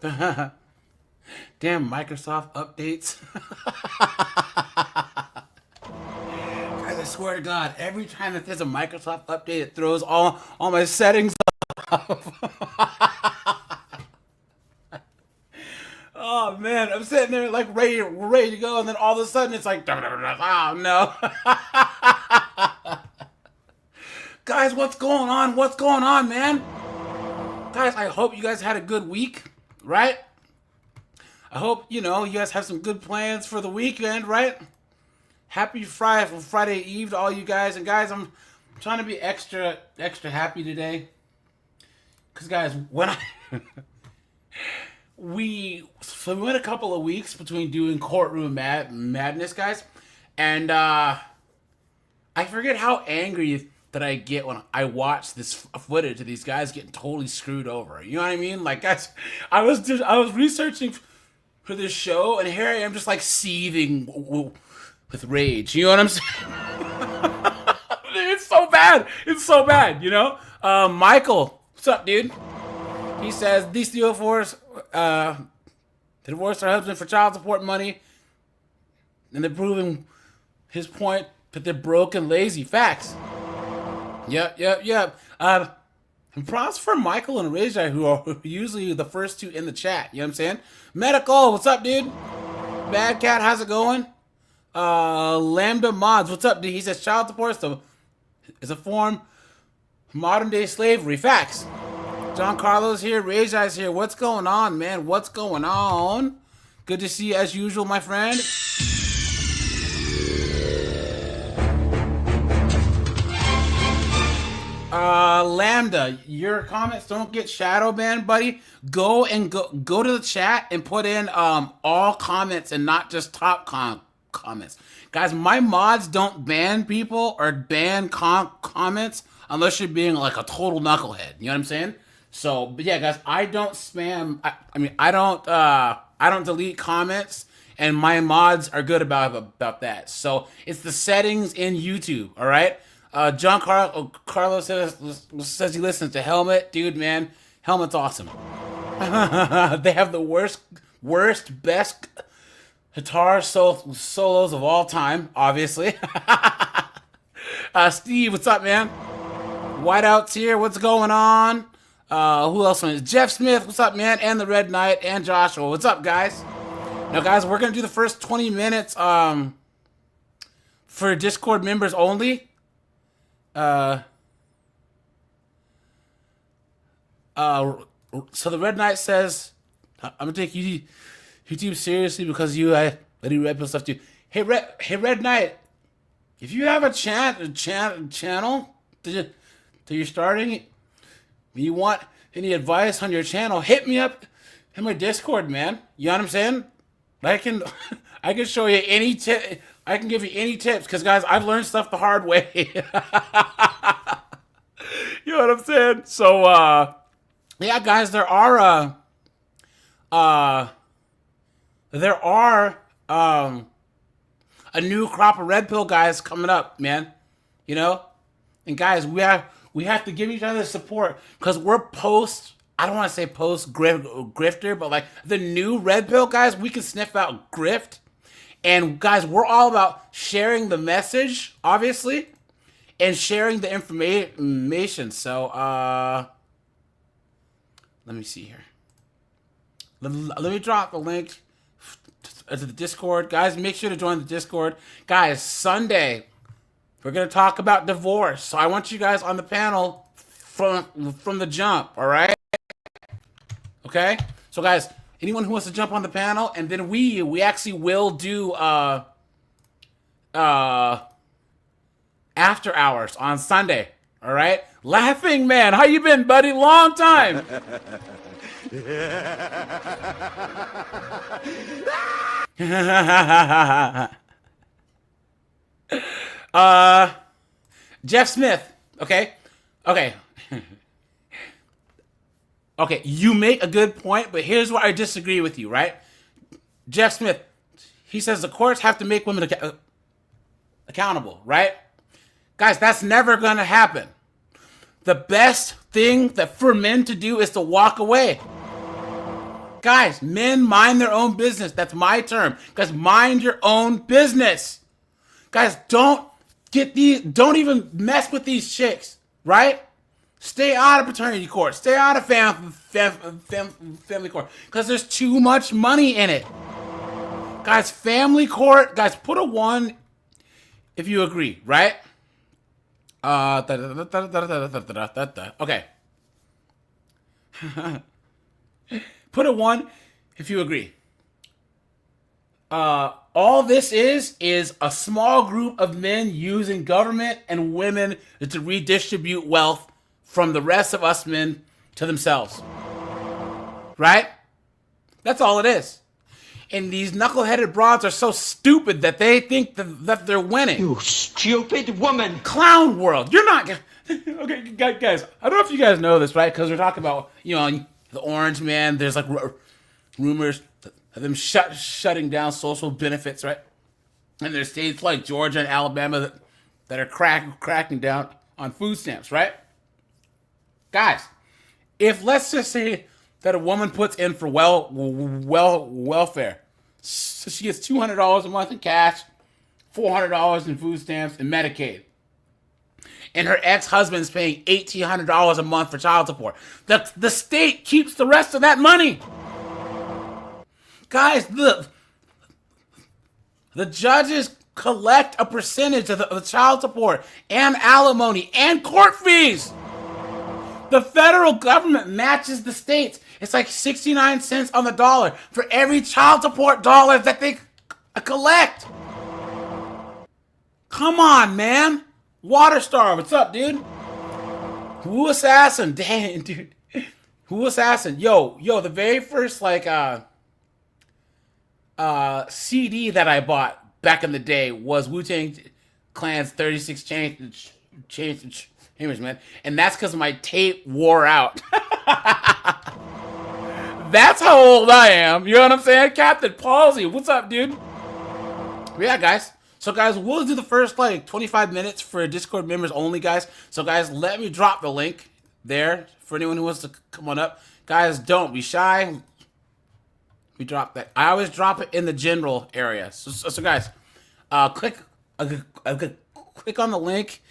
Damn Microsoft updates. Guys, I swear to God, every time that there's a Microsoft update, it throws all my settings off. Oh man, I'm sitting there like ready to go, and then all of a sudden it's like, oh no. Guys, what's going on? What's going on, man? Guys, I hope you guys had a good week, right? I hope, you guys have some good plans for the weekend, right? Happy Friday Eve to all you guys. And guys, I'm trying to be extra happy today. Because guys, when we went a couple of weeks between doing Courtroom Madness, guys. And I forget how angry that I get when I watch this footage of these guys getting totally screwed over. You know what I mean? Like, guys, I was researching for this show, and here I am just like seething with rage. You know what I'm saying? It's so bad. It's so bad, Michael, what's up, dude? He says, these divorce, they divorced her husband for child support money, and they're proving his point that they're broke and lazy. Facts. Yep. And props for Michael and Rajai, who are usually the first two in the chat. You know what I'm saying? Medical, what's up, dude? Bad Cat, how's it going? Lambda Mods, what's up, dude? He says child support is a form of modern day slavery. Facts. John Carlos here, Rajai's here. What's going on, man? What's going on? Good to see you as usual, my friend. Lambda, your comments don't get shadow banned, buddy. Go to the chat and put in all comments and not just top comments. Guys, my mods don't ban people or ban comments unless you're being like a total knucklehead. You know what I'm saying? So, but yeah, guys, I don't spam. I don't delete comments, and my mods are good about that. So it's the settings in YouTube. All right. John Carlos says he listens to Helmet. Dude, man, Helmet's awesome. They have the best guitar solos of all time, obviously. Steve, what's up, man? Whiteout's here. What's going on? Who else? Jeff Smith, what's up, man? And the Red Knight and Joshua. What's up, guys? Now, guys, we're going to do the first 20 minutes for Discord members only. So the Red Knight says, I'm gonna take YouTube seriously because I do Red Pill stuff too. Hey Red Knight, if you have a channel that you're starting, you want any advice on your channel, hit me up in my Discord, man. You know what I'm saying? I can show you any tip. I can give you any tips because, guys, I've learned stuff the hard way. You know what I'm saying? So, yeah, guys, there are a new crop of red pill guys coming up, man. And guys, we have to give each other support because we're I don't want to say post grifter, but like the new red pill guys, we can sniff out grift. And guys, we're all about sharing the message, obviously, and sharing the information. So, let me see here. Let me drop the link to the Discord. Guys, make sure to join the Discord. Guys, Sunday, we're going to talk about divorce. So I want you guys on the panel from the jump, all right? Okay? So, guys, anyone who wants to jump on the panel, and then we actually will do after hours on Sunday. All right, Laughing Man, how you been, buddy? Long time. Jeff Smith. Okay. Okay, you make a good point, but here's where I disagree with you, right? Jeff Smith, he says the courts have to make women accountable, right? Guys, that's never going to happen. The best thing that for men to do is to walk away. Guys, men mind their own business. That's my term. Guys, mind your own business. Guys, don't even mess with these chicks, right? Stay out of paternity court. Stay out of family court. Because there's too much money in it. Guys, family court, guys, put a 1 if you agree, right? Okay. Put a 1 if you agree. All this is a small group of men using government and women to redistribute wealth from the rest of us men to themselves. Right? That's all it is. And these knuckleheaded broads are so stupid that they think that they're winning. You stupid woman. Clown world. You're not... Okay, guys, I don't know if you guys know this, right? Because we're talking about, the Orange Man. There's like rumors of them shutting down social benefits, right? And there's states like Georgia and Alabama that are cracking down on food stamps, right? Guys, if let's just say that a woman puts in for welfare, so she gets $200 a month in cash, $400 in food stamps and Medicaid, and her ex-husband's paying $1,800 a month for child support, the state keeps the rest of that money. Guys, the judges collect a percentage of the child support and alimony and court fees. The federal government matches the states. It's like 69 cents on the dollar for every child support dollar that they collect. Come on, man. Waterstar, what's up, dude? Who Assassin? Dang, dude. Who Assassin? Yo, the very first, CD that I bought back in the day was Wu-Tang Clan's 36 Chambers, man. And that's because my tape wore out. That's how old I am. You know what I'm saying? Captain Palsy, what's up, dude? Yeah, guys. So, guys, we'll do the first, 25 minutes for Discord members only, guys. So, guys, let me drop the link there for anyone who wants to come on up. Guys, don't be shy. We drop that. I always drop it in the general area. So guys, click on the link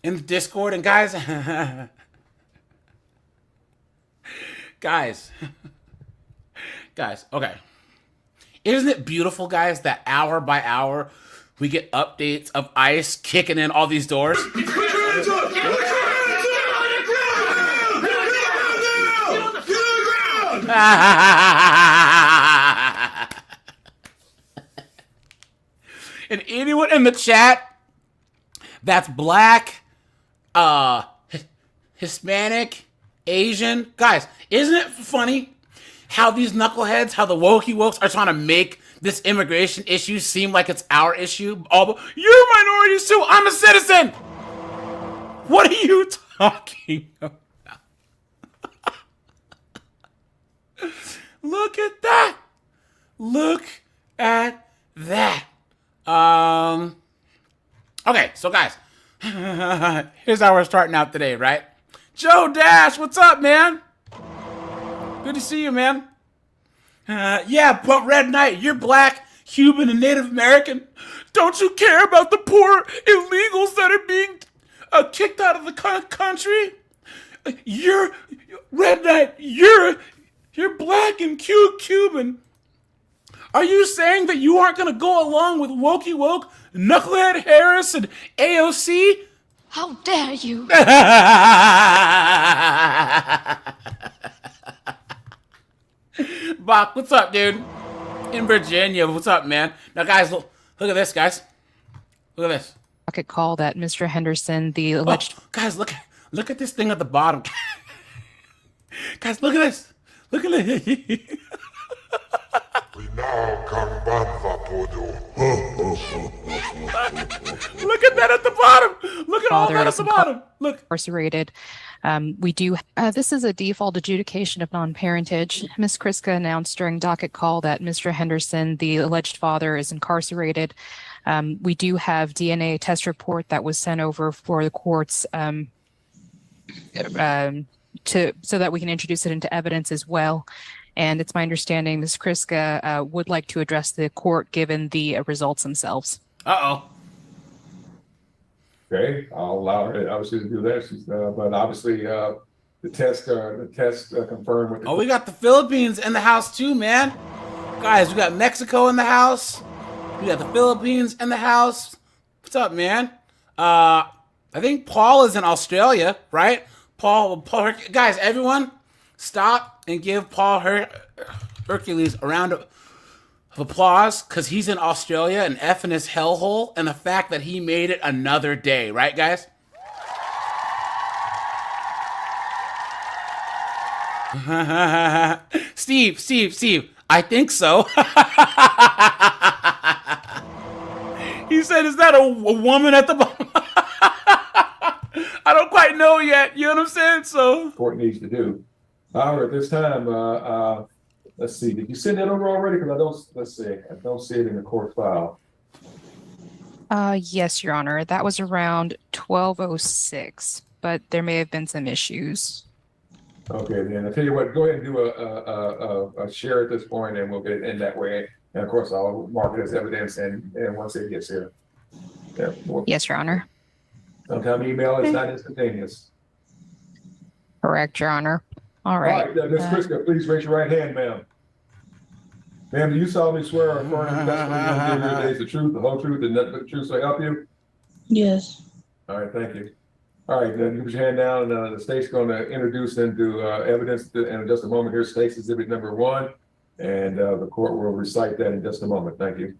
in the Discord, and guys, guys, okay. Isn't it beautiful, guys, that hour by hour we get updates of ICE kicking in all these doors? And anyone in the chat that's black, Hispanic, Asian, guys, isn't it funny how these knuckleheads, how the wokes are trying to make this immigration issue seem like it's our issue? You're minorities too. I'm a citizen. What are you talking about? Look at that. Look at that. Okay, so guys, here's how we're starting out today, right? Joe Dash, what's up, man? Good to see you, man. Yeah, but Red Knight, you're black, Cuban, and Native American. Don't you care about the poor illegals that are being kicked out of the country? You're Red Knight, you're black and Cuban. Are you saying that you aren't going to go along with Wokey Woke, Knucklehead Harris, and AOC? How dare you? Bach, what's up, dude? In Virginia, what's up, man? Now, guys, look at this, guys. Look at this. Docket call that Mr. Henderson, the alleged... Oh, guys, look at this thing at the bottom. Guys, look at this. Look at it. Look at that at the bottom. Look at all that at the bottom. Look. Incarcerated. We do. This is a default adjudication of non-parentage. Ms. Kriska announced during docket call that Mr. Henderson, the alleged father, is incarcerated. We do have DNA test report that was sent over for the courts so that we can introduce it into evidence as well. And it's my understanding Ms. Kriska would like to address the court given the results themselves. Uh-oh. Okay, I'll allow her obviously to do that. But obviously the test confirmed with the Oh, we got the Philippines in the house too, man. Guys, we got Mexico in the house. We got the Philippines in the house. What's up, man? I think Paul is in Australia, right? Paul, guys, everyone, stop and give Paul Hercules a round of applause because he's in Australia and F in his hellhole, and the fact that he made it another day, right, guys? Steve, I think so. He said, is that a woman at the bottom? I don't quite know yet. You know what I'm saying? So court needs to do. However, at this time, let's see. Did you send that over already? Because I don't see it in the court file. Yes, Your Honor. That was around 12:06, but there may have been some issues. Okay, then I tell you what. Go ahead and do a share at this point, and we'll get it in that way. And of course, I'll mark it as evidence, and once it gets here. Yeah. Yes, Your Honor. Sometimes email is not instantaneous. Correct, Your Honor. All right. Ms. Kriska, please raise your right hand, ma'am. Ma'am, do you solemnly swear or affirm to the testimony you'll give the truth, the whole truth, and nothing but the truth so help you? Yes. All right, thank you. All right, then you put your hand down. The state's going to introduce into evidence in just a moment. Here's State's Exhibit number 1, and the court will recite that in just a moment. Thank you.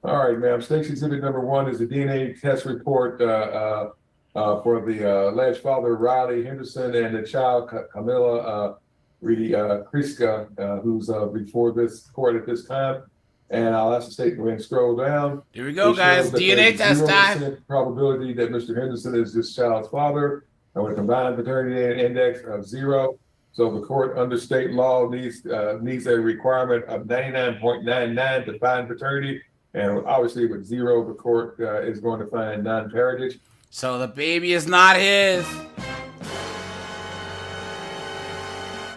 All right, ma'am. State's Exhibit number 1 is the DNA test report for the alleged father, Riley Henderson, and the child, Camilla Kriska, who's before this court at this time. And I'll ask the state to go ahead and scroll down. Here we go, guys. DNA test time. Probability that Mr. Henderson is this child's father, and with a combined paternity index of 0. So the court under state law needs a requirement of 99.99 to find paternity. And obviously with 0, the court is going to find non-parentage. So the baby is not his.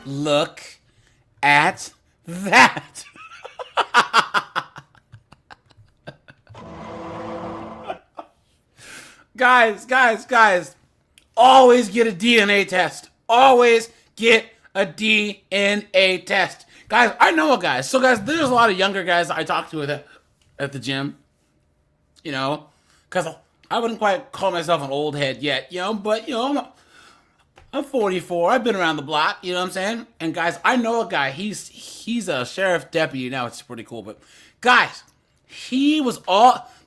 Look at that. Guys, always get a DNA test. Always get a DNA test. Guys, I know a guy. So guys, there's a lot of younger guys that I talk to at the gym, you know, because I wouldn't quite call myself an old head yet, you know, but, you know, I'm 44. I've been around the block, you know what I'm saying? And guys, I know a guy. He's a sheriff deputy now. It's pretty cool. But guys,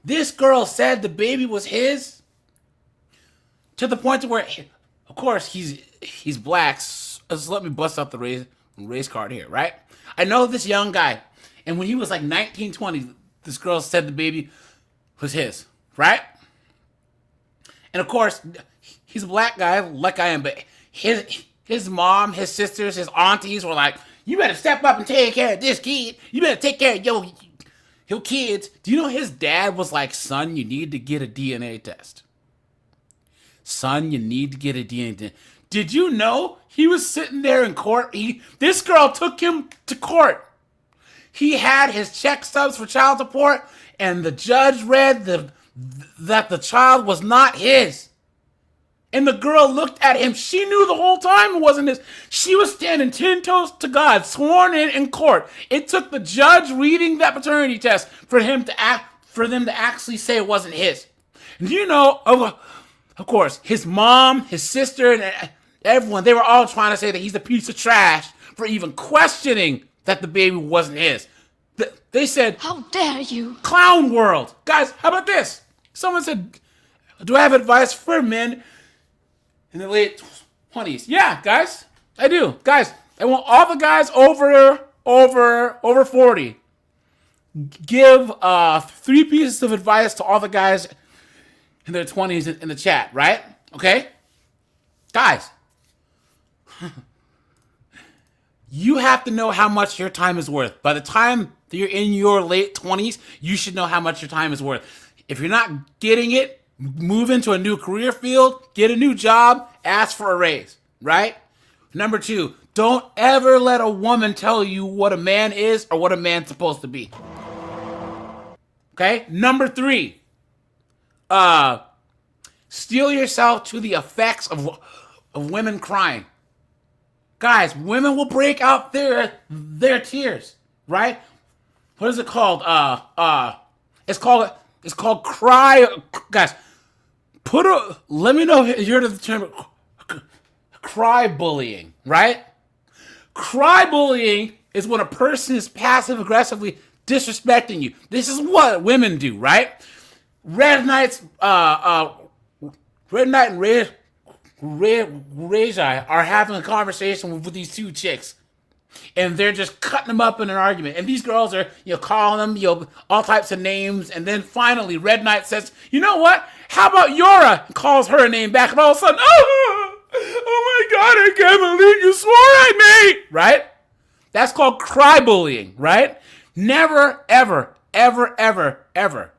this girl said the baby was his to the point to where, of course, he's black. So let me bust out the race card here, right? I know this young guy. And when he was like 19, 20, this girl said the baby was his, right? And of course, he's a black guy like I am, but his mom, his sisters, his aunties were like, you better step up and take care of this kid. You better take care of your kids. Do you know his dad was like, son, you need to get a DNA test. Son, you need to get a DNA test. Did you know he was sitting there in court? This girl took him to court. He had his check stubs for child support, and the judge read that the child was not his. And the girl looked at him. She knew the whole time it wasn't his. She was standing 10 toes to God, sworn in court. It took the judge reading that paternity test for them to actually say it wasn't his. And you know, of course, his mom, his sister, and everyone, they were all trying to say that he's a piece of trash for even questioning that the baby wasn't his. They said, How dare you? Clown world. Guys, how about this? Someone said, do I have advice for men in the late 20s? Yeah, guys, I do. Guys, I want all the guys over 40. Give 3 pieces of advice to all the guys in their 20s in the chat, right? Okay? Guys, you have to know how much your time is worth. By the time that you're in your late 20s, you should know how much your time is worth. If you're not getting it, move into a new career field, get a new job, ask for a raise, right? Number 2, don't ever let a woman tell you what a man is or what a man's supposed to be. Okay? Number 3, steel yourself to the effects of women crying. Guys, women will break out their tears, right? What is it called? It's called cry. Guys, let me know if you heard of the term cry bullying, right? Cry bullying is when a person is passive aggressively disrespecting you. This is what women do, right? Red Knight and Rajai are having a conversation with these 2 chicks, and they're just cutting them up in an argument. And these girls are, calling them, all types of names. And then finally, Red Knight says, "You know what? How about Yora?" And calls her a name back, and all of a sudden, oh my God, I can't believe you swore at me, right? That's called cry bullying, right? Never, ever, ever, ever, ever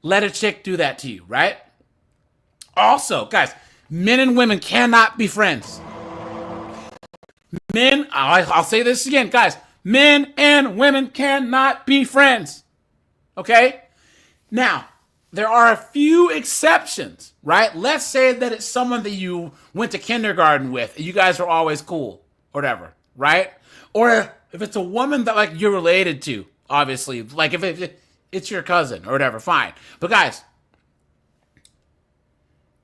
let a chick do that to you, right? Also, guys, men and women cannot be friends. Men, I'll say this again, guys. Men and women cannot be friends. Okay? Now, there are a few exceptions, right? Let's say that it's someone that you went to kindergarten with. You guys are always cool, or whatever, right? Or if it's a woman that, like, you're related to, obviously. Like, if it's your cousin, or whatever, fine. But, guys,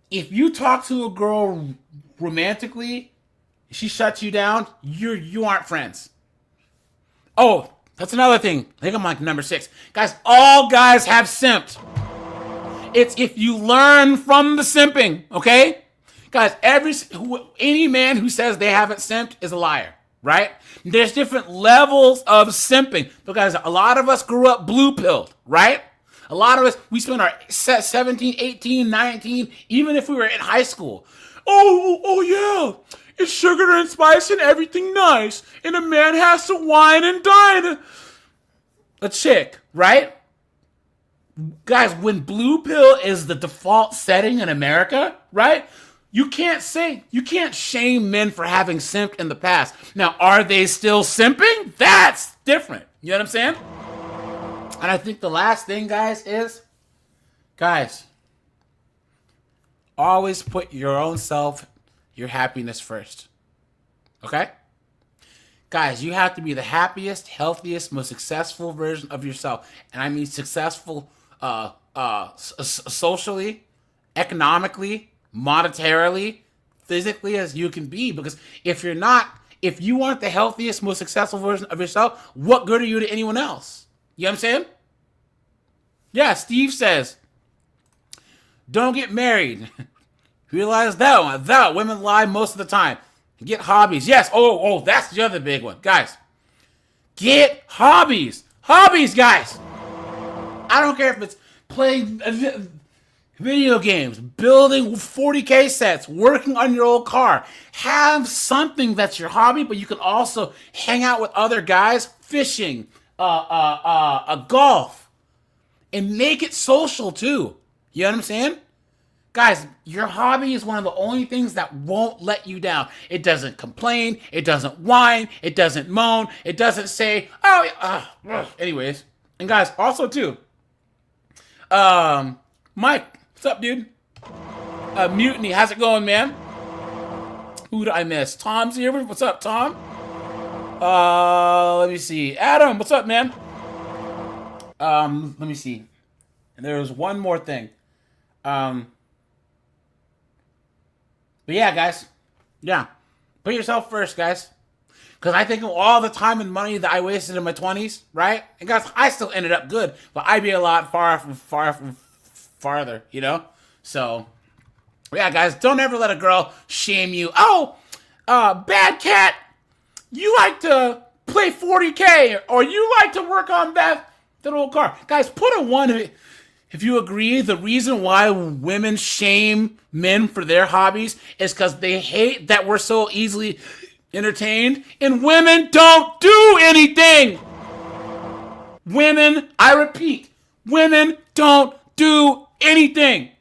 if you talk to a girl romantically, she shuts you down, you aren't friends. Oh, that's another thing. I think I'm like number 6. Guys, all guys have simped. It's if you learn from the simping, okay? Guys, any man who says they haven't simped is a liar, right? There's different levels of simping. But guys, a lot of us grew up blue-pilled, right? A lot of us, we spent our 17, 18, 19, even if we were in high school. Oh yeah. It's sugar and spice and everything nice. And a man has to wine and dine a chick, right? Guys, when blue pill is the default setting in America, right? You can't shame men for having simped in the past. Now, are they still simping? That's different. You know what I'm saying? And I think the last thing, guys, is, guys, always put your own self, your happiness first. Okay? Guys, you have to be the happiest, healthiest, most successful version of yourself. And I mean successful socially, economically, monetarily, physically as you can be. Because if you aren't the healthiest, most successful version of yourself, what good are you to anyone else? You know what I'm saying? Yeah, Steve says, don't get married. Realize that women lie most of the time. Get hobbies. Yes. Oh, that's the other big one. Guys, get hobbies. Hobbies, guys. I don't care if it's playing video games, building 40K sets, working on your old car. Have something that's your hobby, but you can also hang out with other guys, fishing, golf, and make it social too. You know what I'm saying? Guys, your hobby is one of the only things that won't let you down. It doesn't complain. It doesn't whine. It doesn't moan. It doesn't say, anyways. And guys, also too, Mike, what's up, dude? Mutiny, how's it going, man? Who did I miss? Tom's here. What's up, Tom? Let me see. Adam, what's up, man? Let me see. And there's one more thing. But yeah, guys. Yeah. Put yourself first, guys. Because I think of all the time and money that I wasted in my 20s, right? And guys, I still ended up good. But I'd be a lot farther, you know? So, yeah, guys, don't ever let a girl shame you. Oh, bad cat, you like to play 40K, or you like to work on that old car. Guys, put a 1 if you agree. The reason why women shame men for their hobbies is because they hate that we're so easily entertained, and women don't do anything. Women, I repeat, women don't do anything.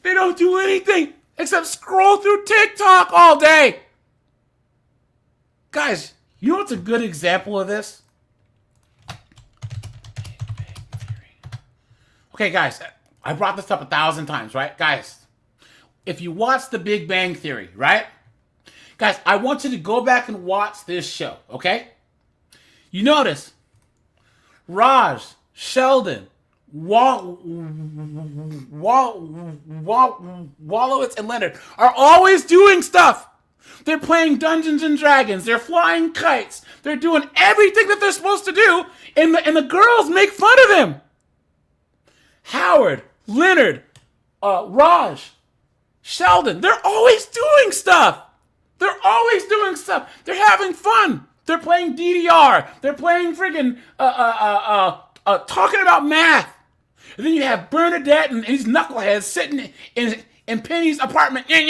They don't do anything. except scroll through TikTok all day. Guys, you know what's a good example of this? Okay, guys, I brought this up 1,000 times, right? Guys, if you watch The Big Bang Theory, right? Guys, I want you to go back and watch this show, okay? You notice Raj, Sheldon, Wallowitz, and Leonard are always doing stuff. They're playing Dungeons and Dragons. They're flying kites. They're doing everything that they're supposed to do, and the girls make fun of them. Howard, Leonard, Raj, Sheldon, they're always doing stuff. They're always doing stuff. They're having fun. They're playing DDR. They're playing friggin' talking about math. And then you have Bernadette and these knuckleheads sitting in Penny's apartment. You're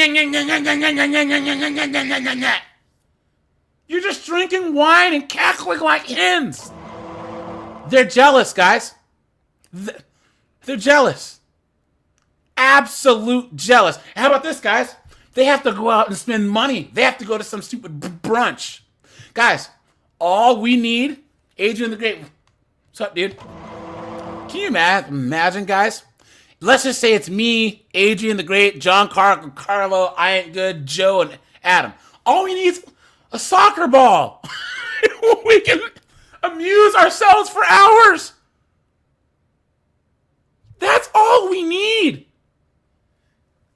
just drinking wine and cackling like hens. They're jealous, guys. They're jealous. Absolute jealous. How about this, guys? They have to go out and spend money. They have to go to some stupid brunch. Guys, all we need, Adrian the Great. What's up, dude? Can you imagine, guys? Let's just say it's me, Adrian the Great, John Carlo, I Ain't Good, Joe, and Adam. All we need is a soccer ball. We can amuse ourselves for hours. That's all we need.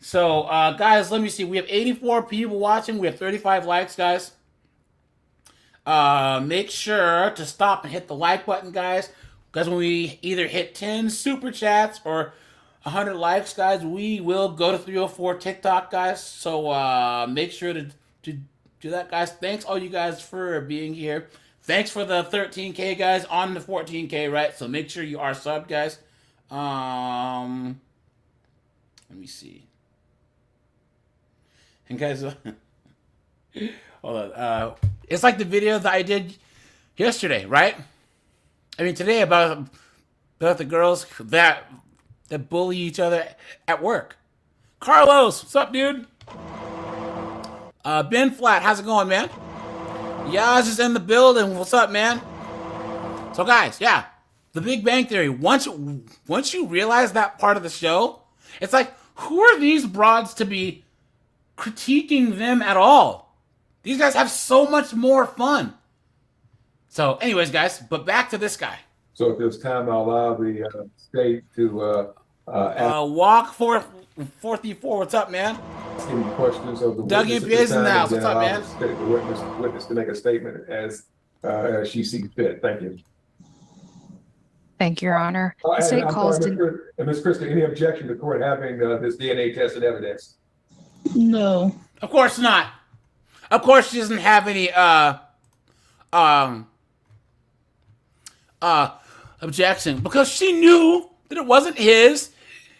So, guys, let me see. We have 84 people watching. We have 35 likes, guys. Make sure to stop and hit the like button, guys. Because when we either hit 10 super chats or 100 likes, guys, we will go to 304 TikTok, guys. So, make sure to do that, guys. Thanks, all you guys, for being here. Thanks for the 13K, guys, on the 14K, right? So, make sure you are subbed, guys. Let me see. And guys, hold on. It's like the video that I did yesterday, right? I mean, today about the girls that bully each other at work. Carlos, what's up, dude? Ben Flat, how's it going, man? Yaz is in the building. What's up, man? So, guys, yeah, The Big Bang Theory. Once you realize that part of the show, it's like, who are these broads to be critiquing them at all? These guys have so much more fun. So, anyways, guys, but back to this guy. So at this time, I'll allow the state to Walk 434. What's up, man? ask any questions of the Dougie witness at Biz this in the time, house. and What's then up, allow the witness to make a statement as she sees fit. Thank you. Thank you, Your Honor. The And state I'm calls sorry, to... Ms. Krista, any objection to the court having this DNA tested evidence? No. Of course not. Of course she doesn't have any objection because she knew that it wasn't his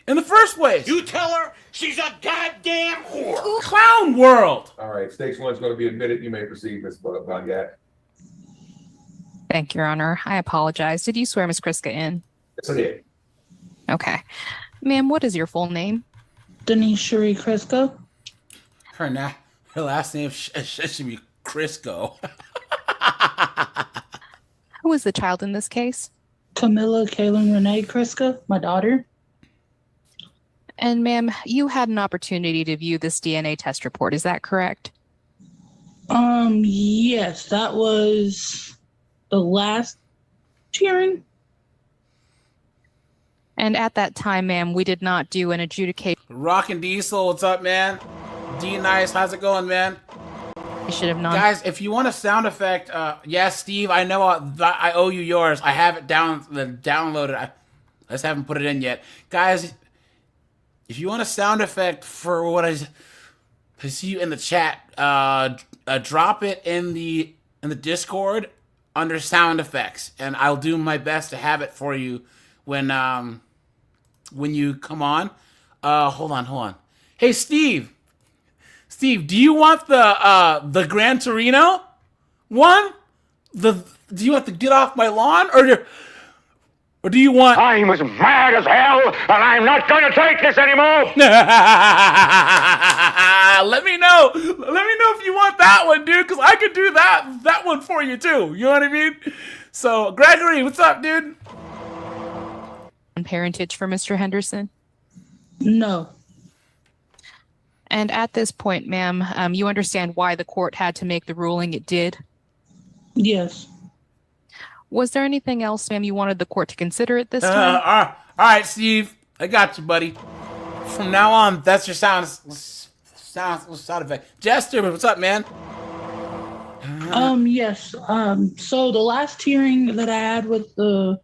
in the first place. You tell her she's a goddamn whore. Clown world. All right, stage one is going to be admitted. You may proceed, Ms. Bongat. Thank you, Your Honor. I apologize. Did you swear Ms. Kriska in? Yes, I did. Okay. Ma'am, what is your full name? Denise Cherie Crisco. Her last name should be Crisco. Who is the child in this case? Camilla Kaylin Renee Crisco, my daughter. And ma'am, you had an opportunity to view this DNA test report. Is that correct? Yes, that was the last hearing. And at that time, ma'am, we did not do an adjudication. Rockin' Diesel, what's up, man? D Nice, how's it going, man? You should have known. Guys, if you want a sound effect, yes, Steve, I know I owe you yours. I have it downloaded. I just haven't put it in yet. Guys, if you want a sound effect for what I see you in the chat, drop it in the Discord under sound effects, and I'll do my best to have it for you when you come on. Hold on. Hey, Steve, do you want the Gran Torino one? Do you want to get off my lawn, or Or do you want... I'm as mad as hell, and I'm not going to take this anymore. Let me know. Let me know if you want that one, dude, because I could do that one for you, too. You know what I mean? So, Gregory, what's up, dude? Parentage for Mr. Henderson? No. And at this point, ma'am, you understand why the court had to make the ruling it did? Yes. Was there anything else, ma'am, you wanted the court to consider at this time? All right, Steve. I got you, buddy. From now on, that's your sound effect. Jester, what's up, man? Yes. So the last hearing that I had with the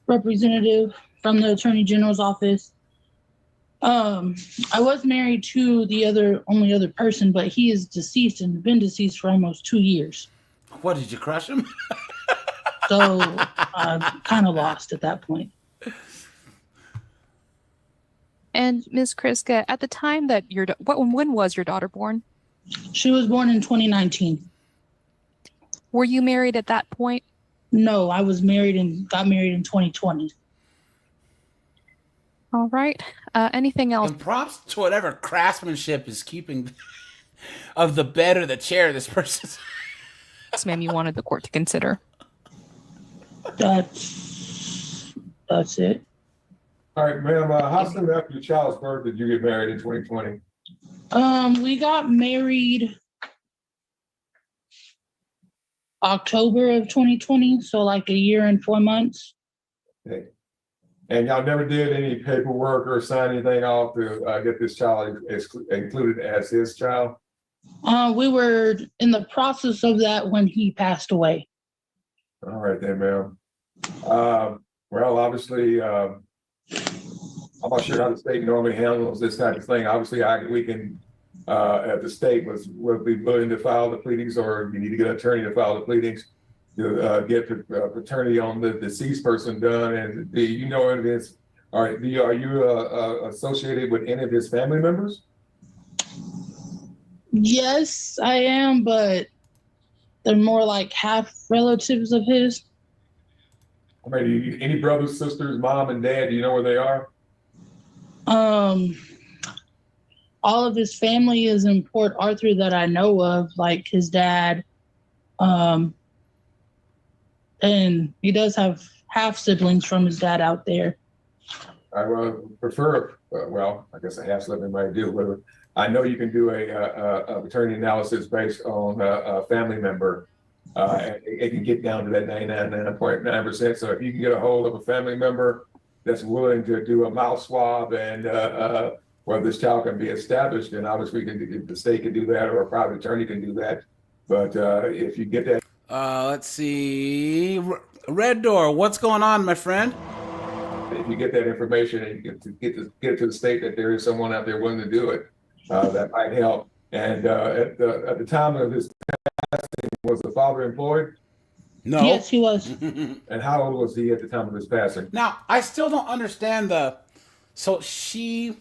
representative from the Attorney General's office, I was married to the only other person, but he is deceased and been deceased for almost 2 years. What, did you crush him? So I'm kind of lost at that point. And Ms. Kriska, at the time that when was your daughter born? She was born in 2019. Were you married at that point? No, I was married and got married in 2020. All right. Anything else? And props to whatever craftsmanship is keeping of the bed or the chair this person's. Yes, ma'am, you wanted the court to consider. That's it. All right, ma'am, how soon after your child's birth did you get married in 2020? We got married October of 2020, so like a year and 4 months. Okay. And y'all never did any paperwork or sign anything off to get this child included as his child? We were in the process of that when he passed away. All right then, ma'am. Well, obviously, I'm not sure how the state normally handles this type of thing. Obviously, we can, at the state, will be willing to file the pleadings, or you need to get an attorney to file the pleadings to get paternity on the deceased person done. And do you know if it's, are you associated with any of his family members? Yes, I am, but they're more like half relatives of his. I mean, any brothers, sisters, mom and dad, do you know where they are? All of his family is in Port Arthur that I know of, like his dad. And he does have half siblings from his dad out there. I prefer, well, I guess a half sibling might do, whatever. I know you can do a paternity analysis based on a family member. It can get down to that 99.9%. So if you can get a hold of a family member that's willing to do a mouth swab and whether this child can be established, then obviously the state can do that, or a private attorney can do that. But if you get that. Let's see. Red Door, what's going on, my friend? If you get that information and you get it to the state that there is someone out there willing to do it, that might help. And at the time of his passing, was the father employed? No. Yes, he was. And how old was he at the time of his passing? Now, I still don't understand so she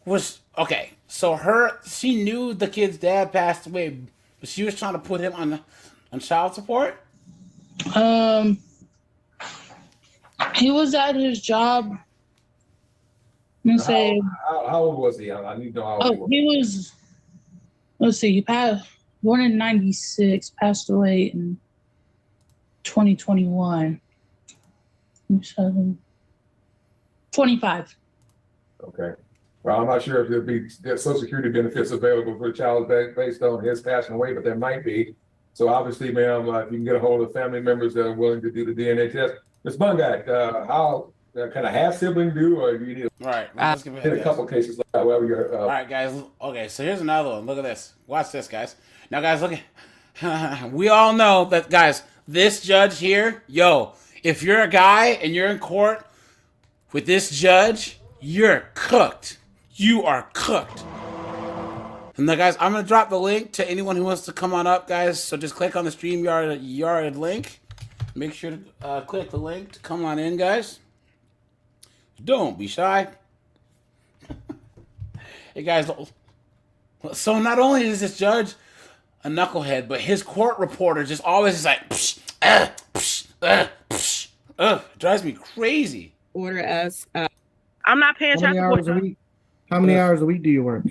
was, okay, so she knew the kid's dad passed away, but she was trying to put him on child support? He was at his job. Let me say. How old was he? I need to know how old he was. He was, let's see, he passed, born in 96, passed away in 2021. 25. Okay. Well, I'm not sure if there'd be Social Security benefits available for a child based on his passing away, but there might be. So obviously, ma'am, if you can get a hold of family members that are willing to do the DNA test. Ms. Bungak, how can a half sibling do, or do you need All right, let's give it a couple cases like however you're. All right, guys. Okay, so here's another one. Look at this. Watch this, guys. Now, guys, look at. We all know that, guys. This judge here, if you're a guy and you're in court with this judge, you're cooked. You are cooked. And now, guys, I'm gonna drop the link to anyone who wants to come on up, guys. So just click on the StreamYard link. Make sure to click the link to come on in, guys. Don't be shy. Hey, guys. So not only is this judge a knucklehead, but his court reporter just always is like, psh, psh, psh. Ugh, it drives me crazy. order us. I'm not paying How child many support. hours a week? How many hours a week do you work?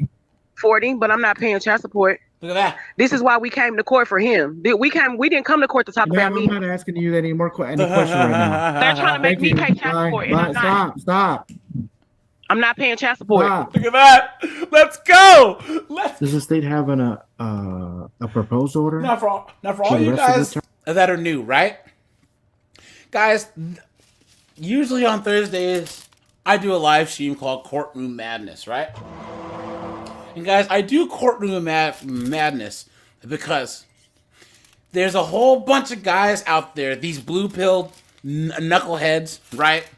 40, but I'm not paying child support. Look at that. This is why we came to court for him. We didn't come to court to talk about Ma'am, me. I'm not asking you any questions right now. They're trying to make Thank me you. pay child support, and I'm not. Stop. I'm not paying child support. Stop. Look at that. Let's go. Does the state have a proposed order? Now for all the you rest guys that are new, right? Guys, usually on Thursdays, I do a live stream called Courtroom Madness, right? And guys, I do Courtroom Madness because there's a whole bunch of guys out there, these blue-pilled knuckleheads, right?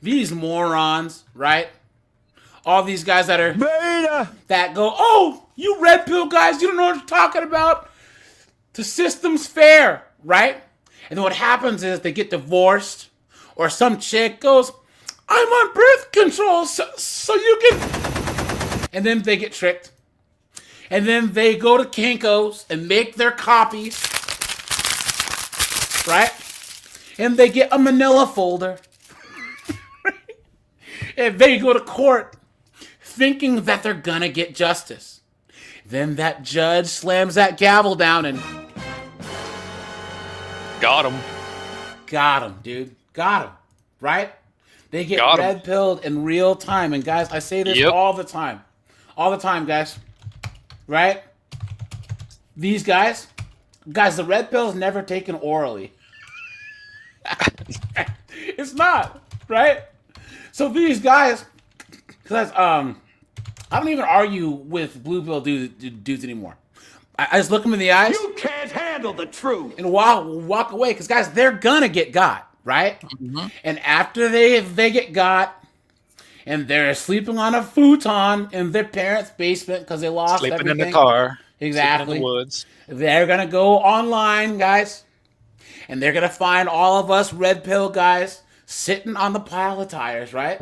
These morons, right? All these guys that are that go, oh, you red pill guys, you don't know what you're talking about. The system's fair, right? And then what happens is they get divorced, or some chick goes, I'm on birth control, so you can. And then they get tricked. And then they go to Kinko's and make their copies, right? And they get a manila folder. And they go to court thinking that they're gonna get justice. Then that judge slams that gavel down and Got him. got him, dude. Got him. Right? They get Got 'em. red-pilled in real time. And guys, I say this all the time. All the time, guys. Right? These guys, the red pill's never taken orally. It's not, right? So these guys, because I don't even argue with blue pill dudes anymore. I just look them in the eyes. You can't handle the truth. And walk away, because guys, they're gonna get got, right? Mm-hmm. And after they get got, and they're sleeping on a futon in their parents' basement because they lost Sleeping everything. in the car. Exactly. In the woods. They're gonna go online, guys, and they're gonna find all of us red pill guys sitting on the pile of tires, right?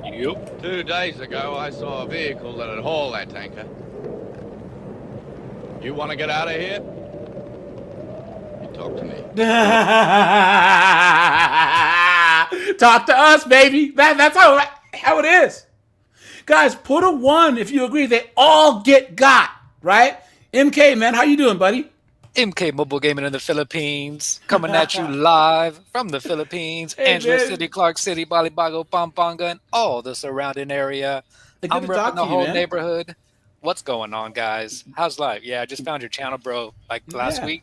Yep. 2 days ago, I saw a vehicle that had hauled that tanker. You want to get out of here? You talk to me. Talk to us, baby. That's how it is. Guys, put a 1 if you agree. They all get got, right? MK, man, how you doing, buddy? MK Mobile Gaming in the Philippines, coming at you live from the Philippines, Hey, Angela man. City, Clark City, Balibago, Pampanga, and all the surrounding area. Good I'm to talk repping to the you, whole man. neighborhood. What's going on, guys? How's life? Yeah, I just found your channel, bro, like last Yeah. week,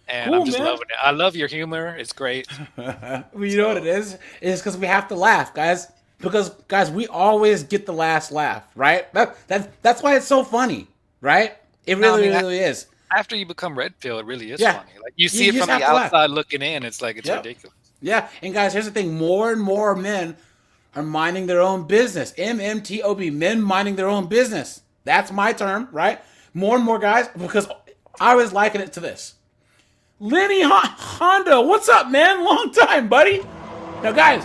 and Cool, I'm just man. loving it. I love your humor. It's great. Well, you know what it is? It's because we have to laugh, guys. Because, guys, we always get the last laugh, right? That's why it's so funny, right? It really, really is. After you become red pill, it really is Yeah. funny. Like you see it just from the have to laugh. outside looking in, it's like it's Yep. ridiculous. Yeah, and guys, here's the thing. More and more men are minding their own business. MMTOB, men minding their own business. That's my term, right? More and more guys, because I was liking it to this. Lenny Honda, what's up, man? Long time, buddy. Now, guys,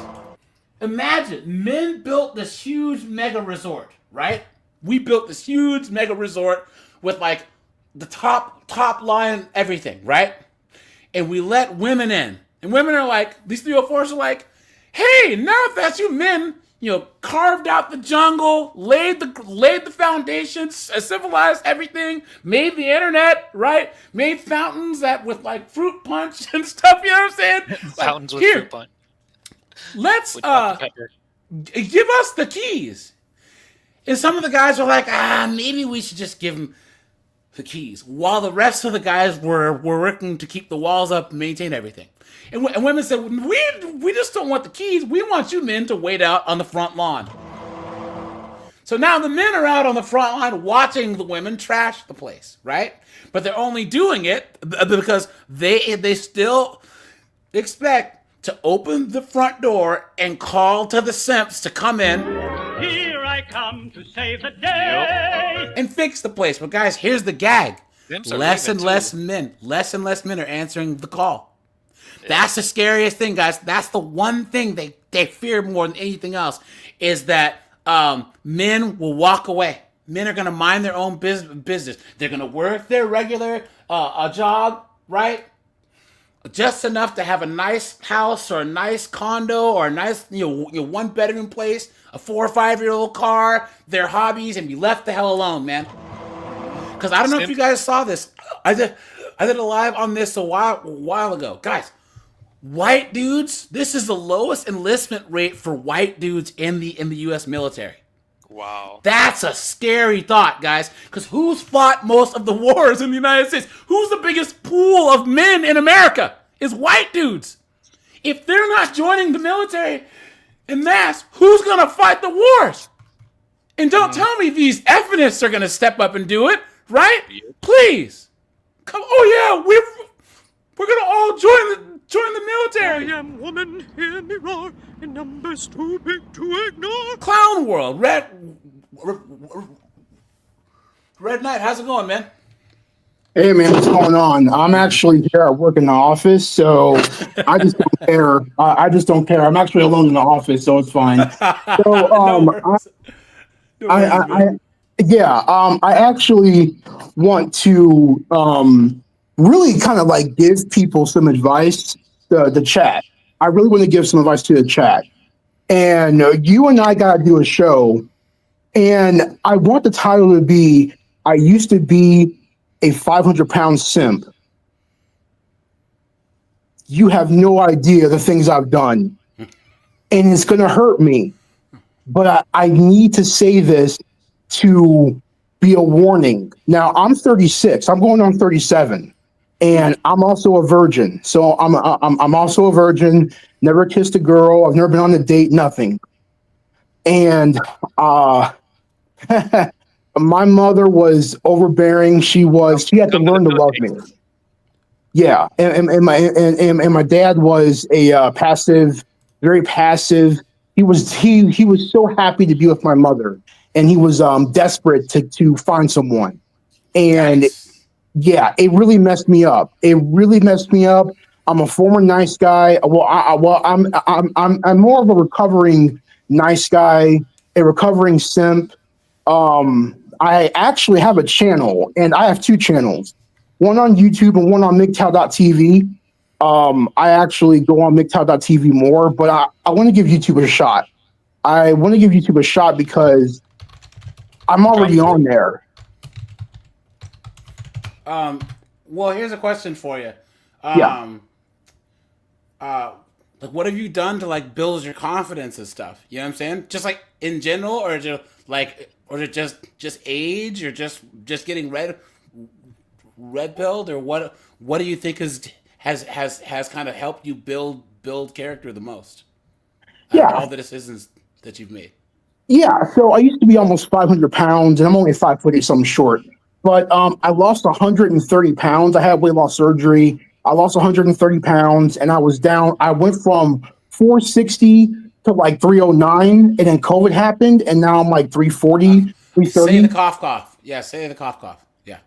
imagine men built this huge mega resort, right? We built this huge mega resort with like the top line everything, right? And we let women in. And women are like, these 304s are like, hey, now if that's you men, carved out the jungle, laid the foundations, civilized everything, made the internet, right? Made fountains that with like fruit punch and stuff, you know what I'm saying? Fountains with here, fruit punch. Let's With Dr. Pepper. give us the keys. And some of the guys are like, maybe we should just give them the keys, while the rest of the guys were working to keep the walls up and maintain everything. And women said, we just don't want the keys. We want you men to wait out on the front lawn. So now the men are out on the front line watching the women trash the place, right? But they're only doing it because they still expect to open the front door and call to the simps to come in. Here I come to save the day. And fix the place. But guys, here's the gag. Simps are Less and leaving, less too. men are answering the call. That's the scariest thing, guys. That's the one thing they fear more than anything else, is that men will walk away. Men are going to mind their own business. They're going to work their regular job, right? just enough to have a nice house or a nice condo or a nice, one bedroom place, a 4 or 5-year-old car, their hobbies, and be left the hell alone, man. Because I don't know if you guys saw this. I did a live on this a while ago, guys. White dudes. This is the lowest enlistment rate for white dudes in the U.S. military. Wow. That's a scary thought, guys. Because who's fought most of the wars in the United States? Who's the biggest pool of men in America? Is white dudes. If they're not joining the military en masse, who's going to fight the wars? And don't tell me these ethnics are going to step up and do it, right? Please. Come. Oh, yeah, we're going to all join the military. I am woman, hear me roar, in numbers too big to ignore. Clown world. Red Knight, how's it going, man? Hey man, what's going on? I'm actually here. I work in the office, so I just don't care. I just don't care. I'm actually alone in the office, so it's fine. So, I actually want to really kind of like give people some advice. The chat. I really want to give some advice to the chat. And you and I got to do a show. And I want the title to be, I used to be a 500-pound simp. You have no idea the things I've done. And it's going to hurt me. But I need to say this to be a warning. Now, I'm 36. I'm going on 37. And I'm also a virgin. So I'm also a virgin. Never kissed a girl. I've never been on a date, nothing. And my mother was overbearing. She had to learn to love me. Yeah. And my dad was a passive, very passive. He was so happy to be with my mother, and he was desperate to find someone. And yeah, it really messed me up. I'm a former nice guy. I'm more of a recovering nice guy, a recovering simp. I actually have a channel, and I have 2 channels, one on YouTube and one on MGTOW.tv. I actually go on MGTOW.tv more, but I want to give YouTube a shot. I want to give YouTube a shot because I'm already on there. Well, here's a question for you. Like, what have you done to like build your confidence and stuff? You know what I'm saying? Just like in general, or just age, or just getting red pilled, or what do you think has kind of helped you build character the most? Yeah, all the decisions that you've made. Yeah, so I used to be almost 500 pounds, and I'm only 5'8", something short. But I lost 130 pounds. I had weight loss surgery. I lost 130 pounds, and I was down. I went from 460 to like 309, and then COVID happened, and now I'm like 340, 330. Say the cough. Yeah, say the cough. Yeah.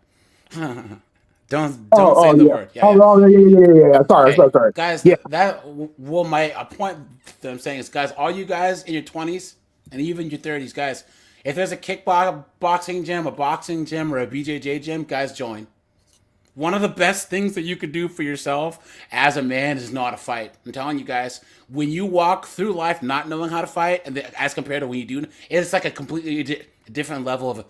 Don't say the word. Yeah. Sorry. Guys, a point that I'm saying is, guys, all you guys in your 20s and even your 30s, guys, if there's a kickboxing gym, a boxing gym, or a BJJ gym, guys, join. One of the best things that you could do for yourself as a man is not to fight. I'm telling you guys, when you walk through life not knowing how to fight, and as compared to when you do, it's like a completely different level of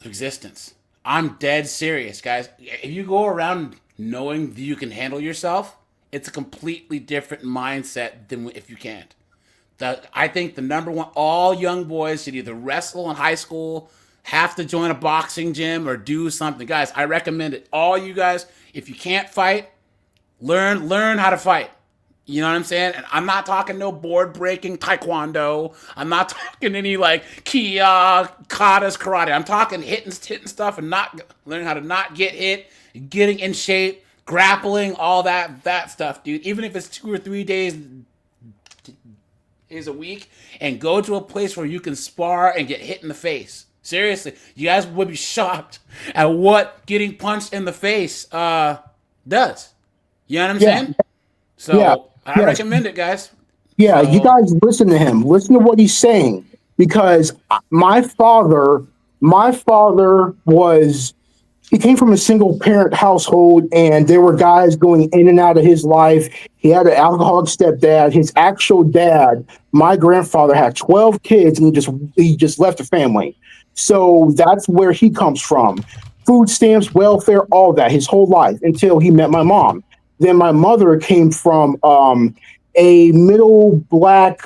existence. I'm dead serious, guys. If you go around knowing that you can handle yourself, it's a completely different mindset than if you can't. I think the number one, all young boys should either wrestle in high school, have to join a boxing gym, or do something. Guys, I recommend it. All you guys, if you can't fight, learn how to fight. You know what I'm saying? And I'm not talking no board-breaking taekwondo. I'm not talking any like katas karate. I'm talking hitting stuff and not learning how to not get hit, getting in shape, grappling, all that stuff, dude. Even if it's 2 or 3 days a week, and go to a place where you can spar and get hit in the face. Seriously, you guys would be shocked at what getting punched in the face does. You know what I'm saying? So I recommend it, guys. Yeah, you guys listen to him. Listen to what he's saying, because my father was he came from a single parent household, and there were guys going in and out of his life. He had an alcoholic stepdad. His actual dad, my grandfather, had 12 kids, and he just left the family. So that's where he comes from. Food stamps, welfare, all that, his whole life until he met my mom. Then my mother came from a middle black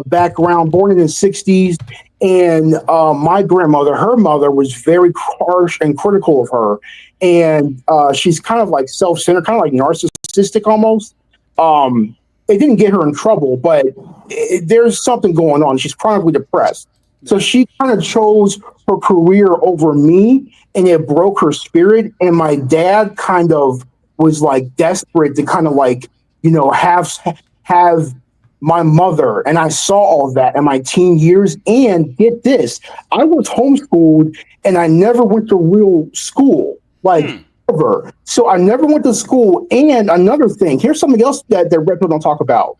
background, born in the 60s. And my grandmother, her mother, was very harsh and critical of her. And she's kind of like self-centered, kind of like narcissistic almost. It didn't get her in trouble, but there's something going on. She's chronically depressed. So she kind of chose her career over me, and it broke her spirit. And my dad kind of was like desperate to kind of like, have my mother, and I saw all of that in my teen years. And get this, I was homeschooled, and I never went to real school, ever. So I never went to school. And another thing, here's something else that red pill don't talk about.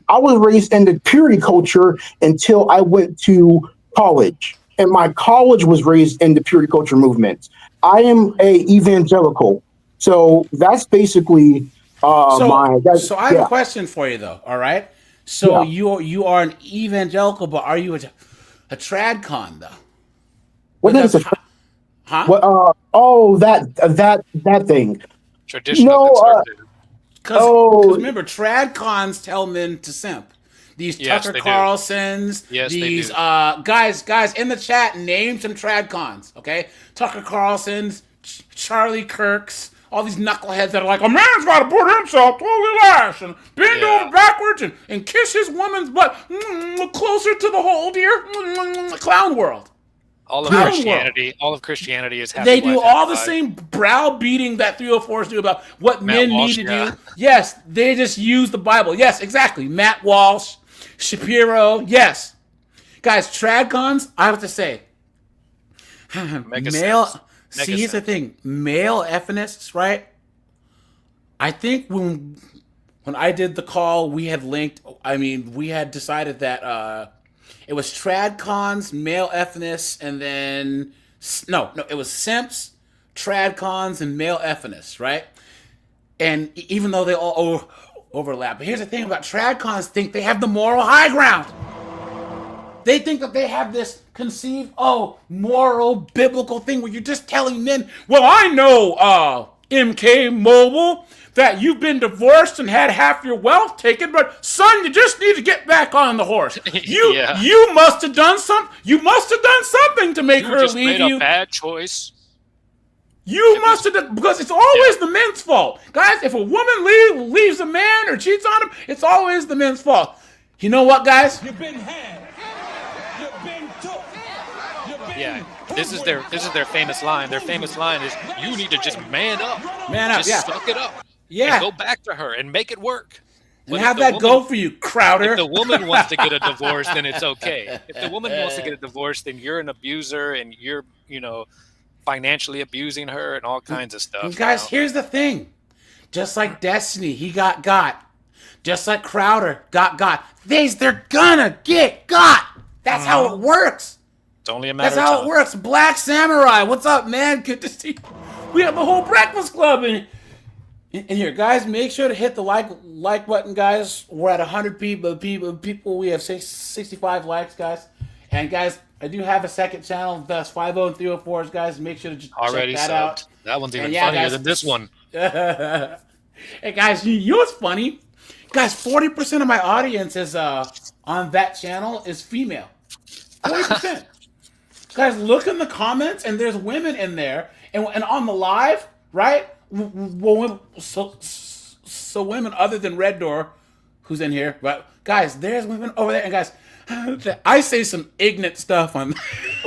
I was raised in the purity culture until I went to college, and my college was raised in the purity culture movement. I am a evangelical, so that's basically So I have a question for you, though. All right. So you are an evangelical, but are you a Tradcon, though? What is a huh? What? That thing. Traditional conservative. Because remember, Tradcons tell men to simp. These Tucker they do. Carlsons, Yes, these they do. guys in the chat, name some Tradcons, okay? Tucker Carlsons, Charlie Kirks, all these knuckleheads that are like, a man's got to put himself totally lash and bend over backwards and kiss his woman's butt closer to the hole, dear. Clown world. All of Christianity is happy. They do wife, all the happy same browbeating that 304s do about what Matt men Walsh, need to do. Yes, they just use the Bible. Yes, exactly. Matt Walsh, Shapiro. Yes, guys, Tradcons. I have to say, here's the thing: male effinists, right? I think when I did the call, we had linked. I mean, we had decided that. It was Tradcons, male effinists, and then no, it was simps, Tradcons, and male effinists, right? And even though they all overlap, but here's the thing about Tradcons: think they have the moral high ground. They think that they have this conceived, moral, biblical thing where you're just telling men, well, I know, MK Mobile, that you've been divorced and had half your wealth taken, but son, you just need to get back on the horse. You must have done something. You must have done something to make her leave you. You made a bad choice. You must have done, because it's always the men's fault, guys. If a woman leaves a man or cheats on him, it's always the men's fault. You know what, guys? You've been had. You've been took. Yeah, this is their famous line. Their famous line is, "You need to just man up, just suck it up, and go back to her and make it work." And have that go for you, Crowder. If the woman wants to get a divorce, then it's okay. If the woman wants to get a divorce, then you're an abuser and you're, financially abusing her and all kinds of stuff. And guys, here's the thing: just like Destiny, he got. Just like Crowder got. They're gonna get got. That's how it works. It's only a matter That's of how time. it works. Black Samurai, what's up, man? Good to see you. We have the whole Breakfast Club in here, guys. Make sure to hit the like button, guys. We're at 100 people. We have 65 likes, guys. And guys, I do have a second channel. That's 50 and 304s, guys. Make sure to check that out. That one's even funnier than this one. Hey, guys, you know what's funny? Guys, 40% of my audience is on that channel is female. 40%. Guys, look in the comments, and there's women in there, and on the live, right? So women other than Red Door, who's in here, but guys, there's women over there, and guys, I say some ignorant stuff on.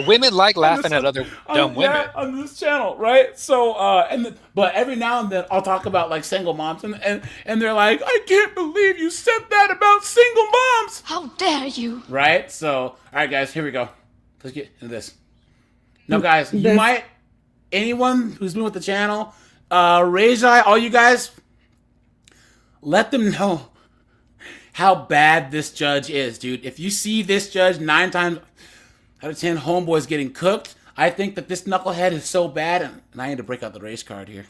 Women like laughing at other dumb women on this channel, right? So, but every now and then I'll talk about like single moms, and they're like, I can't believe you said that about single moms. How dare you? Right? So, all right, guys, here we go. Let's get into this. No, guys, anyone who's been with the channel, raise your eye, all you guys, let them know how bad this judge is, dude. If you see this judge 9 times out of 10 homeboys getting cooked, I think that this knucklehead is so bad, and I need to break out the race card here,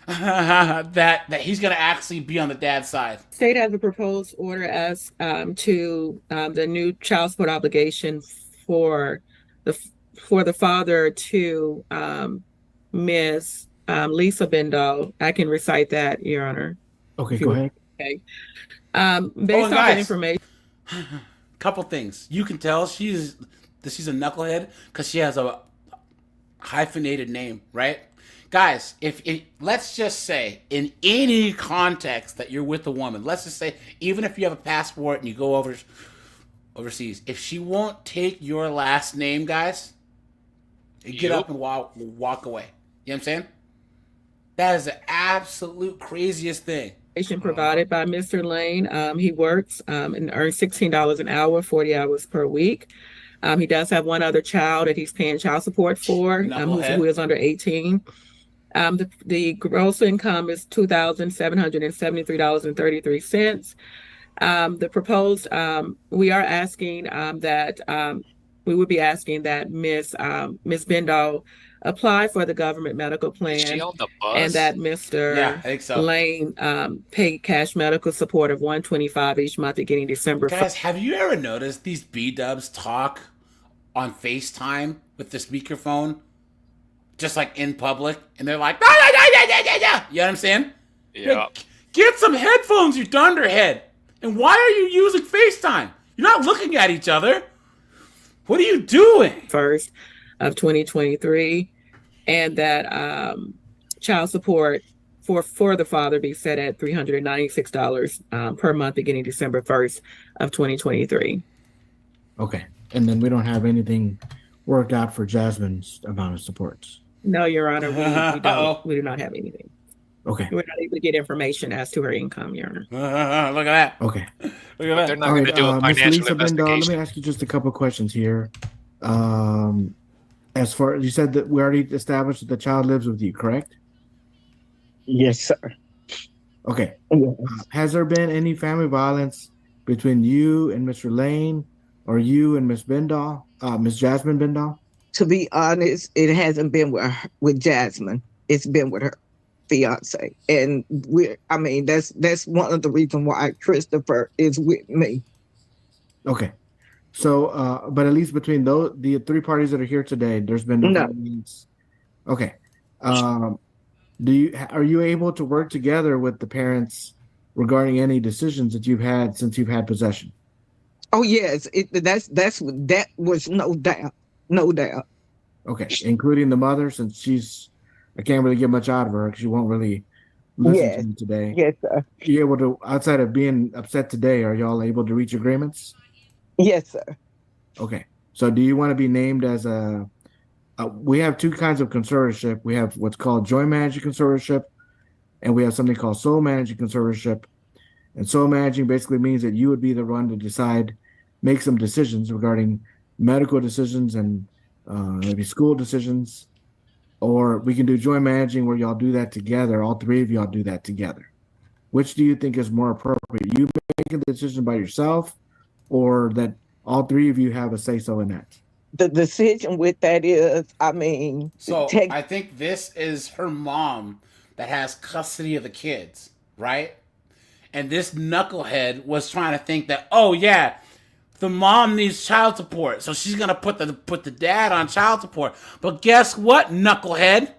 that he's going to actually be on the dad's side. State has a proposed order as to the new child support obligation for the father to Miss Lisa Bendall. I can recite that, Your Honor. Okay, go ahead. Okay. Based off the information. Couple things. You can tell she's a knucklehead because she has a hyphenated name, right? Guys, if let's just say in any context that you're with a woman, let's just say even if you have a passport and you go overseas, if she won't take your last name, guys, you get up and walk away. You know what I'm saying? That is the absolute craziest thing. Provided by Mr. Lane. He works and earns $16 an hour, 40 hours per week. He does have one other child that he's paying child support for, who is under 18. The gross income is $2,773.33. The proposed, we are asking that we would be asking that Miss Bendall apply for the government medical plan, and that Mr. Lane pay cash medical support of $125 each month beginning December. Guys, have you ever noticed these B-dubs talk on FaceTime with the speakerphone, just like in public, and they're like, yeah. You know what I'm saying? Yeah. Like, get some headphones, you dunderhead. And why are you using FaceTime? You're not looking at each other. What are you doing? First of 2023, and that child support for the father be set at $396 per month beginning December 1st of 2023. Okay. And then we don't have anything worked out for Jasmine's amount of supports. No, Your Honor, we do not have anything. Okay. We're not able to get information as to her income, Your Honor. Look at that. Okay. Look at that. They're not going to do a Ms. financial Lisa Bendall, investigation. let me ask you just a couple questions here. As far as you said that we already established that the child lives with you, correct? Yes, sir. Okay. Yes. Has there been any family violence between you and Mr. Lane, or you and Miss Bendall, Miss Jasmine Bendall? To be honest, it hasn't been with Jasmine. It's been with her fiance, and that's one of the reasons why Christopher is with me. Okay. So, but at least between the three parties that are here today, there's been no violence. Okay. Are you able to work together with the parents regarding any decisions that you've had since you've had possession? Oh yes, that was no doubt. Okay, including the mother, since I can't really get much out of her because she won't really listen to me today. Yes, sir. You able to, outside of being upset today, are y'all able to reach agreements? Yes, sir. Okay. So do you want to be named as we have two kinds of conservatorship. We have what's called joint managing conservatorship, and we have something called sole managing conservatorship. And sole managing basically means that you would be the one to make some decisions regarding medical decisions and maybe school decisions. Or we can do joint managing where y'all do that together. All three of y'all do that together. Which do you think is more appropriate? You making the decision by yourself, or that all three of you have a say-so in that? The decision with that is, I think this is her mom that has custody of the kids, right? And this knucklehead was trying to think that, oh yeah, the mom needs child support, so she's gonna put the dad on child support. But guess what, knucklehead?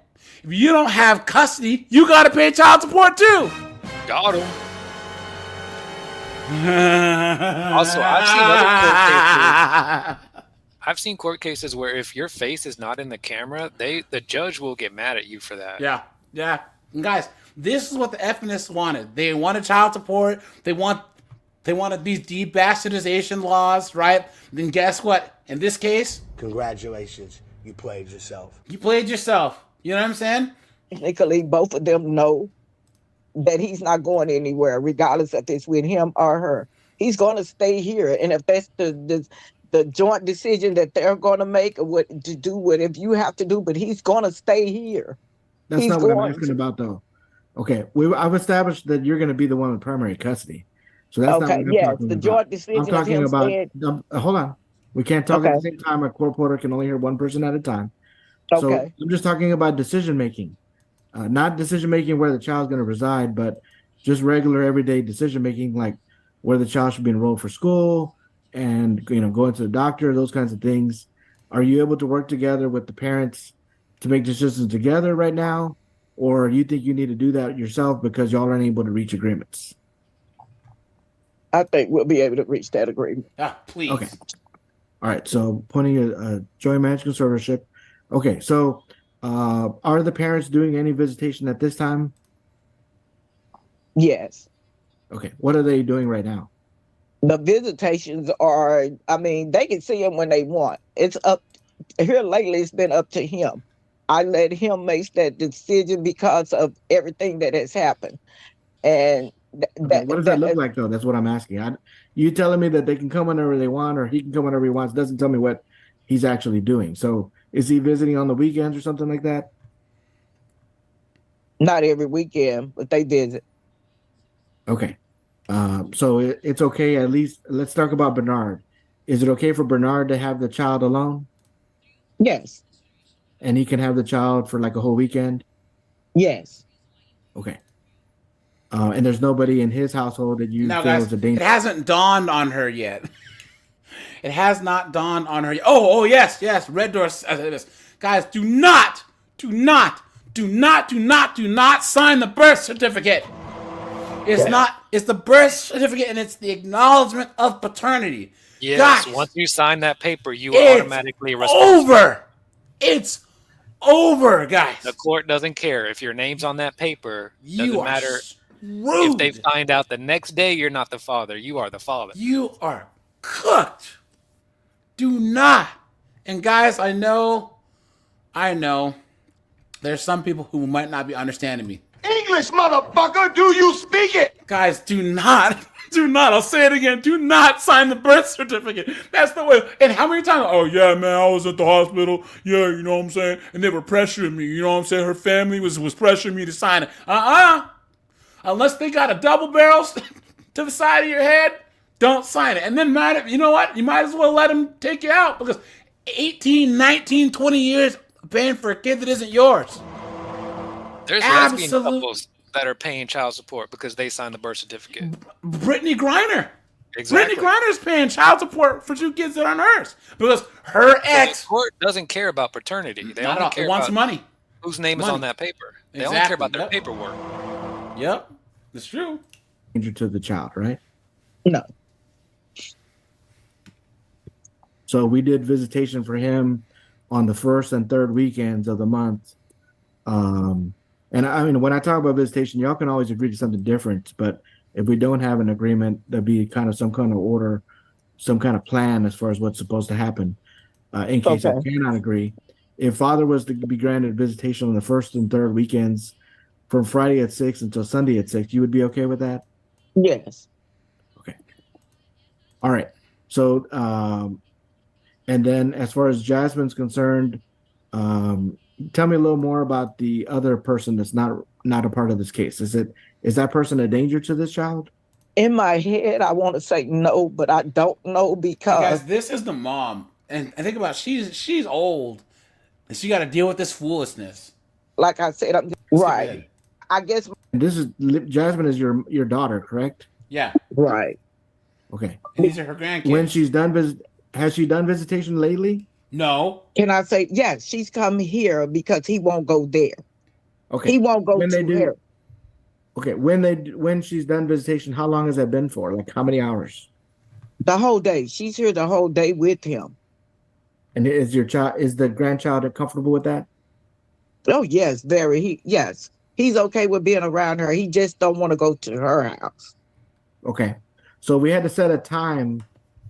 If you don't have custody, you gotta pay child support too. Got him. Also, I've seen court cases where if your face is not in the camera, the judge will get mad at you for that. Yeah. And guys, this is what the FNS wanted. They wanted child support. They wanted these debastardization laws, right? Then guess what? In this case, congratulations, you played yourself. You know what I'm saying? Technically, both of them know that he's not going anywhere, regardless if it's with him or her. He's going to stay here, and if that's the joint decision that they're going to make, or what to do, whatever you have to do, but he's going to stay here. That's not what I'm asking about, though. Okay, I've established that you're going to be the one with primary custody, so that's not what I'm talking about. Joint decision. I'm talking about. Hold on, we can't talk at the same time. A court reporter can only hear one person at a time. So Okay. I'm just talking about decision making, not decision making where the child's going to reside, but just regular everyday decision making, like where the child should be enrolled for school and going to the doctor, those kinds of things. Are you able to work together with the parents to make decisions together right now, or you think you need to do that yourself because y'all aren't able to reach agreements? I think we'll be able to reach that agreement. Please. Okay. All right. So appointing a joint marriage conservatorship. Okay. So are the parents doing any visitation at this time? Yes. Okay. What are they doing right now? The visitations are, they can see him when they want. It's up here lately. It's been up to him. I let him make that decision because of everything that has happened. And what does that look like, though? That's what I'm asking. You telling me that they can come whenever they want, or he can come whenever he wants, doesn't tell me what he's actually doing. So is he visiting on the weekends or something like that? Not every weekend, but they visit. Okay. So it's okay. At least let's talk about Bernard. Is it okay for Bernard to have the child alone? Yes. And he can have the child for like a whole weekend? Yes. Okay. And there's nobody in his household that you feel is a danger? It hasn't dawned on her yet. It has not dawned on her yet. Oh, yes. Red Door says this. Guys, do not sign the birth certificate. It's the birth certificate, and it's the acknowledgement of paternity. Yes, guys, once you sign that paper, you are automatically responsible. It's over, guys. The court doesn't care if your name's on that paper. Doesn't matter rude. if they find out the next day you're not the father. You are the father. You are cooked. Do not. And guys, I know. There's some people who might not be understanding me. English, motherfucker, do you speak it? Guys, do not, I'll say it again, do not sign the birth certificate. That's the way. And how many times? Oh, yeah, man, I was at the hospital. Yeah, you know what I'm saying? And they were pressuring me. You know what I'm saying? Her family was pressuring me to sign it. Unless they got a double barrel to the side of your head, don't sign it. And then, you know what? You might as well let them take you out, because 18, 19, 20 years paying for a kid that isn't yours. There's lesbian couples that are paying child support because they signed the birth certificate. Brittany Griner. Exactly. Brittany Griner's paying child support for 2 kids that aren't hers because her ex. The court doesn't care about paternity. They only care wants about money. Whose name is on that paper. They only care about their paperwork. Yep, that's true. Danger to the child, right? No. So we did visitation for him on the first and third weekends of the month. And I mean, when I talk about visitation, y'all can always agree to something different. But if we don't have an agreement, there'll be kind of some kind of order, some kind of plan as far as what's supposed to happen in case I cannot agree. If father was to be granted visitation on the first and third weekends from Friday at 6 until Sunday at 6, you would be okay with that? Yes. Okay. All right. So, and then as far as Jasmine's concerned, tell me a little more about the other person that's not a part of this case. Is that person a danger to this child? In my head, I want to say no, but I don't know because guys, this is the mom, and think about she's old, and she got to deal with this foolishness. Like I said, I'm right. I guess this is Jasmine is your daughter, correct? Yeah. Right. Okay. And these are her grandkids. When she's done has she done visitation lately? No. Can I say yes? She's come here because he won't go there. Okay. He won't go to her. Okay. When she's done visitation, how long has that been for? Like how many hours? The whole day. She's here the whole day with him. And is the grandchild comfortable with that? Oh yes, very. Yes, he's okay with being around her. He just don't want to go to her house. Okay. So we had to set a time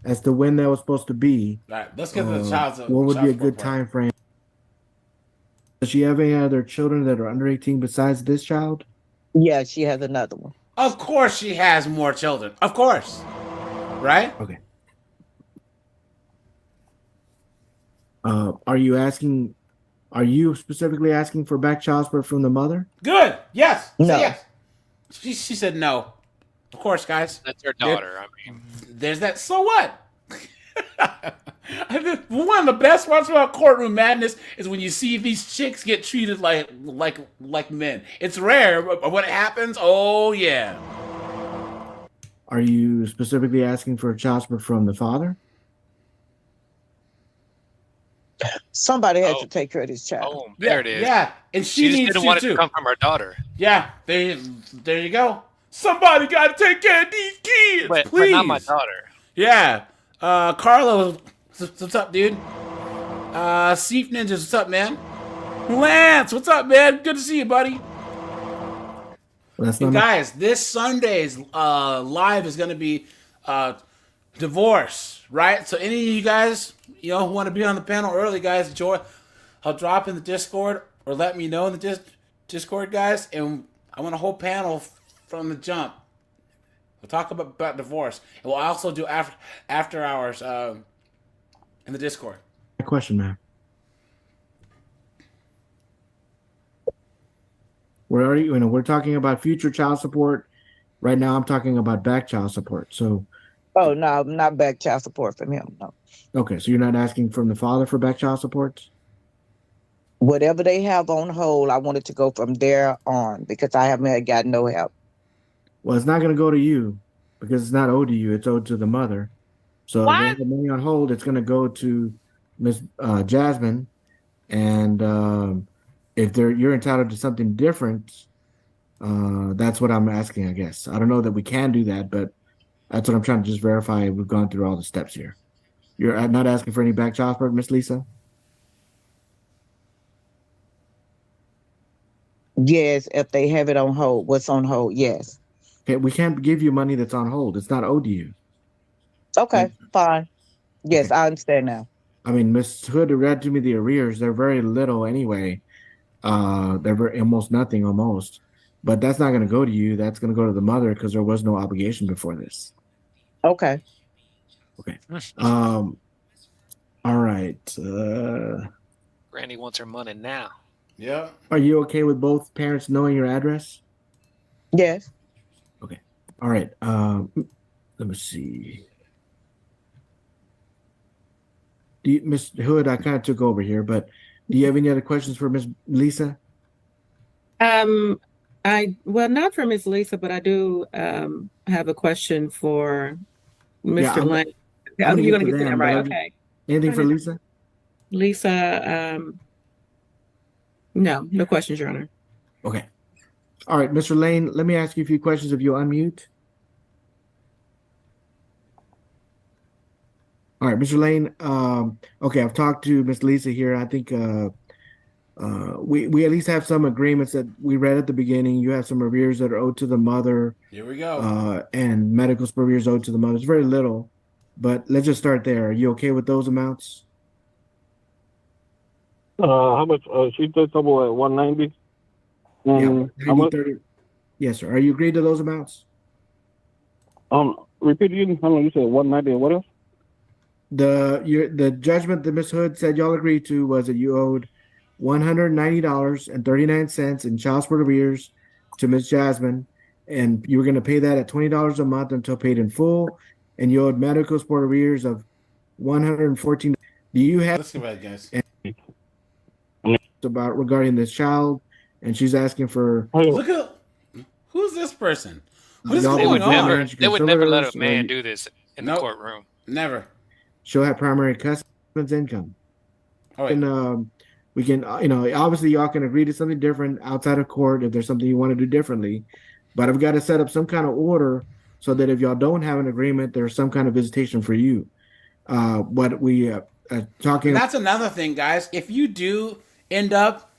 as to when that was supposed to be. All right, let's get to the child's. What would be a good time frame? Does she have any other children that are under 18 besides this child? Yeah, she has another one. Of course she has more children. Of course. Right? Okay. Are you specifically asking for back child support from the mother? Good. Yes. No. Say yes. She said no. Of course, guys. That's her daughter. There's that. So what? One of the best parts about Courtroom Madness is when you see these chicks get treated like men. It's rare, but when it happens, oh yeah. Are you specifically asking for child support from the father? Somebody has to take care of this child. Oh, there it is. Yeah, and she just needs didn't to want it too. to come from her daughter. Yeah, there you go. Somebody got to take care of these kids, But please. not my daughter. Yeah. Carlo, what's up, dude? Seif Ninjas, what's up, man? Lance, what's up, man? Good to see you, buddy. And guys, this Sunday's live is going to be divorce, right? So any of you guys, who want to be on the panel early, guys, I'll drop in the Discord or let me know in the Discord, guys, and I want a whole panel from the jump. We'll talk about divorce, and we'll also do after hours in the Discord. Question, man. Where are you? We're talking about future child support. Right now, I'm talking about back child support. So, oh no, not back child support from him. No. Okay, so you're not asking from the father for back child support? Whatever they have on hold, I want it to go from there on because I haven't got no help. Well, it's not going to go to you because it's not owed to you. It's owed to the mother. So if they have the money on hold, it's going to go to Miss Jasmine, and if you're entitled to something different, that's what I'm asking, I guess. I don't know that we can do that, but that's what I'm trying to just verify. We've gone through all the steps here. You're not asking for any back child support, Miss Lisa? Yes, if they have it on hold. What's on hold? Yes. Okay, we can't give you money that's on hold. It's not owed to you. Okay, fine. Yes, okay. I understand now. I mean, Miss Hood read to me the arrears. They're very little anyway. They're almost nothing, almost. But that's not going to go to you. That's going to go to the mother because there was no obligation before this. Okay. Okay. All right. Granny wants her money now. Yeah. Are you okay with both parents knowing your address? Yes. Okay. All right. Let me see. Miss Hood, I kind of took over here, but do you have any other questions for Miss Lisa? Not for Miss Lisa, but I do have a question for Mr. Lane. You're going to get to them, right? Okay. Anything for Lisa? Lisa, no questions, Your Honor. Okay. All right, Mr. Lane, let me ask you a few questions if you unmute. All right, Mr. Lane. Okay, I've talked to Miss Lisa here. I think we at least have some agreements that we read at the beginning. You have some arrears that are owed to the mother. Here we go. And medical arrears owed to the mother. It's very little, but let's just start there. Are you okay with those amounts? How much? She did double at 190. Yeah, 30. Yes, sir. Are you agreed to those amounts? Repeat again. How long you said 190 and what else? The judgment that Ms. Hood said y'all agreed to was that you owed $190.39 in child support arrears to Ms. Jasmine, and you were going to pay that at $20 a month until paid in full, and you owed medical support arrears of $114. Do you have? Let's go ahead, guys. About regarding this child, and she's asking for. Look at who's this person? What is going on? They would never let a man do this in the courtroom. Never. She'll have primary custody income. Oh, wait. And we can, obviously y'all can agree to something different outside of court if there's something you want to do differently. But I've got to set up some kind of order so that if y'all don't have an agreement, there's some kind of visitation for you. But we talking. That's another thing, guys. If you do end up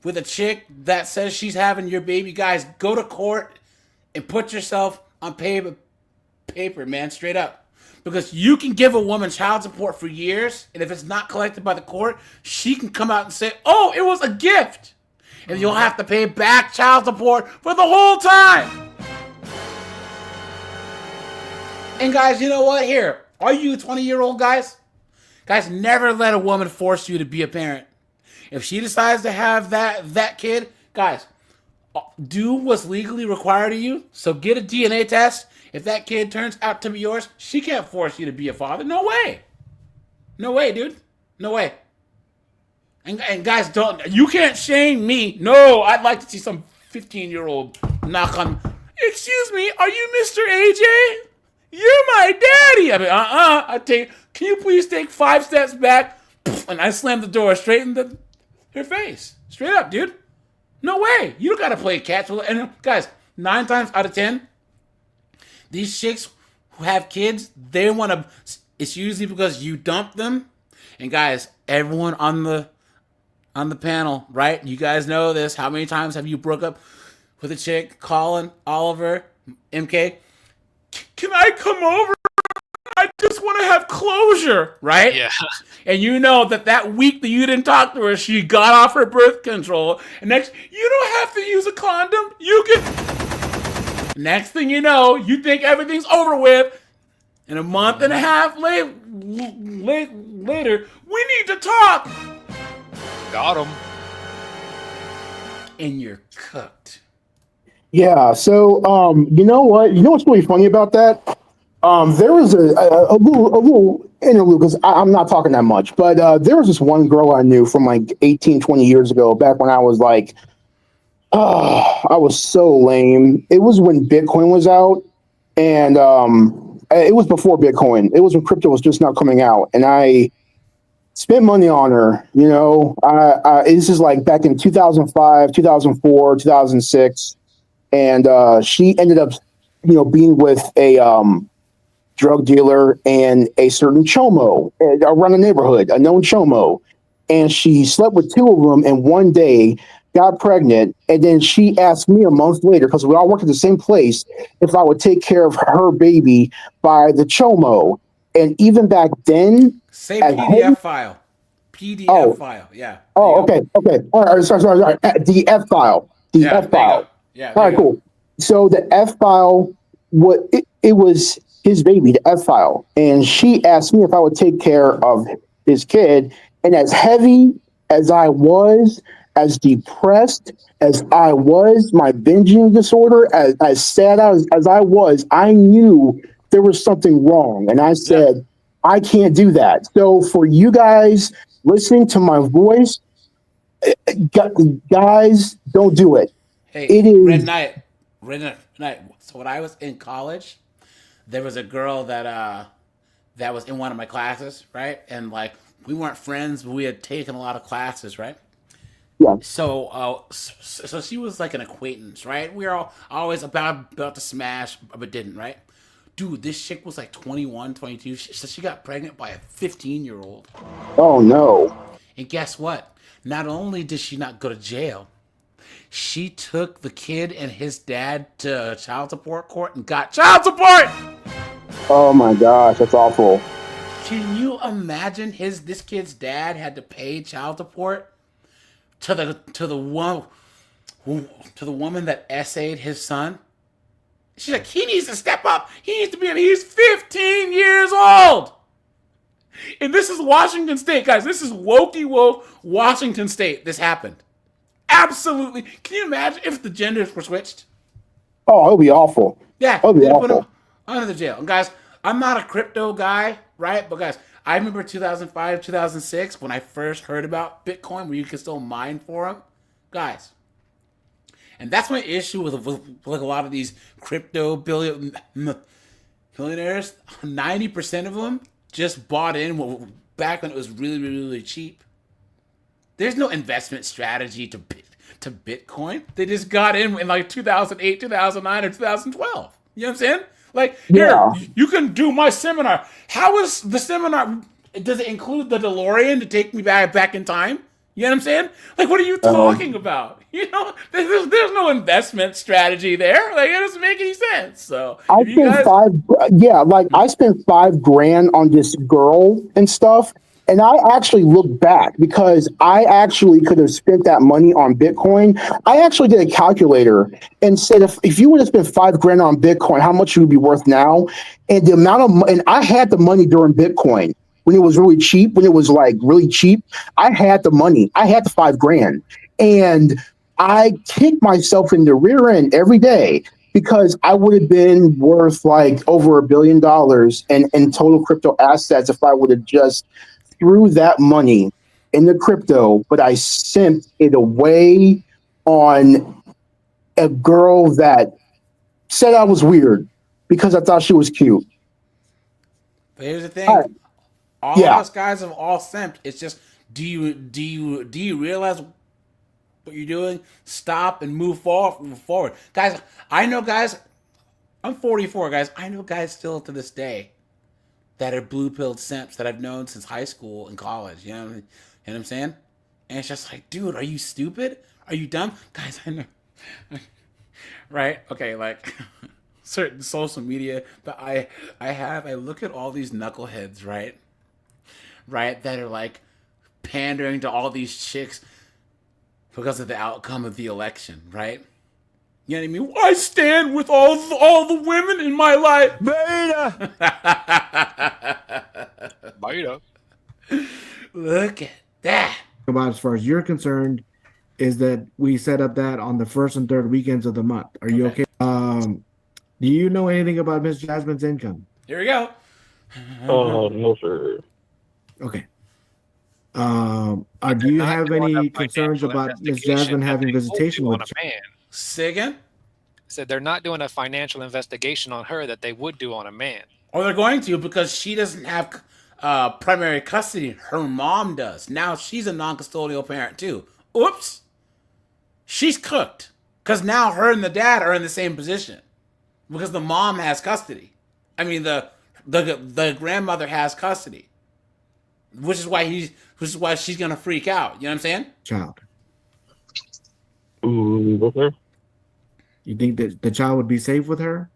with a chick that says she's having your baby, guys, go to court and put yourself on paper, man, straight up. Because you can give a woman child support for years, and if it's not collected by the court, she can come out and say, oh, it was a gift. And you'll have to pay back child support for the whole time. And guys, you know what? Here, are you 20-year-old guys? Guys, never let a woman force you to be a parent. If she decides to have that kid, guys, do what's legally required of you. So get a DNA test If that kid turns out to be yours, she can't force you to be a father. No way. No way, dude. No way. And guys, you can't shame me. No, I'd like to see some 15-year-old knock on. Excuse me, are you Mr. AJ? You're my daddy. I mean, can you please take 5 steps back? And I slam the door straight in her face. Straight up, dude. No way. You don't got to play catch. And guys, 9 times out of 10, these chicks who have kids, they want to, it's usually because you dumped them. And guys, everyone on the panel, right? You guys know this. How many times have you broke up with a chick, Colin, Oliver, MK? Can I come over? I just want to have closure, right? Yeah. And you know that week that you didn't talk to her, she got off her birth control. And next, you don't have to use a condom. You can. Next thing you know, you think everything's over with. And a month and a half later, we need to talk. Got him. And you're cooked. Yeah. So, you know what? You know what's really funny about that? There was a little interlude, because I'm not talking that much, but there was this one girl I knew from like 18, 20 years ago, back when I was like, I was so lame. It was when Bitcoin was out, and it was before Bitcoin. It was when crypto was just not coming out, and I spent money on her. You know, this is like back in 2005, 2004, 2006, and she ended up, being with a drug dealer and a certain chomo around the neighborhood, a known chomo. And she slept with 2 of them in one day, got pregnant. And then she asked me a month later, because we all worked at the same place, if I would take care of her baby by the chomo. And even back then, say PDF file. PDF file. Yeah. Oh, okay. All right. Sorry. The F file. The F file. Yeah. All right, cool. So the F file, it was his baby, the F file. And she asked me if I would take care of his kid. And as heavy as I was, as depressed as I was, my binging disorder, as sad as I was, I knew there was something wrong. And I said, I can't do that. So for you guys listening to my voice, guys, don't do it. Hey, it is Red Knight. So when I was in college, there was a girl that was in one of my classes, right? And like, we weren't friends, but we had taken a lot of classes, right? Yeah. So she was like an acquaintance, right? We were all always about to smash, but didn't, right? Dude, this chick was like 21, 22. So she got pregnant by a 15-year-old. Oh, no. And guess what? Not only did she not go to jail, she took the kid and his dad to child support court and got child support! Oh my gosh, that's awful. Can you imagine this kid's dad had to pay child support to the woman that essayed his son? She's like, he needs to step up. He's 15 years old. And this is Washington State, guys. This is wokey woke Washington State. This happened. Absolutely. Can you imagine if the genders were switched? Oh, it would be awful. Yeah. It would be put awful. him under the jail. And guys, I'm not a crypto guy, right? But guys, I remember 2005, 2006 when I first heard about Bitcoin, where you could still mine for them. Guys. And that's my issue with like a lot of these crypto billionaires. 90% of them just bought in back when it was really, really, really cheap. There's no investment strategy to Bitcoin. They just got in like 2008, 2009, or 2012. You know what I'm saying? Like, here, you can do my seminar. How is the seminar? Does it include the DeLorean to take me back in time? You know what I'm saying? Like, what are you talking about? You know, there's no investment strategy there. Like, it doesn't make any sense. So I spent I spent $5,000 on this girl and stuff. And I actually look back, because I actually could have spent that money on Bitcoin. I actually did a calculator and said, if you would have spent $5,000 on Bitcoin, how much it would be worth now? And the amount of, and I had the money during Bitcoin when it was really cheap, when it was like really cheap. I had the money. I had the $5,000, and I kicked myself in the rear end every day because I would have been worth like over $1 billion in total crypto assets if I would have just threw that money in the crypto, but I simped it away on a girl that said I was weird because I thought she was cute. But here's the thing: all of us guys have all simped. It's just, do you realize what you're doing? Stop and move forward, guys. I know guys. I'm 44, guys. I know guys still to this day that are blue-pilled simps that I've known since high school and college. You know what I'm saying? And it's just like, dude, are you stupid? Are you dumb? Guys, I know. Right? Okay, like certain social media that I look at all these knuckleheads, right? Right? That are like pandering to all these chicks because of the outcome of the election, right? You know what I mean? I stand with all the women in my life. Beta. Beta. Look at that. About as far as you're concerned, is that we set up that on the first and third weekends of the month. Are you okay? Do you know anything about Miss Jasmine's income? Here we go. No, sir. Okay. Do you have any concerns about Miss Jasmine having visitation with a man? Say again? Said they're not doing a financial investigation on her that they would do on a man. Or they're going to, because she doesn't have primary custody. Her mom does. Now she's a non-custodial parent too. Oops. She's cooked. Because now her and the dad are in the same position. Because the mom has custody. I mean, the grandmother has custody. Which is why she's gonna freak out. You know what I'm saying? Child. Okay. You think that the child would be safe with her?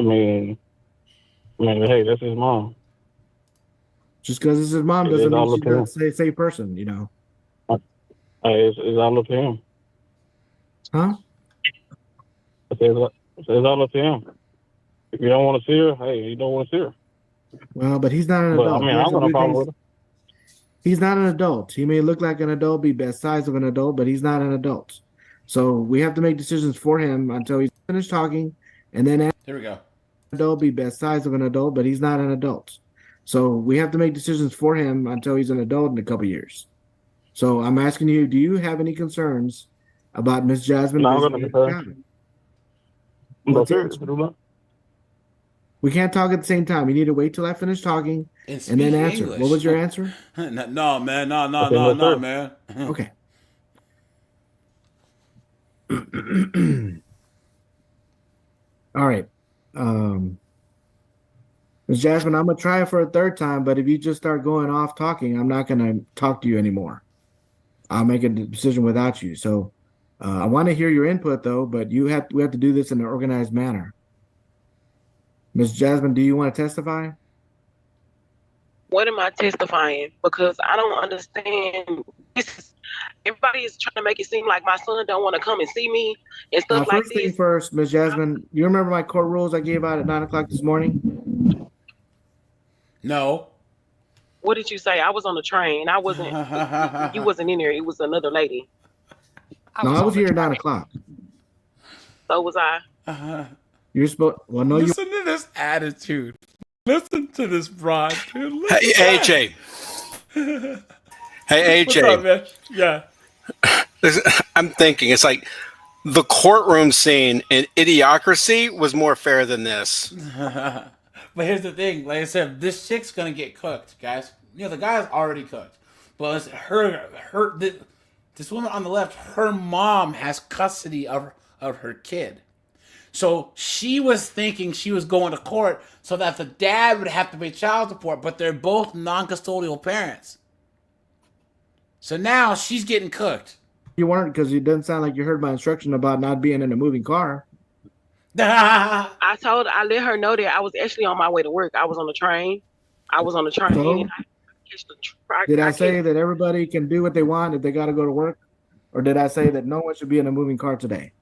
I mean, hey, that's his mom. Just because it's his mom doesn't mean she's not a safe person, you know. It's all up to him. Huh? It's all up to him. If you don't want to see her, hey, you don't want to see her. Well, but he's not an adult. I mean, I've got no problem with it. He's not an adult. He may look like an adult, be the size of an adult, but he's not an adult. So we have to make decisions for him until he's finished talking, and then here we go. Adult be best size of an adult, but he's not an adult. So we have to make decisions for him until he's an adult in a couple years. So I'm asking you, do you have any concerns about Miss Jasmine? No, I'm going to We can't talk at the same time. You need to wait till I finish talking and then answer. English. What was your answer? No, man. No, man. Okay. All right. Ms. Jasmine, I'm going to try it for a third time, but if you just start going off talking, I'm not going to talk to you anymore. I'll make a decision without you. So I want to hear your input, though, but we have to do this in an organized manner. Ms. Jasmine, do you want to testify? What am I testifying? Because I don't understand. Everybody is trying to make it seem like my son don't want to come and see me and stuff like this. First thing first, Ms. Jasmine, you remember my court rules I gave out at 9 o'clock this morning? No. What did you say? I was on the train. I wasn't. You wasn't in there. It was another lady. I was here at 9 o'clock. So was I. You're supposed. Well, no. Listen to this attitude. Listen to this broad. Hey, AJ. Hey, AJ. What's up, man? Yeah. I'm thinking it's like the courtroom scene in Idiocracy was more fair than this. But here's the thing. Like I said, this chick's gonna get cooked, guys. You know, the guy's already cooked. But it's this woman on the left, her mom has custody of her kid. So she was thinking she was going to court so that the dad would have to pay child support, but they're both non-custodial parents. So now she's getting cooked. You weren't, because it doesn't sound like you heard my instruction about not being in a moving car. I let her know that I was actually on my way to work. I was on the train. So, did I say that everybody can do what they want if they got to go to work? Or did I say that no one should be in a moving car today?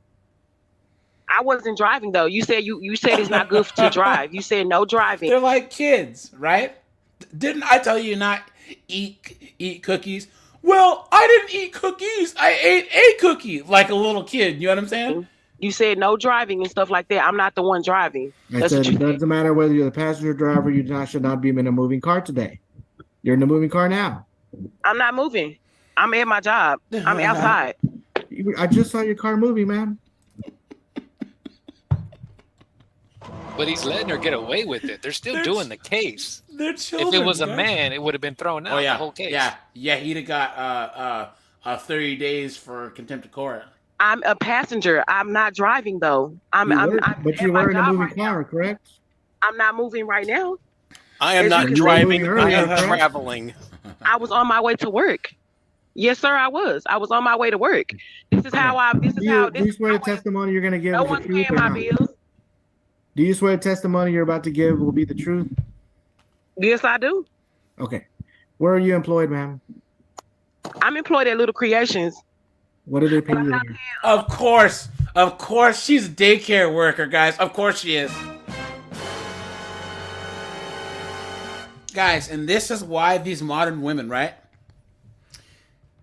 I wasn't driving though. You said you said it's not good to drive. You said no driving. They're like kids, right? Didn't I tell you not eat cookies? Well, I didn't eat cookies. I ate a cookie like a little kid. You know what I'm saying? You said no driving and stuff like that. I'm not the one driving. I said it doesn't matter whether you're the passenger driver. You should not be in a moving car today. You're in a moving car now. I'm not moving. I'm at my job. I'm outside. I just saw your car moving, man. But he's letting her get away with it. They're still doing the case. They're children. If it was a man, it would have been thrown out. Oh yeah, the whole case. yeah. He'd have got 30 days for contempt of court. I'm a passenger. I'm not driving though. But you were in a moving car, correct? I'm not moving right now. I am not driving. I am traveling. I was on my way to work. Yes, sir, I was. I was on my way to work. This is how Do you swear the testimony you're going to give no is the one's truth paying or my not? bills. Do you swear the testimony you're about to give will be the truth? Yes, I do. Okay. Where are you employed, ma'am? I'm employed at Little Creations. What do they pay you there? Of course. She's a daycare worker, guys. Of course she is. Guys, and this is why these modern women, right?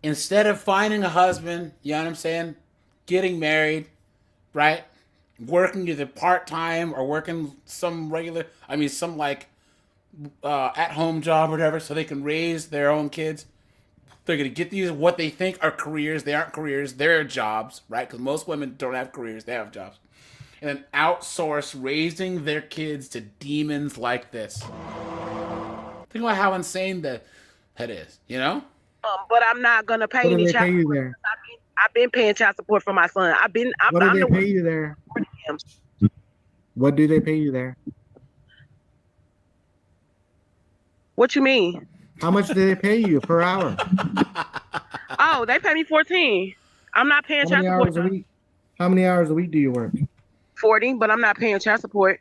Instead of finding a husband, you know what I'm saying? Getting married, right? Working either part-time or working some at-home job or whatever so they can raise their own kids. They're going to get these, what they think are careers. They aren't careers. They're jobs, right? Because most women don't have careers. They have jobs. And then outsource raising their kids to demons like this. Think about how insane that is, you know? But I'm not going to pay What do any they child pay you support. there? I've been paying child support for my son. What do they pay you there? What do they pay you there? What you mean? How much do they pay you per hour? Oh, they pay me 14. I'm not paying How many child hours a support. week? How many hours a week do you work? 40, but I'm not paying child support.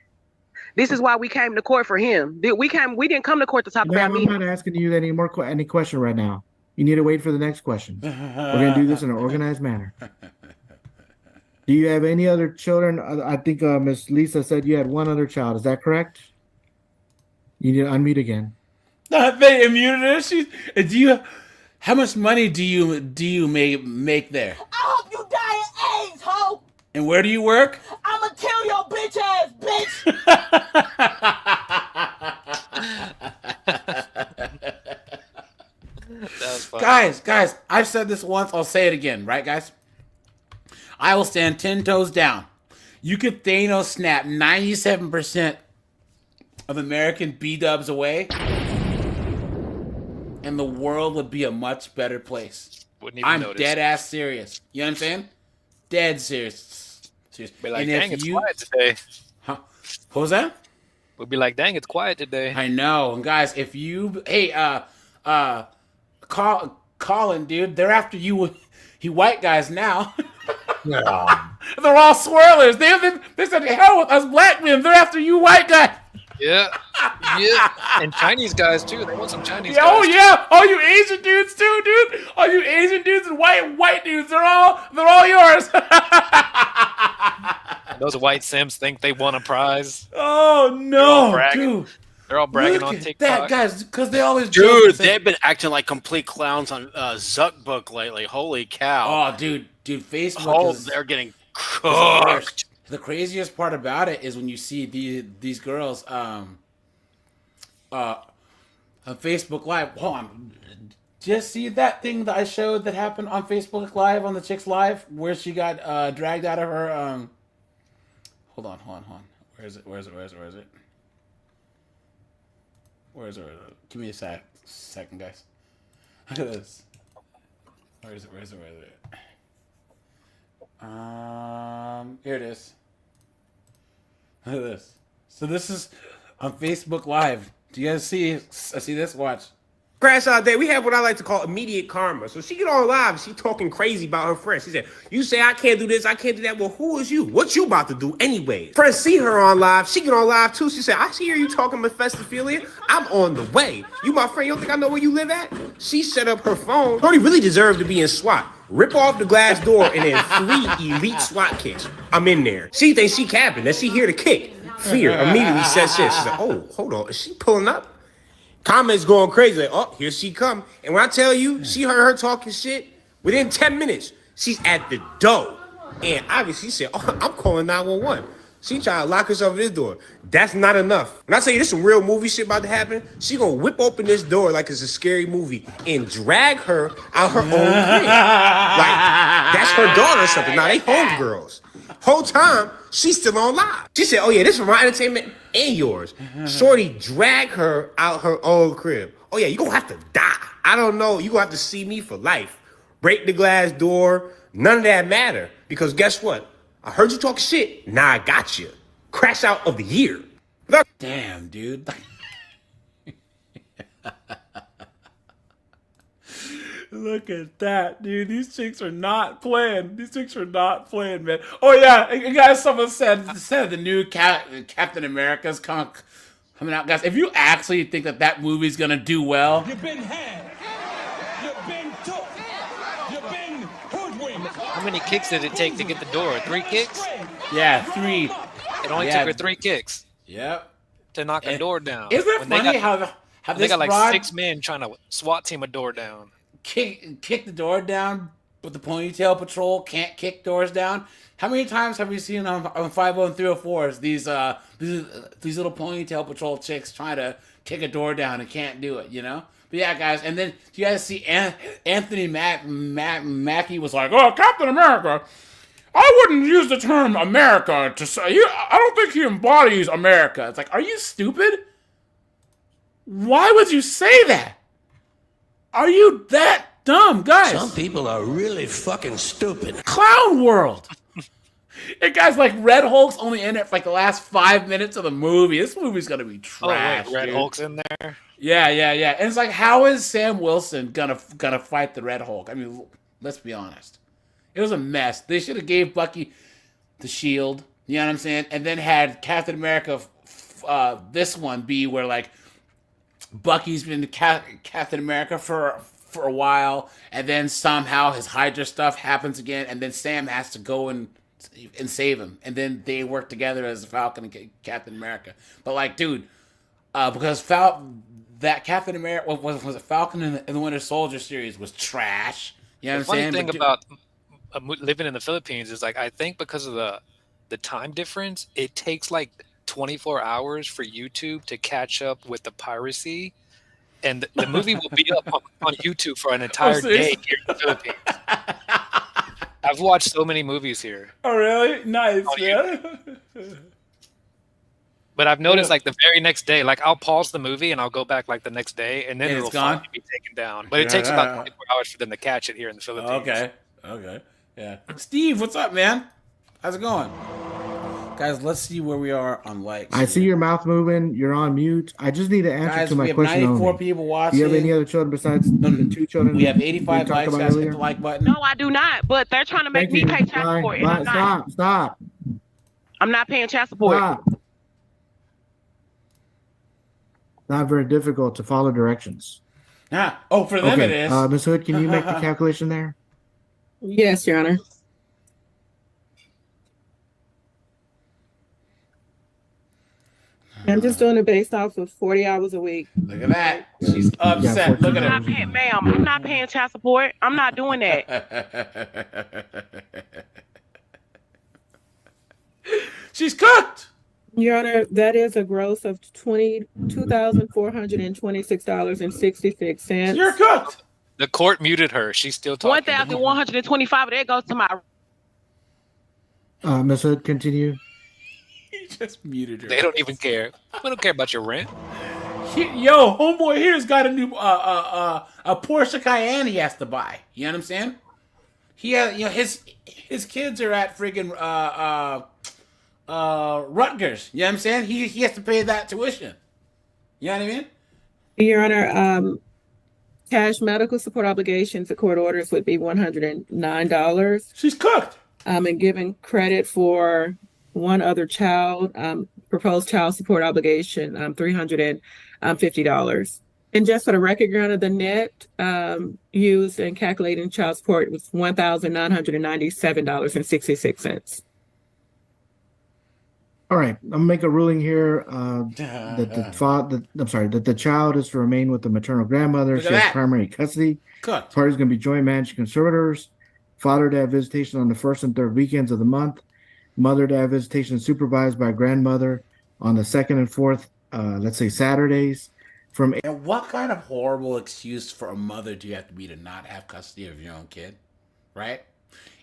This is why we came to court for him. We didn't come to court to talk about me. I'm not asking you any question right now. You need to wait for the next question. We're going to do this in an organized manner. Do you have any other children? I think Miss Lisa said you had one other child. Is that correct? You need to unmute again. They unmuted her. How much money do you make there? I hope you die of AIDS, ho! And where do you work? I'ma kill your bitch ass, bitch! Guys, I've said this once, I'll say it again, right, guys? I will stand 10 toes down. You could Thanos snap 97% of American B-dubs away, and the world would be a much better place. I'm dead ass serious. You know what I'm saying? Dead serious. Be like, dang, it's quiet today. Huh? What was that? We'll be like, dang, it's quiet today. I know. And guys, if you Colin, dude, they're after you white guys now. Yeah. They're all swirlers. They said, hell with us black men. They're after you white guys. Yeah. And Chinese guys too. They want some Chinese guys. Oh yeah. All you Asian dudes too, dude. All you Asian dudes and white dudes, they're all yours. Those white Sims think they won a prize. Oh no, dude. They're all bragging Look on at TikTok. that, guys, because they always they've been acting like complete clowns on Zuckbook lately. Holy cow! Oh, dude, Facebook they're getting cooked. The craziest part about it is when you see these girls on Facebook Live. Hold on. Just see that thing that I showed that happened on Facebook Live, on the Chicks Live, where she got dragged out of her Hold on. Where is it? Give me a second, guys. Look at this. Where is it? Here it is. Look at this. So this is on Facebook Live. Do you guys see this? Watch. Crash out there, we have what I like to call immediate karma. So she get on live, she talking crazy about her friends. She said, you say I can't do this, I can't do that. Well, who is you? What you about to do anyway? Friends see her on live, she get on live too. She said, I hear you talking Mephistophelia. I'm on the way. You my friend, you don't think I know where you live at? She set up her phone. Brody really deserved to be in SWAT. Rip off the glass door and then 3 elite SWAT kicks. I'm in there. She thinks she capping, that she here to kick. Fear immediately sets in. She said, oh, hold on, is she pulling up? Comments going crazy. Like, oh, here she come. And when I tell you, she heard her talking shit, within 10 minutes, she's at the door. And obviously she said, oh, I'm calling 911. She trying to lock herself in this door. That's not enough. When I tell you this some real movie shit about to happen, she gonna whip open this door like it's a scary movie and drag her out her own crib. Like, that's her daughter or something. Now they homegirls. Whole time, she's still on live. She said, oh yeah, this is my entertainment and yours. Shorty drag her out her own crib. Oh yeah, you gonna have to die. I don't know. You gonna have to see me for life. Break the glass door. None of that matter. Because guess what? I heard you talk shit. Now I got you. Crash out of the year. Damn, dude. Look at that, dude. These chicks are not playing. These chicks are not playing, man. Oh yeah, guys. Someone said the new Captain America's coming out, guys. If you actually think that movie's gonna do well, You've been had. You've been took. You've been hoodwinked. How many kicks did it take to get the door? 3 kicks? Yeah, 3. It only took her 3 kicks. Yep. To knock a door down. Isn't it funny how they got like 6 men trying to SWAT team a door down? Kick the door down, but the ponytail patrol can't kick doors down. How many times have we seen on 50 and 304s these little ponytail patrol chicks trying to kick a door down and can't do it, you know? But yeah, guys, and then you guys see Anthony Mackie was like, oh, Captain America, I wouldn't use the term America to say, I don't think he embodies America. It's like, are you stupid? Why would you say that? Are you that dumb, guys? Some people are really fucking stupid. Clown world. And guys, like Red Hulk's only in it for like the last 5 minutes of the movie. This movie's gonna be trash. Oh, wait, Red Hulk's in there? Yeah. And it's like, how is Sam Wilson gonna fight the Red Hulk? I mean, let's be honest. It was a mess. They should have gave Bucky the shield. You know what I'm saying? And then had Captain America, this one be where like Bucky's been Captain America for a while, and then somehow his Hydra stuff happens again, and then Sam has to go and save him, and then they work together as Falcon and Captain America. But like, dude, because that Captain America was it Falcon in the Winter Soldier series was trash. You know what I'm saying? The funny thing about living in the Philippines is like, I think because of the time difference, it takes like 24 hours for YouTube to catch up with the piracy, and the movie will be up on YouTube for an entire day here in the Philippines. I've watched so many movies here. Oh, really? Nice, man. But I've noticed like the very next day, like I'll pause the movie and I'll go back like the next day, and then it'll finally be taken down. But it takes about 24 hours for them to catch it here in the Philippines. Okay. Yeah. Steve, what's up, man? How's it going? Guys, let's see where we are on likes. I see your mouth moving. You're on mute. I just need to answer to my question. We have 94 people watching. Do you have any other children besides the 2 children? We have 85 likes. Guys, hit the like button. No, I do not. But they're trying to make me pay child support. And I'm not. Stop. I'm not paying child support. Stop. Not very difficult to follow directions. Oh, for them it is. Ms. Hood, can you make the calculation there? Yes, Your Honor. I'm just doing it based off of 40 hours a week. Look at that. She's upset. Look at her. Ma'am, I'm not paying child support. I'm not doing that. She's cooked. Your Honor, that is a gross of $2,426.66. You're cooked. The court muted her. She's still talking. 1,125 of that goes to my. Ms. Hood, continue. He just muted her. They don't even care. We don't care about your rent. Yo, homeboy here's got a new a Porsche Cayenne he has to buy. You know what I'm saying? He has, his kids are at friggin' Rutgers. You know what I'm saying? He has to pay that tuition. You know what I mean? Your Honor, cash medical support obligations at court orders would be $109. She's cooked. And giving credit for one other child, proposed child support obligation, $350. And just for the record, Your Honor, the net used in calculating child support was $1,997.66. All right, I'm gonna make a ruling here that the child is to remain with the maternal grandmother. Look at She has that. primary custody. Cooked. Party's gonna be joint managed conservators. Father to have visitation on the first and third weekends of the month. Mother to have visitation supervised by grandmother on the second and fourth, let's say Saturdays. And what kind of horrible excuse for a mother do you have to be to not have custody of your own kid, right?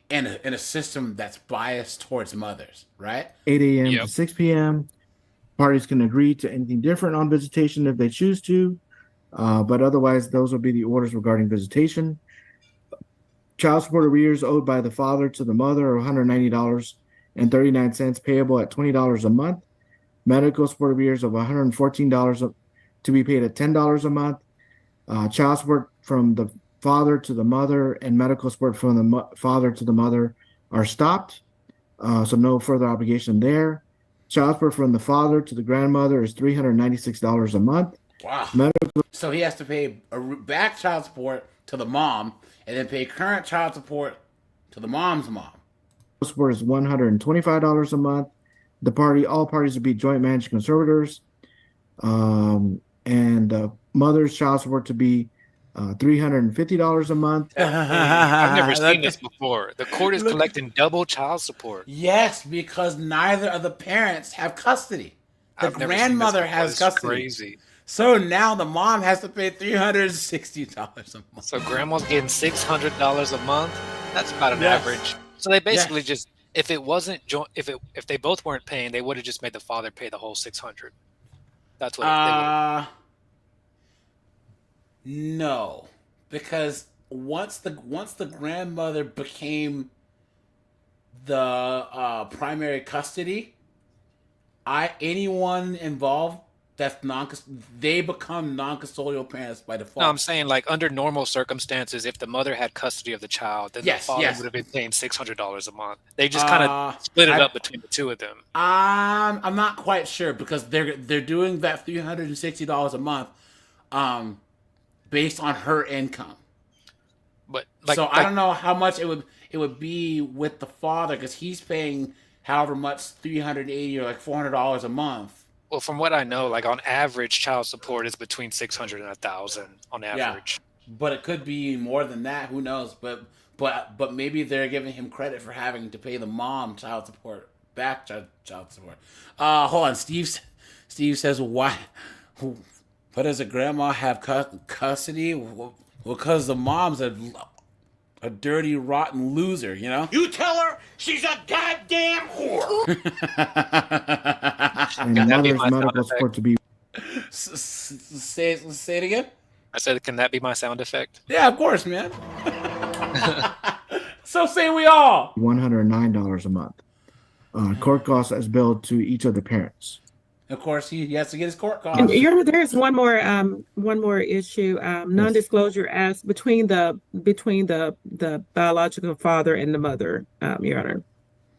In a system that's biased towards mothers, right? 8 a.m. to 6 p.m. Parties can agree to anything different on visitation if they choose to, but otherwise, those will be the orders regarding visitation. Child support arrears owed by the father to the mother are $190.39 payable at $20 a month. Medical support arrears of $114 to be paid at $10 a month. Child support from the father to the mother and medical support from the father to the mother are stopped. So no further obligation there. Child support from the father to the grandmother is $396 a month. Wow. So he has to pay back child support to the mom and then pay current child support to the mom's mom. Support is $125 a month. All parties will be joint managed conservators. And mother's child support to be $350 a month. I've never seen this before. The court is collecting double child support. Yes, because neither of the parents have custody. The grandmother has custody. Crazy. So now the mom has to pay $360 a month. So grandma's getting $600 a month. That's about an average. So they basically just, if it wasn't if they both weren't paying, they would have just made the father pay the whole $600. That's what they would have. No, because once the grandmother became the primary custody, anyone involved they become non-custodial parents by default. No, I'm saying like under normal circumstances, if the mother had custody of the child, then the father would have been paying $600 a month. They just kind of split it up between the two of them. I'm not quite sure because they're doing that $360 a month, based on her income. But I don't know how much it would be with the father because he's paying however much, $380 or like $400 a month. Well, from what I know, like on average, child support is between $600 and $1,000 on average. Yeah, but it could be more than that. Who knows? But maybe they're giving him credit for having to pay the mom child support child support. Hold on, Steve says why? But does a grandma have custody? Well, because the mom's a dirty, rotten loser, you know? You tell her she's a goddamn whore. And mother's medical support to be. Say it again? I said, can that be my sound effect? Yeah, of course, man. So say we all. $109 a month. Court costs as billed to each of the parents. Of course, he has to get his court costs. There's one more issue. Non-disclosure as between the biological father and the mother. Your Honor,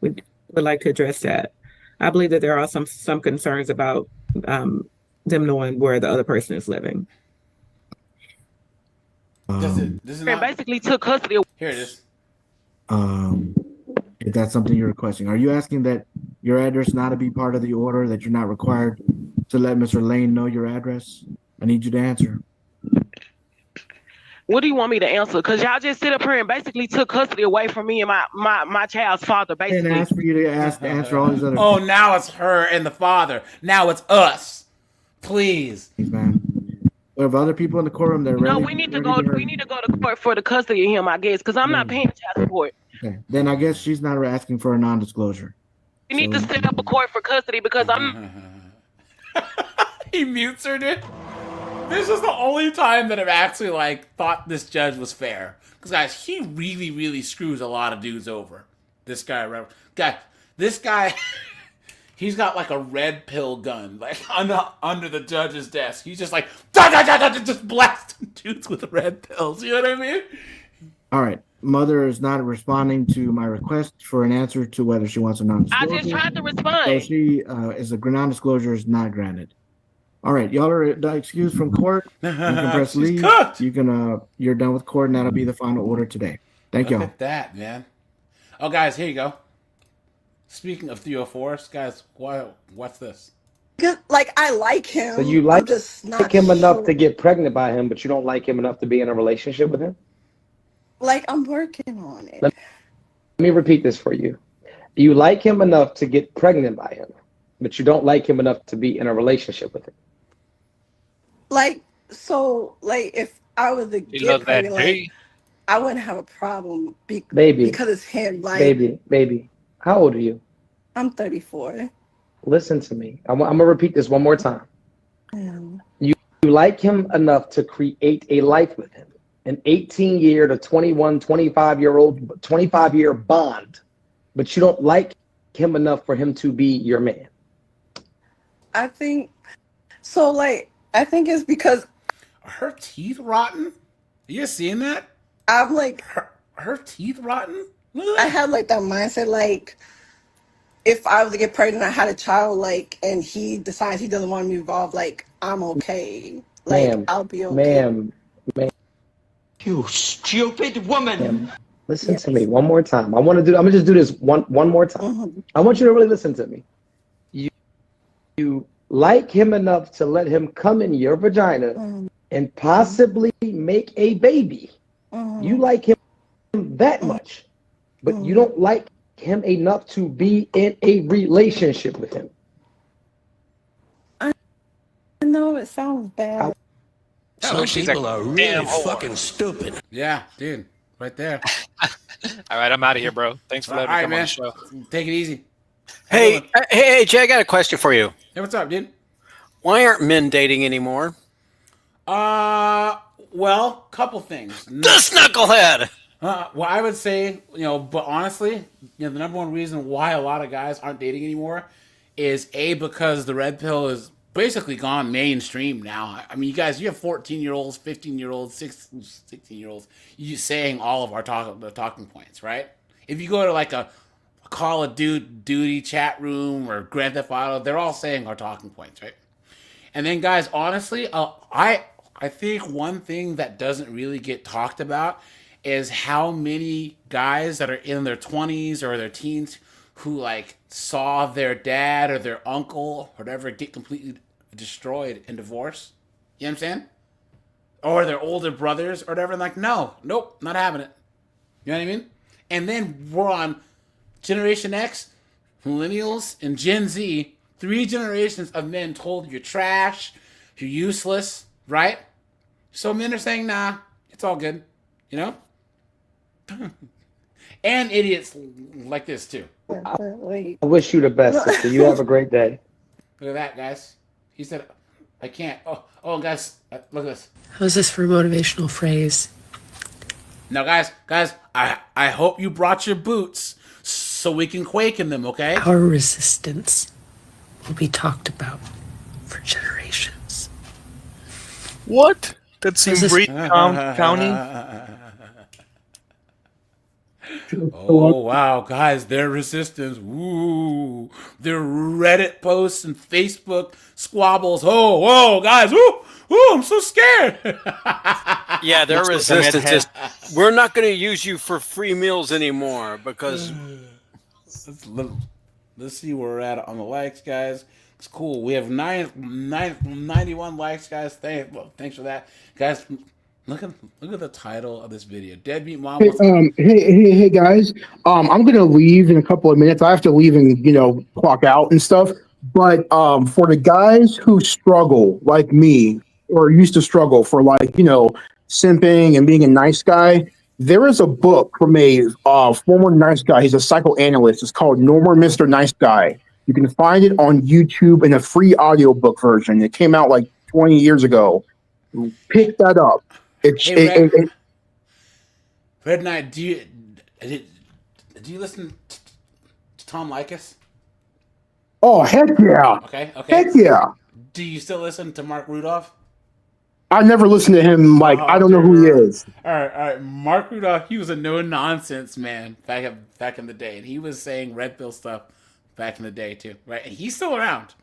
we would like to address that. I believe that there are some concerns about them knowing where the other person is living. Basically took custody. Here it is. If that's something you're requesting, are you asking that your address not to be part of the order, that you're not required to let Mr. Lane know your address? I need you to answer. What do you want me to answer? Because y'all just sit up here and basically took custody away from me and my child's father, basically. And ask for you to answer all these other. Oh, now it's her and the father. Now it's us. Please. Man. We have other people in the courtroom that are No, we need to go to court for the custody of him, I guess, because I'm not paying child support. Okay. Then I guess she's not asking for a non-disclosure. You need to set up a court for custody because I'm. He mutes her, dude. This is the only time that I've actually thought this judge was fair. Because guys, he really, really screws a lot of dudes over. This guy, he's got like a red pill gun, under the judge's desk. He's just just blasting dudes with red pills. You know what I mean? All right. Mother is not responding to my request for an answer to whether she wants a non-disclosure. I just tried to respond. So she is a non-disclosure is not granted. All right, y'all are excused from court. You can press leave. You can you're done with court, and that'll be the final order today. Thank y'all. Look at that, man. Oh, guys, here you go. Speaking of 304s, guys, what's this? Like, I like him. So you I'm just not like him enough sure. to get pregnant by him, but you don't like him enough to be in a relationship with him? Like, I'm working on it. Let me repeat this for you. You like him enough to get pregnant by him, but you don't like him enough to be in a relationship with him. Like, so, like, if I was to You get love that pregnant, like, D. I wouldn't have a problem Baby, because it's him. Like, baby, how old are you? I'm 34. Listen to me. I'm gonna repeat this one more time. Um, You like him enough to create a life with him, an 18-year to 21, 25-year bond, but you don't like him enough for him to be your man. I think so. Like, I think it's because Are her teeth rotten? You seeing that? I'm like, Her teeth rotten? I had like that mindset. Like, if I was to get pregnant, I had a child, like, and he decides he doesn't want to be involved, like, I'm okay. Like, Ma'am, I'll be okay. ma'am. You stupid woman. Ma'am, listen to me one more time. I'm gonna just do this one more time. I want you to really listen to me. You like him enough to let him come in your vagina and possibly make a baby. You like him that much, but you don't like him enough to be in a relationship with him. I know it sounds bad. Some she's people a are really damn whore. fucking stupid. Yeah, dude, right there. All right, I'm out of here, bro. Thanks for letting me come on the show. Take it easy. Hey, Jay, I got a question for you. Hey, what's up, dude? Why aren't men dating anymore? Well, couple things. This knucklehead. Well, I would say, but honestly, the number one reason why a lot of guys aren't dating anymore is because the red pill is basically gone mainstream now. I mean, you guys, you have 14-year-olds, 15-year-olds, 16-year-olds, you saying all of the talking points, right? If you go to like a Call of Duty chat room or Grand Theft Auto, they're all saying our talking points, right? And then, guys, honestly, I think one thing that doesn't really get talked about is how many guys that are in their 20s or their teens who like saw their dad or their uncle or whatever get completely destroyed in divorce. You know what I'm saying? Or their older brothers or whatever. And like, nope, not having it. You know what I mean? And then we're on Generation X, Millennials, and Gen Z. 3 generations of men told you're trash, you're useless, right? So men are saying, nah, it's all good, And idiots like this too. I wish you the best, sister. You have a great day. Look at that, guys. He said, I can't. Oh, guys, look at this. How's this for a motivational phrase? Now, guys, I hope you brought your boots so we can quake in them, okay? Our resistance will be talked about for generations. What? That seems Breed County? Oh, wow, guys, their resistance. Ooh, their Reddit posts and Facebook squabbles. Oh, guys, ooh, I'm so scared. Yeah, their resistance is, we're not going to use you for free meals anymore because... Let's see where we're at on the likes, guys. It's cool. We have 91 likes, guys. Thanks for that, guys. Look at the title of this video. Deadbeat Mom. Hey, guys. I'm gonna leave in a couple of minutes. I have to leave and clock out and stuff. But for the guys who struggle like me or used to struggle for simping and being a nice guy, there is a book from a former nice guy. He's a psychoanalyst. It's called No More Mr. Nice Guy. You can find it on YouTube in a free audiobook version. It came out like 20 years ago. Pick that up. Red Knight, do you listen to Tom Likas? Oh, heck yeah. Okay. Heck yeah. Do you still listen to Mark Rudolph? I never listened to him. I don't know who he is. All right. Mark Rudolph, he was a no-nonsense man back in the day. And he was saying red pill stuff back in the day, too. Right? And he's still around.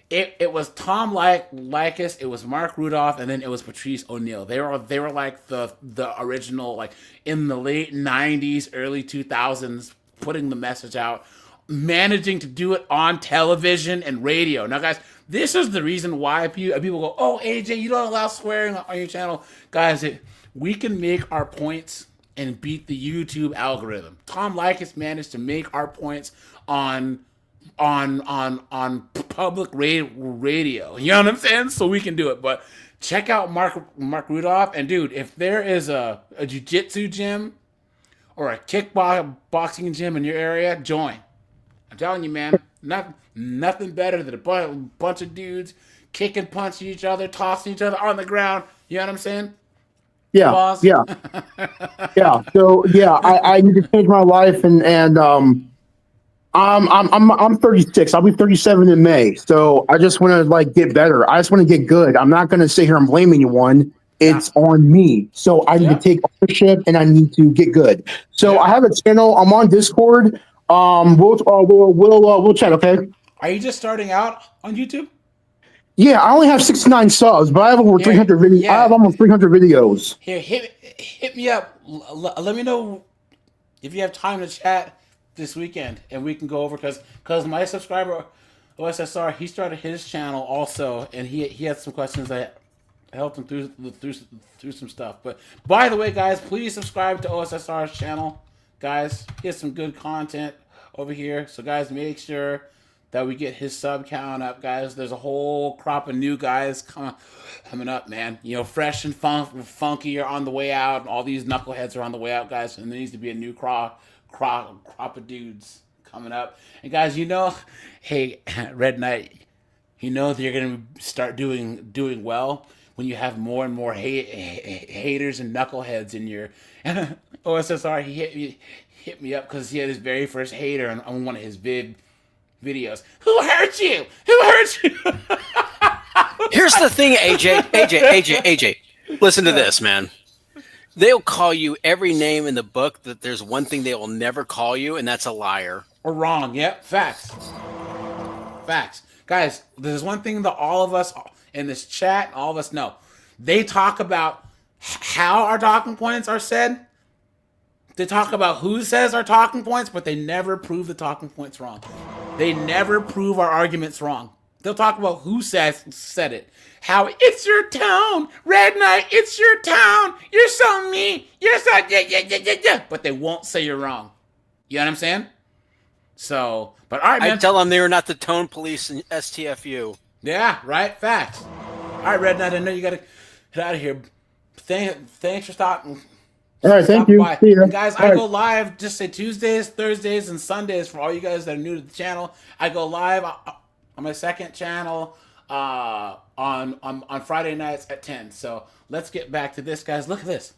It was Tom Likas, it was Mark Rudolph, and then it was Patrice O'Neal. They were like the original, like in the late 90s, early 2000s, putting the message out managing to do it on television and radio. Now, guys, this is the reason why people go, oh, AJ, you don't allow swearing on your channel. Guys, we can make our points and beat the YouTube algorithm. Tom Likas managed to make our points on public radio. You know what I'm saying? So we can do it. But check out Mark Rudolph. And dude, if there is a jiu-jitsu gym or a kickboxing gym in your area, join. I'm telling you, man, nothing better than a bunch of dudes kicking, punching each other, tossing each other on the ground. You know what I'm saying? Yeah, Boss? yeah, yeah. So yeah, I need to change my life, and I'm 36. I'll be 37 in May. So I just want to like get better. I just want to get good. I'm not going to sit here and blame anyone. It's on me. So I need to take ownership, and I need to get good. So I have a channel. I'm on Discord. We'll chat. Okay. Are you just starting out on YouTube? Yeah, I only have 69 subs, but I have over 300 videos. I have almost 300 videos. Here, hit me up. Let me know if you have time to chat this weekend, and we can go over because my subscriber OSSR, he started his channel also, and he had some questions that helped him through some stuff. But by the way, guys, please subscribe to OSSR's channel. Guys, he has some good content over here. So guys, make sure that we get his sub count up, guys. There's a whole crop of new guys coming up, man. You know, fresh and funky are on the way out. All these knuckleheads are on the way out, guys. And there needs to be a new crop of dudes coming up. And guys, you know, hey, Red Knight, you know that you're gonna start doing well when you have more and more haters and knuckleheads in your OSSR. He hit me up because he had his very first hater on one of his videos. Who hurt you? Who hurt you? Here's the thing, AJ. Listen to this, man. They'll call you every name in the book. That there's one thing they will never call you, and that's a liar or wrong. Yep, facts. Guys, there's one thing that all of us in this chat, all of us know. They talk about how our talking points are said. They talk about who says our talking points, but they never prove the talking points wrong. They never prove our arguments wrong. They'll talk about who said it. How it's your town, Red Knight, it's your town. You're so mean. You're so yeah. But they won't say you're wrong. You know what I'm saying? So, but all right, man. I tell them they were not the tone police in STFU. Yeah, right. Facts. All right, Red Knight, I know you got to get out of here. Thanks for stopping. All right, thank you. See ya. Guys, I go live just say Tuesdays, Thursdays, and Sundays for all you guys that are new to the channel. I go live on my second channel on Friday nights at 10. So let's get back to this, guys. Look at this.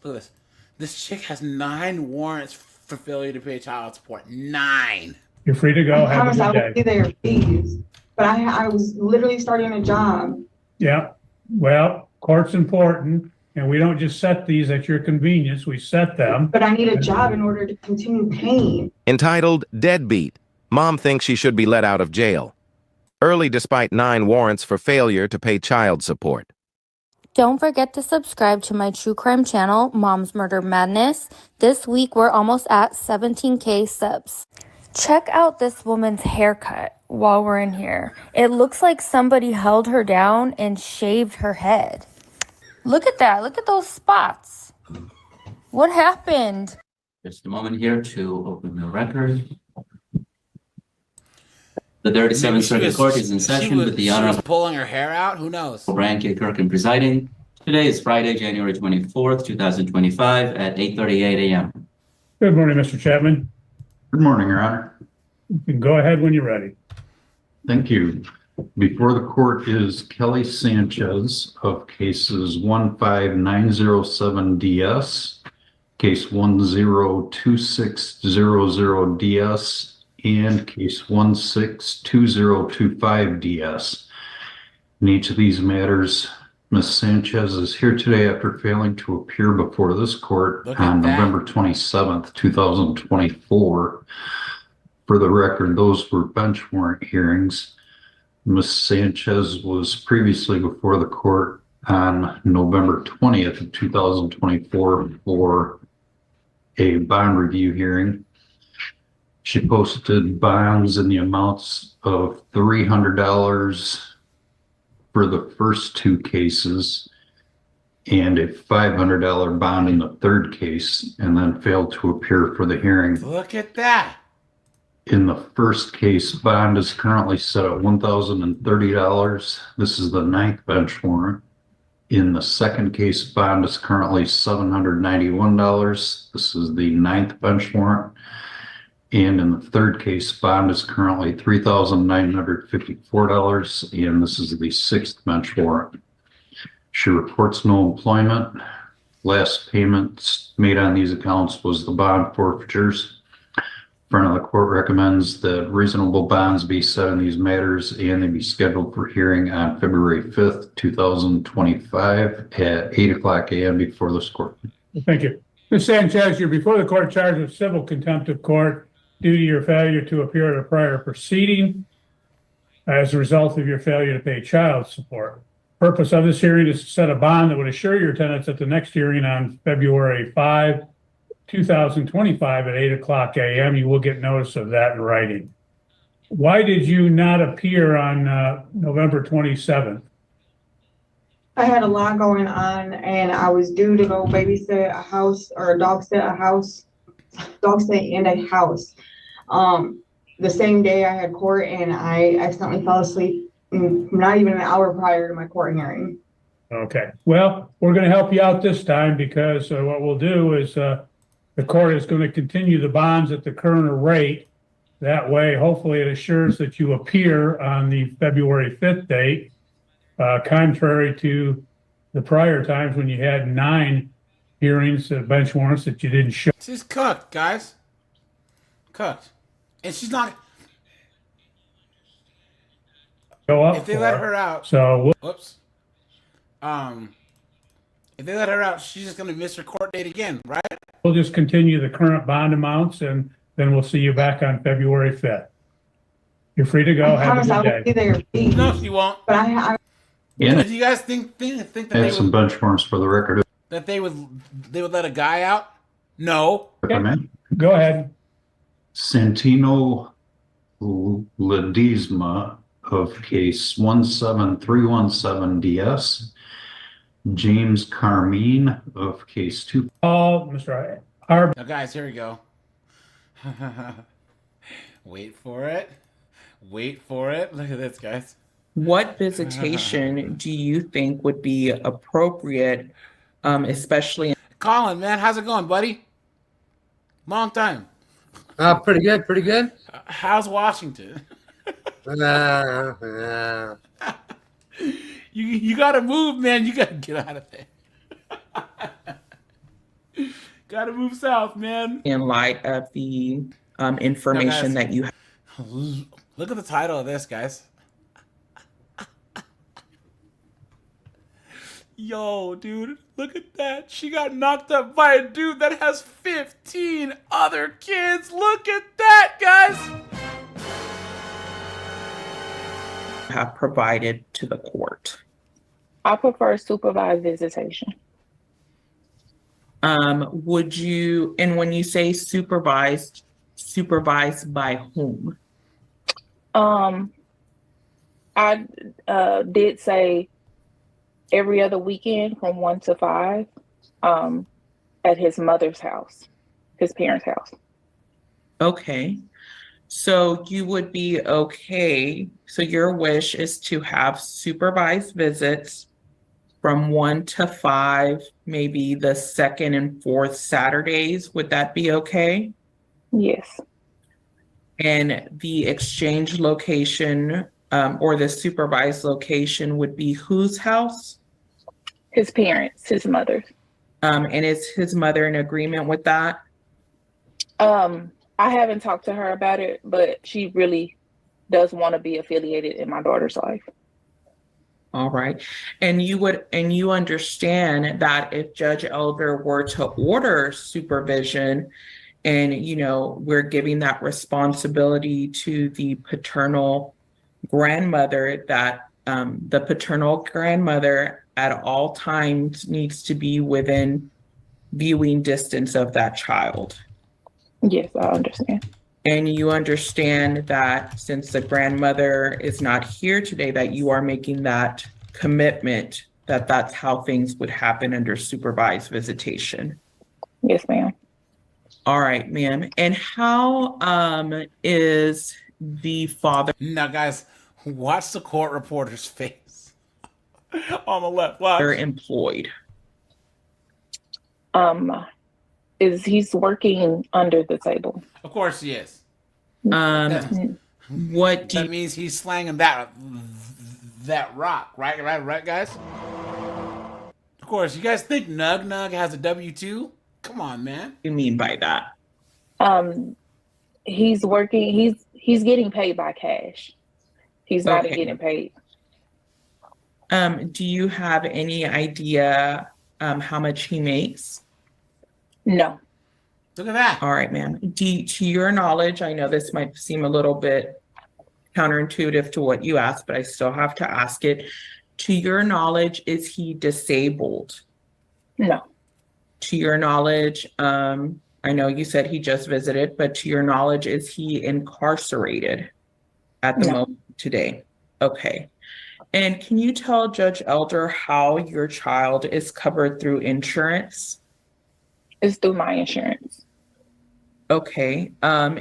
This chick has 9 warrants for failure to pay child support. 9. You're free to go. I promise I will be there, please. But I was literally starting a job. Yeah. Well, court's important. And we don't just set these at your convenience, we set them. But I need a job in order to continue paying. Entitled Deadbeat, Mom Thinks She Should Be Let Out of Jail. Early despite 9 warrants for failure to pay child support. Don't forget to subscribe to my true crime channel, Mom's Murder Madness. This week, we're almost at 17K subs. Check out this woman's haircut while we're in here. It looks like somebody held her down and shaved her head. Look at that. Look at those spots. What happened? Just a moment here to open the record. The 37th Circuit Court is in session with the Honorable pulling her hair out. Who knows? Brian K. Kirkin presiding. Today is Friday, January 24th, 2025 at 8:38 a.m. Good morning, Mr. Chapman. Good morning, Your Honor. You can go ahead when you're ready. Thank you. Before the court is Kelly Sanchez of cases 15907DS, case 102600DS, and case 162025DS. In each of these matters, Ms. Sanchez is here today after failing to appear before this court on November 27th, 2024. For the record, those were bench warrant hearings. Ms. Sanchez was previously before the court on November 20th of 2024 for a bond review hearing. She posted bonds in the amounts of $300 for the first two cases and a $500 bond in the third case, and then failed to appear for the hearing. Look at that. In the first case, bond is currently set at $1,030. This is the 9th bench warrant. In the second case, bond is currently $791. This is the 9th bench warrant. And in the third case, bond is currently $3,954, and this is the 6th bench warrant. She reports no employment. Last payments made on these accounts was the bond forfeitures. Front of the court recommends that reasonable bonds be set in these matters and they be scheduled for hearing on February 5th, 2025 at 8:00 a.m. before this court. Thank you. Ms. Sanchez, you're before the court charged with civil contempt of court due to your failure to appear at a prior proceeding as a result of your failure to pay child support. Purpose of this hearing is to set a bond that would assure your tenants at the next hearing on February 5, 2025 at 8:00 a.m. You will get notice of that in writing. Why did you not appear on November 27th? I had a lot going on and I was due to go babysit a house or dog sit in a house. The same day I had court and I accidentally fell asleep not even an hour prior to my court hearing. Okay. Well, we're going to help you out this time because what we'll do is the court is going to continue the bonds at the current rate. That way, hopefully it assures that you appear on the February 5th date, contrary to the prior times when you had 9 hearings, bench warrants that you didn't show. She's cooked, guys. Cooked. And she's not... Go up if they let her out... So, whoops. If they let her out, she's just going to miss her court date again, right? We'll just continue the current bond amounts and then we'll see you back on February 5th. You're free to go. Have a good day. No, she won't. But I do you guys think that they have some bench warrants for the record? That they would let a guy out? No. Okay. Go ahead. Santino Ledesma of case 17317DS. James Carmine of case 2. Oh, Mr. Now, guys, here we go. Wait for it. Wait for it. Look at this, guys. What visitation do you think would be appropriate, especially? Colin, man, how's it going, buddy? Long time. Pretty good, pretty good. How's Washington? You gotta move, man. You gotta get out of there. Gotta move south, man. In light of the information that you have. Look at the title of this, guys. Yo, dude, look at that. She got knocked up by a dude that has 15 other kids. Look at that, guys. Have provided to the court. I prefer supervised visitation. Would you, and when you say supervised by whom? I did say every other weekend from 1 to 5 at his mother's house, his parents' house. Okay. So you would be okay. So your wish is to have supervised visits from 1 to 5, maybe the 2nd and 4th Saturdays. Would that be okay? Yes. And the exchange location or the supervised location would be whose house? His parents, his mother's. And is his mother in agreement with that? I haven't talked to her about it, but she really does want to be affiliated in my daughter's life. All right. And you understand that if Judge Elder were to order supervision and, we're giving that responsibility to the paternal grandmother, that the paternal grandmother at all times needs to be within viewing distance of that child. Yes, I understand. And you understand that since the grandmother is not here today, that you are making that commitment that that's how things would happen under supervised visitation. Yes, ma'am. All right, ma'am. And how is the father? Now, guys, watch the court reporter's face on the left. Watch. Employed. Is he's working under the table? Of course he is. What that means he's slanging that rock, right, guys? Of course, you guys think Nug Nug has a W-2? Come on, man. You mean by that? He's working. He's getting paid by cash. He's not getting paid. Do you have any idea how much he makes? No. Look at that. All right, ma'am. To your knowledge, I know this might seem a little bit counterintuitive to what you asked, but I still have to ask it. To your knowledge, is he disabled? No. To your knowledge, I know you said he just visited, but to your knowledge, is he incarcerated at the moment today? Okay. And can you tell Judge Elder how your child is covered through insurance? It's through my insurance. Okay.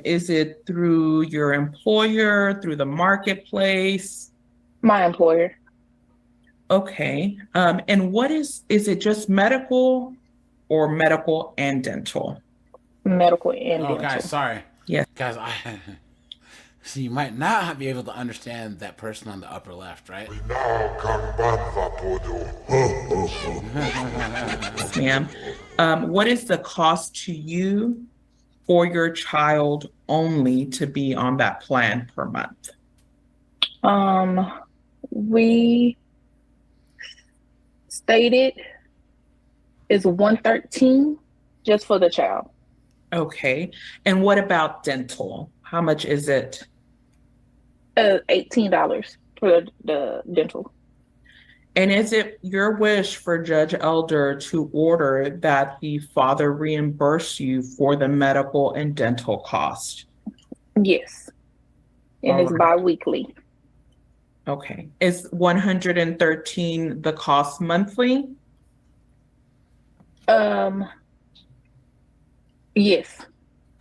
Is it through your employer, through the marketplace? My employer. Okay. And what is it just medical or medical and dental? Medical and dental. Guys, sorry. Yes. Guys, so you might not be able to understand that person on the upper left, right? Yes, ma'am. What is the cost to you for your child only to be on that plan per month? We stated is $113 just for the child. Okay. And what about dental? How much is it? $18 for the dental. And is it your wish for Judge Elder to order that the father reimburse you for the medical and dental cost? Yes. And it's bi-weekly. Okay. Is $113 the cost monthly? Yes.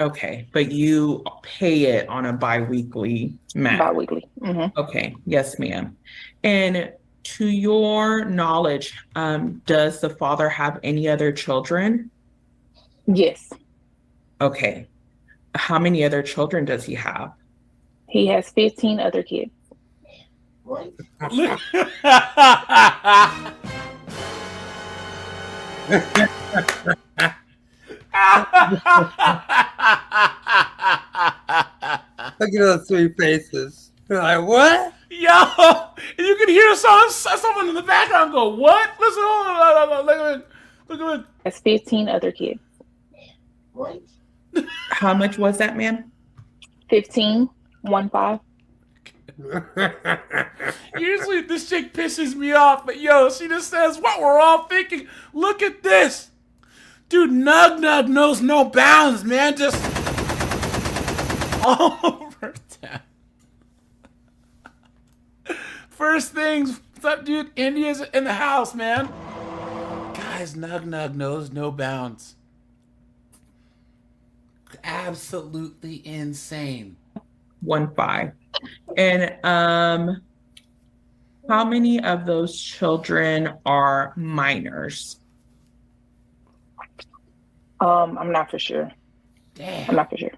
Okay, but you pay it on a bi-weekly manner. Bi-weekly. Mm-hmm. Okay, yes, ma'am. And to your knowledge, does the father have any other children? Yes. Okay. How many other children does he have? He has 15 other kids. Look at those three faces. They're like, what? Yo! You can hear someone in the background go, what? Listen, look at it. That's 15 other kids. How much was that, ma'am? 15. Usually this chick pisses me off, but yo, she just says what we're all thinking. Look at this. Dude, Nug Nug knows no bounds, man. Just all over that. First things, what's up, dude? India's in the house, man. Guys, Nug Nug knows no bounds. Absolutely insane. 15. And how many of those children are minors? I'm not for sure. Damn. I'm not for sure.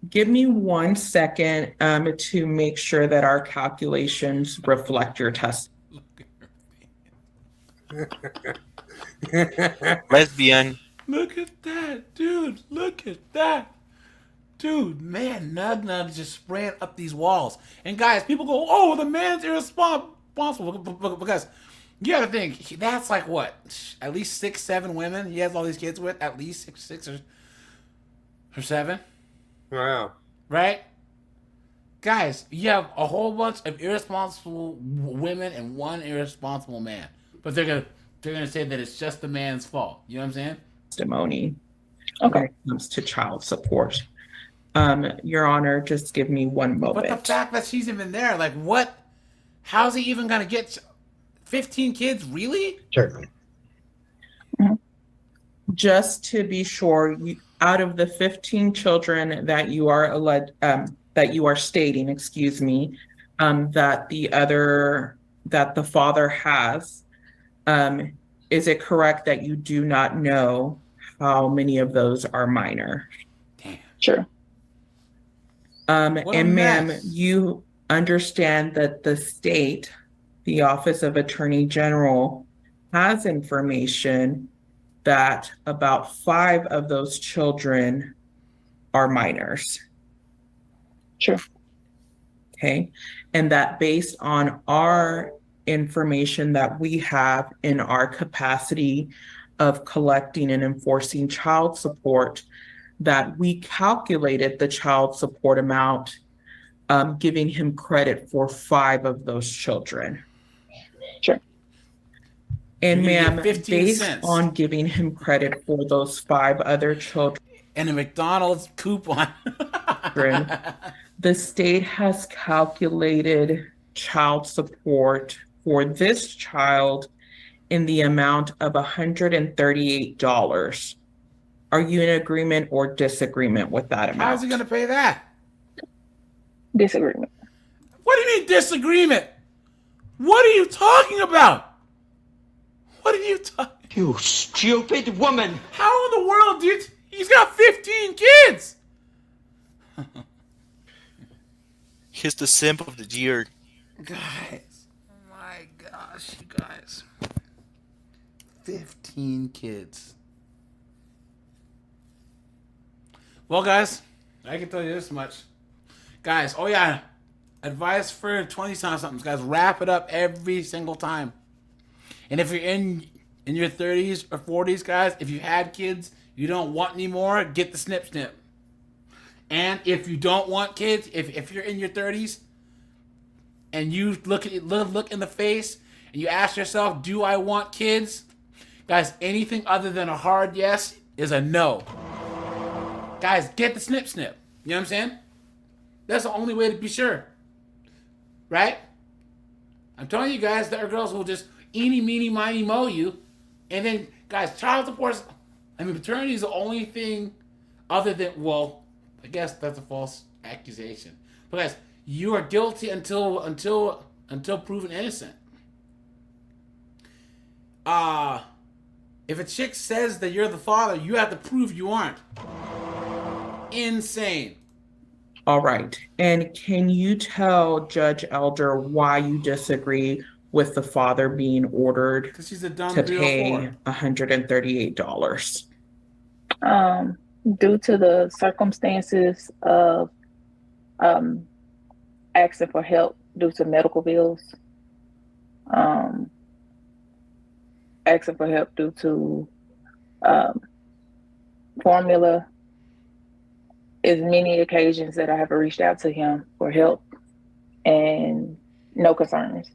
Give me 1 second to make sure that our calculations reflect your test. Lesbian. Look at that, dude. Look at that. Dude, man, Nug Nug just spraying up these walls. And guys, people go, oh, the man's irresponsible. Because you gotta think, that's like what? At least 6, 7 women he has all these kids with? At least six or 7? Wow. Right? Guys, you have a whole bunch of irresponsible women and one irresponsible man. But they're gonna say that it's just the man's fault. You know what I'm saying? Testimony. when it comes to child support. Your Honor, just give me one moment. But the fact that she's even there, like, what? How's he even gonna get 15 kids? Really? Sure. Just to be sure, out of the 15 children that you are stating, excuse me, that the father has, is it correct that you do not know how many of those are minor? Damn. Sure. And ma'am, you understand that the state, the Office of Attorney General, has information that about 5 of those children are minors. Sure. Okay. And that based on our information that we have in our capacity of collecting and enforcing child support, that we calculated the child support amount, giving him credit for 5 of those children. Sure. And ma'am, 15 based cents. on giving him credit for those 5 other children and a McDonald's coupon, the state has calculated child support for this child in the amount of $138. Are you in agreement or disagreement with that amount? How's he gonna pay that? Disagreement. What do you mean disagreement? What are you talking about? What are you talking? You stupid woman! How in the world, dude? He's got 15 kids. He's the simp of the year. Guys, my gosh, you guys. 15 kids. Well, guys, I can tell you this much. Guys, oh yeah, advice for 20-somethings, guys, wrap it up every single time. And if you're in your 30s or 40s, guys, if you had kids, you don't want any more, get the snip snip. And if you don't want kids, if you're in your 30s and you look in the face and you ask yourself, do I want kids? Guys, anything other than a hard yes is a no. Guys, get the snip snip. You know what I'm saying? That's the only way to be sure. Right? I'm telling you guys, there are girls who will just eeny, meeny, miny, moe you. And then, guys, child support, paternity is the only thing other than, well, I guess that's a false accusation. But guys, you are guilty until proven innocent. If a chick says that you're the father, you have to prove you aren't. Insane. All right. And can you tell Judge Elder why you disagree with the father being ordered Because she's a dumb to pay $138? Due to the circumstances of asking for help due to medical bills, asking for help due to formula, is many occasions that I have reached out to him for help and no concerns.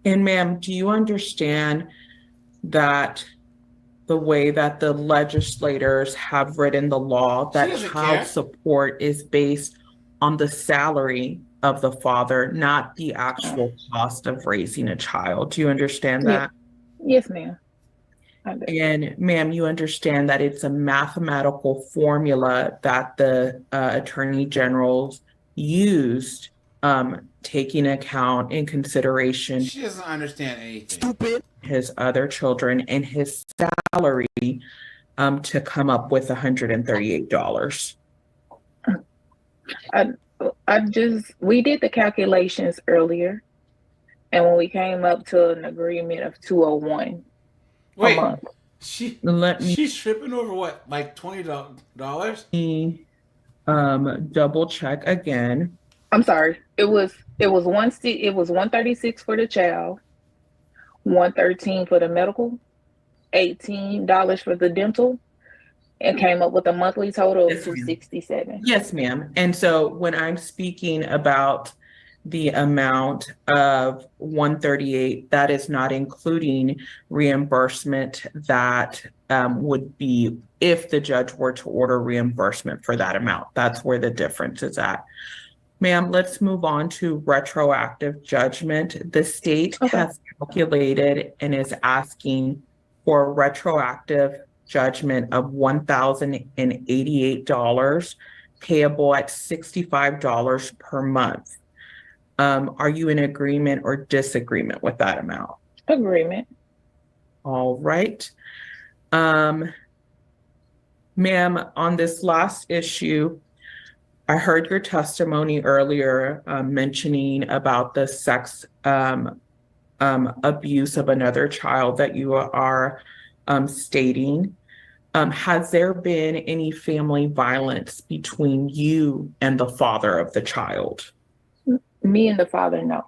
And ma'am, do you understand that the way that the legislators have written the law, that child support is based on the salary of the father, not the actual cost of raising a child? Do you understand that? Yes, ma'am. And ma'am, you understand that it's a mathematical formula that the attorney generals used, taking account in consideration. She doesn't understand anything. Stupid. His other children and his salary to come up with $138. We did the calculations earlier, and when we came up to an agreement of $201 a month. She's tripping over what, like $20? Double check again. I'm sorry. It was $136 for the child, $113 for the medical, $18 for the dental, and came up with a monthly total of $267. Yes, ma'am. And so when I'm speaking about the amount of $138, that is not including reimbursement that would be if the judge were to order reimbursement for that amount. That's where the difference is at. Ma'am, let's move on to retroactive judgment. The state has calculated and is asking for a retroactive judgment of $1,088 payable at $65 per month. Are you in agreement or disagreement with that amount? Agreement. All right. Ma'am, on this last issue, I heard your testimony earlier mentioning about the sex abuse of another child that you are stating. Has there been any family violence between you and the father of the child? Me and the father, no.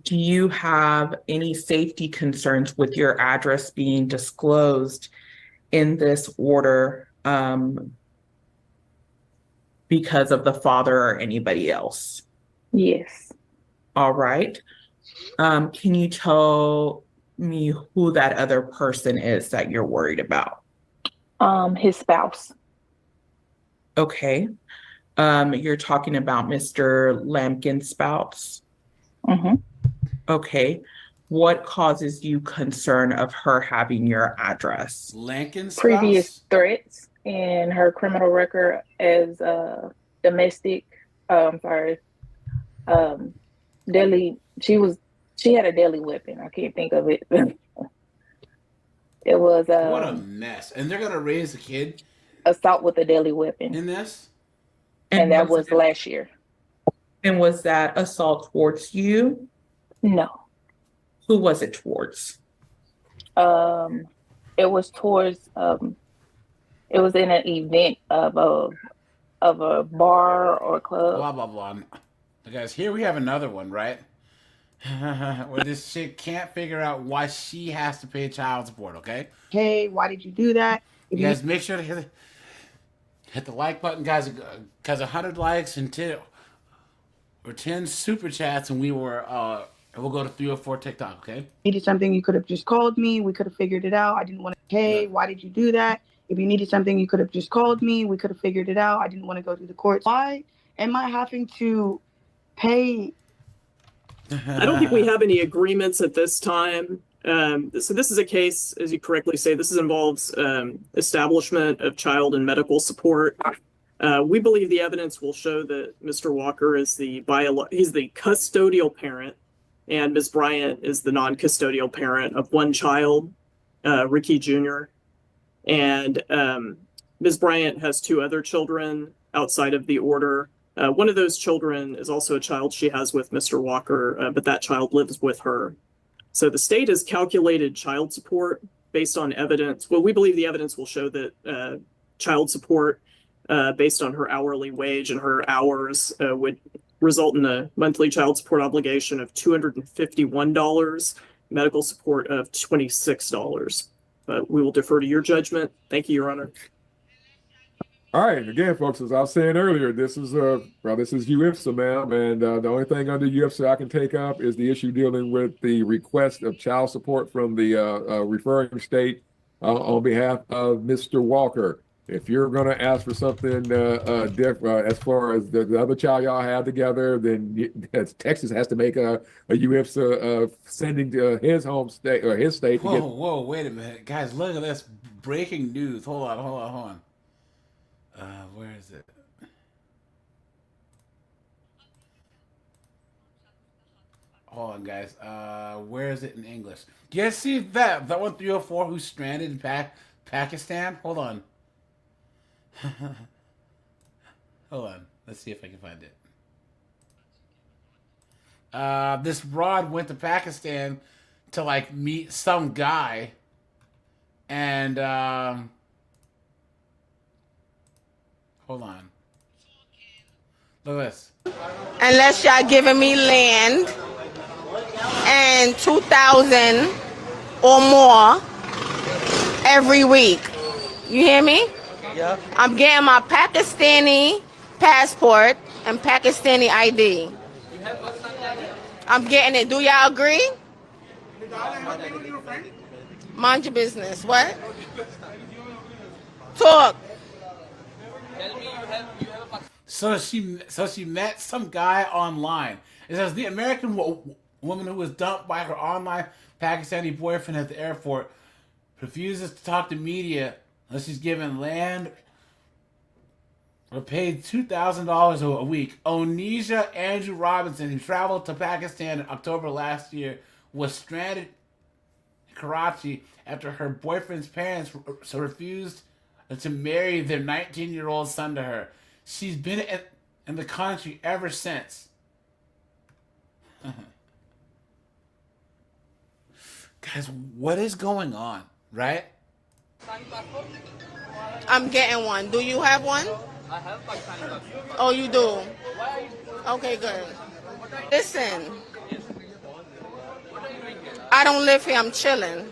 Do you have any safety concerns with your address being disclosed in this order because of the father or anybody else? Yes. All right. Can you tell me who that other person is that you're worried about? His spouse. Okay. You're talking about Mr. Lampkin's spouse? Mm-hmm. Okay. What causes you concern of her having your address? Lampkin's spouse? Previous threats in her criminal record as domestic, deadly. She had a deadly weapon. I can't think of it. It was what a mess. And they're gonna raise a kid assault with a deadly weapon in this? And that was last year. And was that assault towards you? No. Who was it towards? It was towards it was in an event of a bar or club. Blah blah blah. Guys, here we have another one, right? Where this chick can't figure out why she has to pay child support, okay? Hey, why did you do that? You guys make sure to hit the like button, guys, because 100 likes and 10 super chats, and we'll go to 3 or 4 TikTok, okay? Needed something, you could have just called me. We could have figured it out. I didn't want to. Hey, why did you do that? If you needed something, you could have just called me. We could have figured it out. I didn't want to go through the courts. Why am I having to pay? I don't think we have any agreements at this time. So this is a case, as you correctly say, this involves establishment of child and medical support. We believe the evidence will show that Mr. Walker is he's the custodial parent, and Ms. Bryant is the non-custodial parent of one child, Ricky Jr. And Ms. Bryant has 2 other children outside of the order. One of those children is also a child she has with Mr. Walker, but that child lives with her. So the state has calculated child support based on evidence. Well, we believe the evidence will show that child support based on her hourly wage and her hours would result in a monthly child support obligation of $251, medical support of $26. But we will defer to your judgment. Thank you, Your Honor. All right, again, folks, as I was saying earlier, this is UIFSA, ma'am, and the only thing under UIFSA I can take up is the issue dealing with the request of child support from the referring state on behalf of Mr. Walker. If you're going to ask for something different as far as the other child y'all have together, then Texas has to make a UIFSA sending to his home state or his state. Whoa, wait a minute, guys! Look at this breaking news. Hold on. Where is it? Hold on, guys. Where is it in English? Do you guys see that 304 who's stranded in Pakistan? Hold on. Hold on. Let's see if I can find it. This broad went to Pakistan to meet some guy, and hold on. Look at this. Unless y'all giving me land and 2,000 or more every week. You hear me? Yeah. I'm getting my Pakistani passport and Pakistani ID. I'm getting it. Do y'all agree? Mind your business. What? Talk. So she met some guy online. It says the American woman who was dumped by her online Pakistani boyfriend at the airport refuses to talk to media unless she's given land or paid $2,000 a week. Onisha Andrew Robinson, who traveled to Pakistan in October last year, was stranded in Karachi after her boyfriend's parents refused to marry their 19-year-old son to her. She's been in the country ever since. Guys, what is going on, right? I'm getting one. Do you have one? I have Pakistani passport. Oh, you do? Okay, good. Listen. I don't live here. I'm chilling.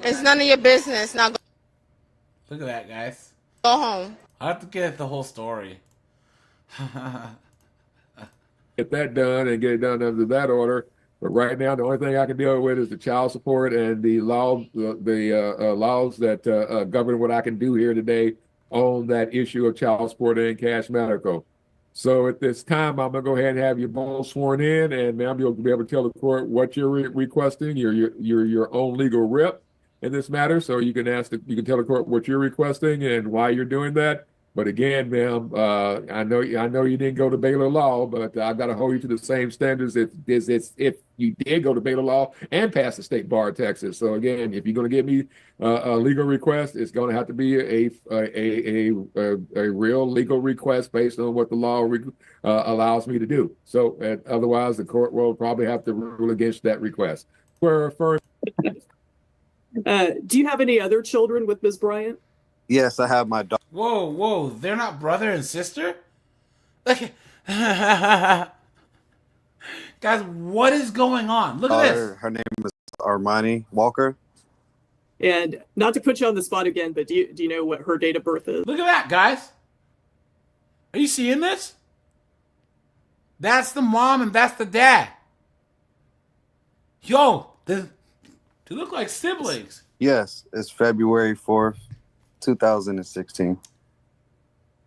It's none of your business. Now go. Look at that, guys. Go home. I have to get the whole story. Get that done and get it done under that order. But right now, the only thing I can deal with is the child support and the laws that govern what I can do here today on that issue of child support and cash medical. So at this time, I'm gonna go ahead and have you both sworn in, and ma'am, you'll be able to tell the court what you're requesting. You're your own legal rep in this matter, so you can tell the court what you're requesting and why you're doing that. But again, ma'am, I know you didn't go to Baylor Law, but I've got to hold you to the same standards if you did go to Baylor Law and pass the state bar of Texas. So again, if you're going to give me a legal request, it's going to have to be a real legal request based on what the law allows me to do. So otherwise, the court will probably have to rule against that request. Do you have any other children with Ms. Bryant? Yes, I have my daughter. Whoa, they're not brother and sister? Guys, what is going on? Look at this. Her name is Armani Walker. And not to put you on the spot again, but do you know what her date of birth is? Look at that, guys. Are you seeing this? That's the mom and that's the dad. Yo, they look like siblings. Yes, it's February 4th, 2016.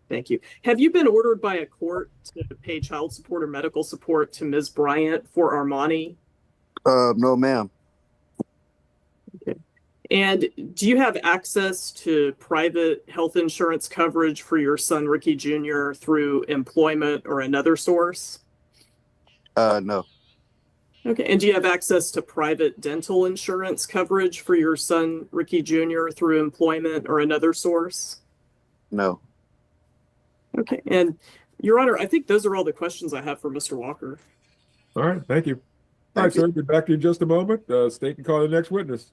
Thank you. Have you been ordered by a court to pay child support or medical support to Ms. Bryant for Armani? No, ma'am. Okay. And do you have access to private health insurance coverage for your son, Ricky Jr., through employment or another source? No. Okay. And do you have access to private dental insurance coverage for your son, Ricky Jr., through employment or another source? No. Okay. And Your Honor, I think those are all the questions I have for Mr. Walker. All right. Thank you. All right, sir. Be back to you in just a moment. State can call the next witness.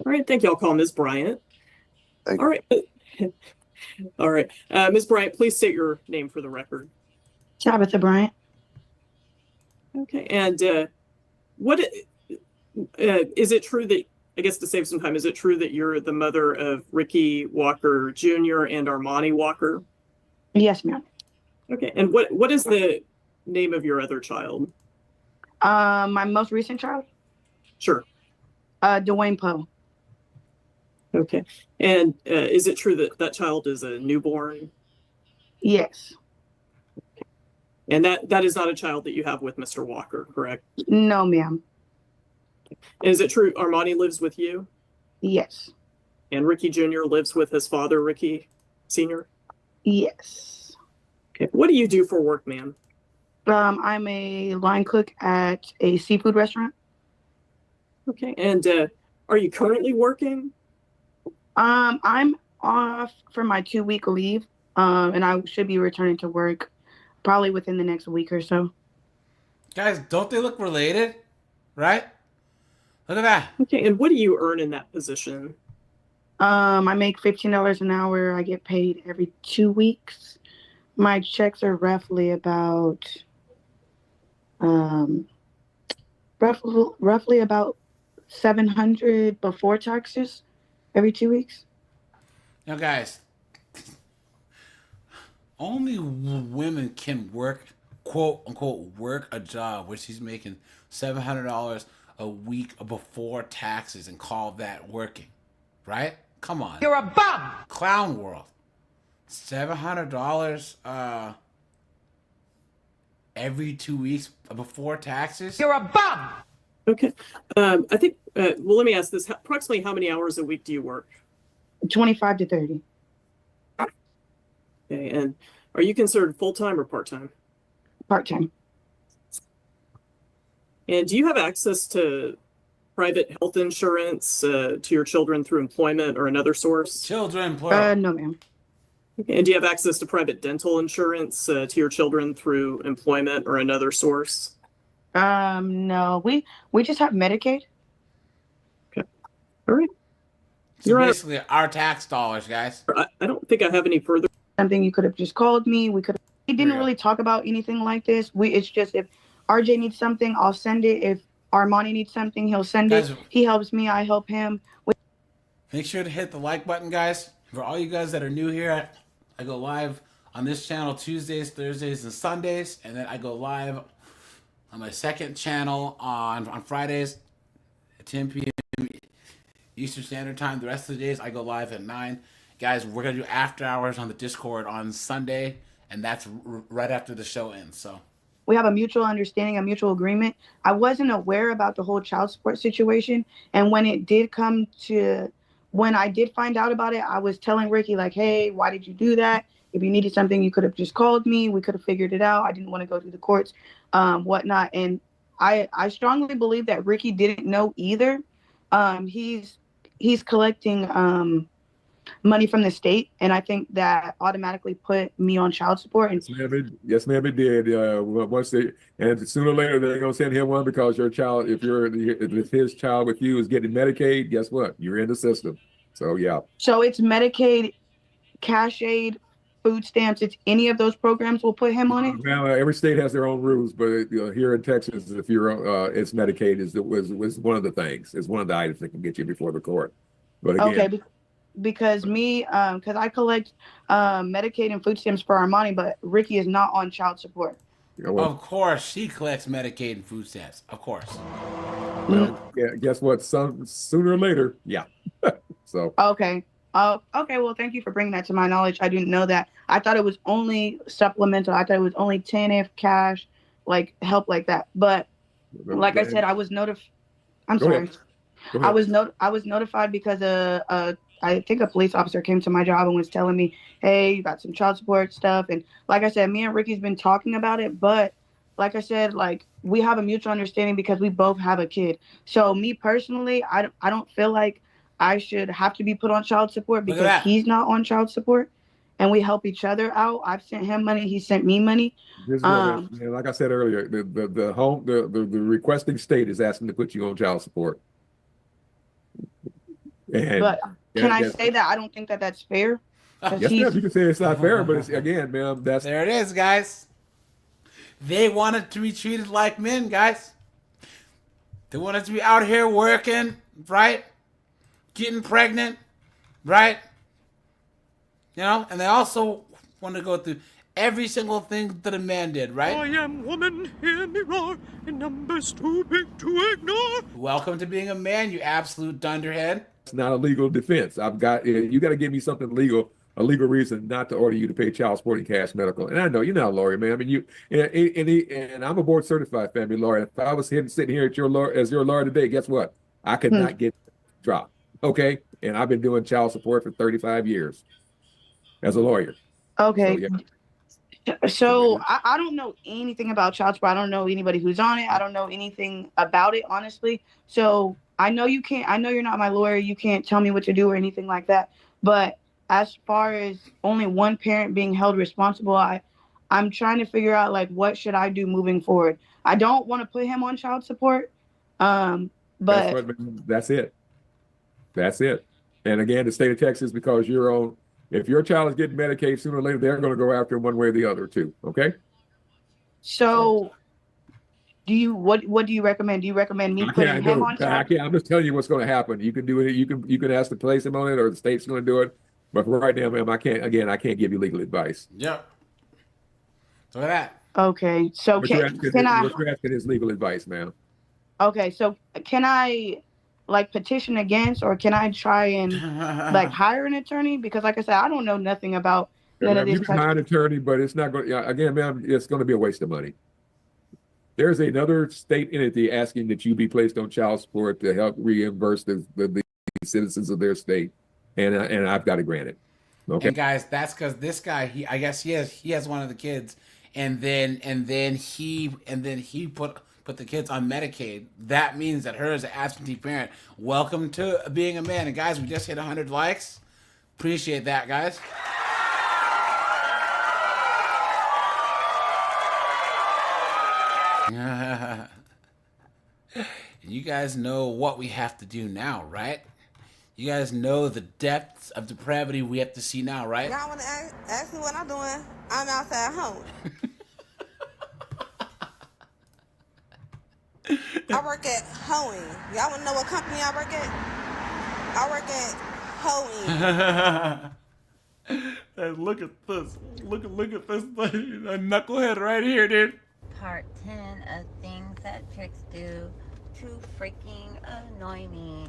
All right. Thank you. I'll call Ms. Bryant. Thank all right. All right. Ms. Bryant, please state your name for the record. Tabitha Bryant. Okay. And what is it true that, I guess to save some time, is it true that you're the mother of Ricky Walker Jr. and Armani Walker? Yes, ma'am. Okay. And what is the name of your other child? My most recent child? Sure. Dwayne Poe. Okay. And is it true that that child is a newborn? Yes. And that is not a child that you have with Mr. Walker, correct? No, ma'am. And is it true Armani lives with you? Yes. And Ricky Jr. lives with his father, Ricky Sr.? Yes. Okay. What do you do for work, ma'am? I'm a line cook at a seafood restaurant. Okay. And are you currently working? I'm off for my 2-week leave, and I should be returning to work probably within the next week or so. Guys, don't they look related? Right? Look at that. Okay. And what do you earn in that position? I make $15 an hour. I get paid every 2 weeks. My checks are roughly about roughly about $700 before taxes every 2 weeks. Now, guys, only women can work quote unquote work a job where she's making $700 a week before taxes and call that working, right? Come on. You're a bum! Clown world. $700 every 2 weeks before taxes? You're a bum! Okay. I think, well, let me ask this. Approximately how many hours a week do you work? 25 to 30. Okay. And are you considered full-time or part-time? Part-time. And do you have access to private health insurance to your children through employment or another source? Children, plural. No, ma'am. Okay. And do you have access to private dental insurance to your children through employment or another source? No. We just have Medicaid. Okay. All right. So basically our tax dollars, guys. I don't think I have any further. Something you could have just called me. We didn't really talk about anything like this. It's just if RJ needs something, I'll send it. If Armani needs something, he'll send it. He helps me, I help him. Make sure to hit the like button, guys. For all you guys that are new here, I go live on this channel Tuesdays, Thursdays, and Sundays, and then I go live on my second channel on Fridays at 10 p.m. Eastern Standard Time. The rest of the days I go live at 9. Guys, we're gonna do after hours on the Discord on Sunday, and that's right after the show ends. So we have a mutual understanding, a mutual agreement. I wasn't aware about the whole child support situation, and when I did find out about it, I was telling Ricky like, "Hey, why did you do that? If you needed something, you could have just called me. We could have figured it out. I didn't want to go through the courts, whatnot." And I strongly believe that Ricky didn't know either. He's collecting money from the state, and I think that automatically put me on child support. And yes, ma'am, it did. Once and sooner or later they're gonna send him one because your child, if his child with you is getting Medicaid, guess what? You're in the system. So yeah. So it's Medicaid, cash aid, food stamps. It's any of those programs will put him on it. Well, every state has their own rules, but here in Texas, if you're it's Medicaid was one of the things. It's one of the items that can get you before the court. But again, okay. Because I collect Medicaid and food stamps for Armani, but Ricky is not on child support. Of course, she collects Medicaid and food stamps. Of course. Well, yeah, guess what? Sooner or later, yeah. So. Okay. Okay. Well, thank you for bringing that to my knowledge. I didn't know that. I thought it was only supplemental. I thought it was only TANF, cash, like help like that. But like I said, I was notified. I'm sorry. I was notified because I think a police officer came to my job and was telling me, "Hey, you got some child support stuff." And like I said, me and Ricky's been talking about it, but like I said, like we have a mutual understanding because we both have a kid. So me personally, I don't feel like I should have to be put on child support because he's not on child support, and we help each other out. I've sent him money, he sent me money. Like I said earlier, the requesting state is asking to put you on child support. And but can I say that I don't think that that's fair? Yes, ma'am, you can say it's not fair, but it's, again, ma'am, that's there it is, guys. They wanted to be treated like men, guys. They wanted to be out here working, right? Getting pregnant, right? You know, and they also want to go through every single thing that a man did, right? I am woman, hear me roar, in numbers too big to ignore. Welcome to being a man, you absolute dunderhead. It's not a legal defense. You got to give me something legal, a legal reason not to order you to pay child support and cash medical. And I know you're not a lawyer, man. I mean, and I'm a board certified family lawyer. If I was sitting here as your lawyer today, guess what? I could not get dropped. Okay, and I've been doing child support for 35 years as a lawyer. Okay. So I don't know anything about child support. I don't know anybody who's on it. I don't know anything about it, honestly. So I know you can't. I know you're not my lawyer. You can't tell me what to do or anything like that. But as far as only one parent being held responsible, I'm trying to figure out like what should I do moving forward. I don't want to put him on child support. But that's it. That's it. And again, the state of Texas, because you're on. If your child is getting Medicaid, sooner or later they're going to go after him one way or the other too. Okay. So, what do you recommend? Do you recommend me putting him on child? I'm just telling you what's going to happen. You can do it. You can ask to place him on it, or the state's going to do it. But for right now, ma'am, I can't give you legal advice. Yep. Look at that. Okay, so What can I? what you're asking is legal advice, ma'am. Okay, so can I like petition against, or can I try and like hire an attorney? Because like I said, I don't know nothing about none of You this can type hire of. an attorney, but it's not going. Yeah, again, ma'am, it's going to be a waste of money. There's another state entity asking that you be placed on child support to help reimburse the citizens of their state, and I've got to grant it. Okay. And guys, that's because this guy, I guess he has one of the kids, and then he put the kids on Medicaid. That means that her as an absentee parent. Welcome to being a man. And guys, we just hit 100 likes. Appreciate that, guys. You guys know what we have to do now, right? You guys know the depths of depravity we have to see now, right? Y'all want to ask me what I'm doing? I'm outside home. I work at Hoeing. Y'all want to know what company I work at? I work at Hoeing. Hey, look at this. Look at this. A knucklehead right here, dude. Part 10 of things that tricks do to freaking annoy me.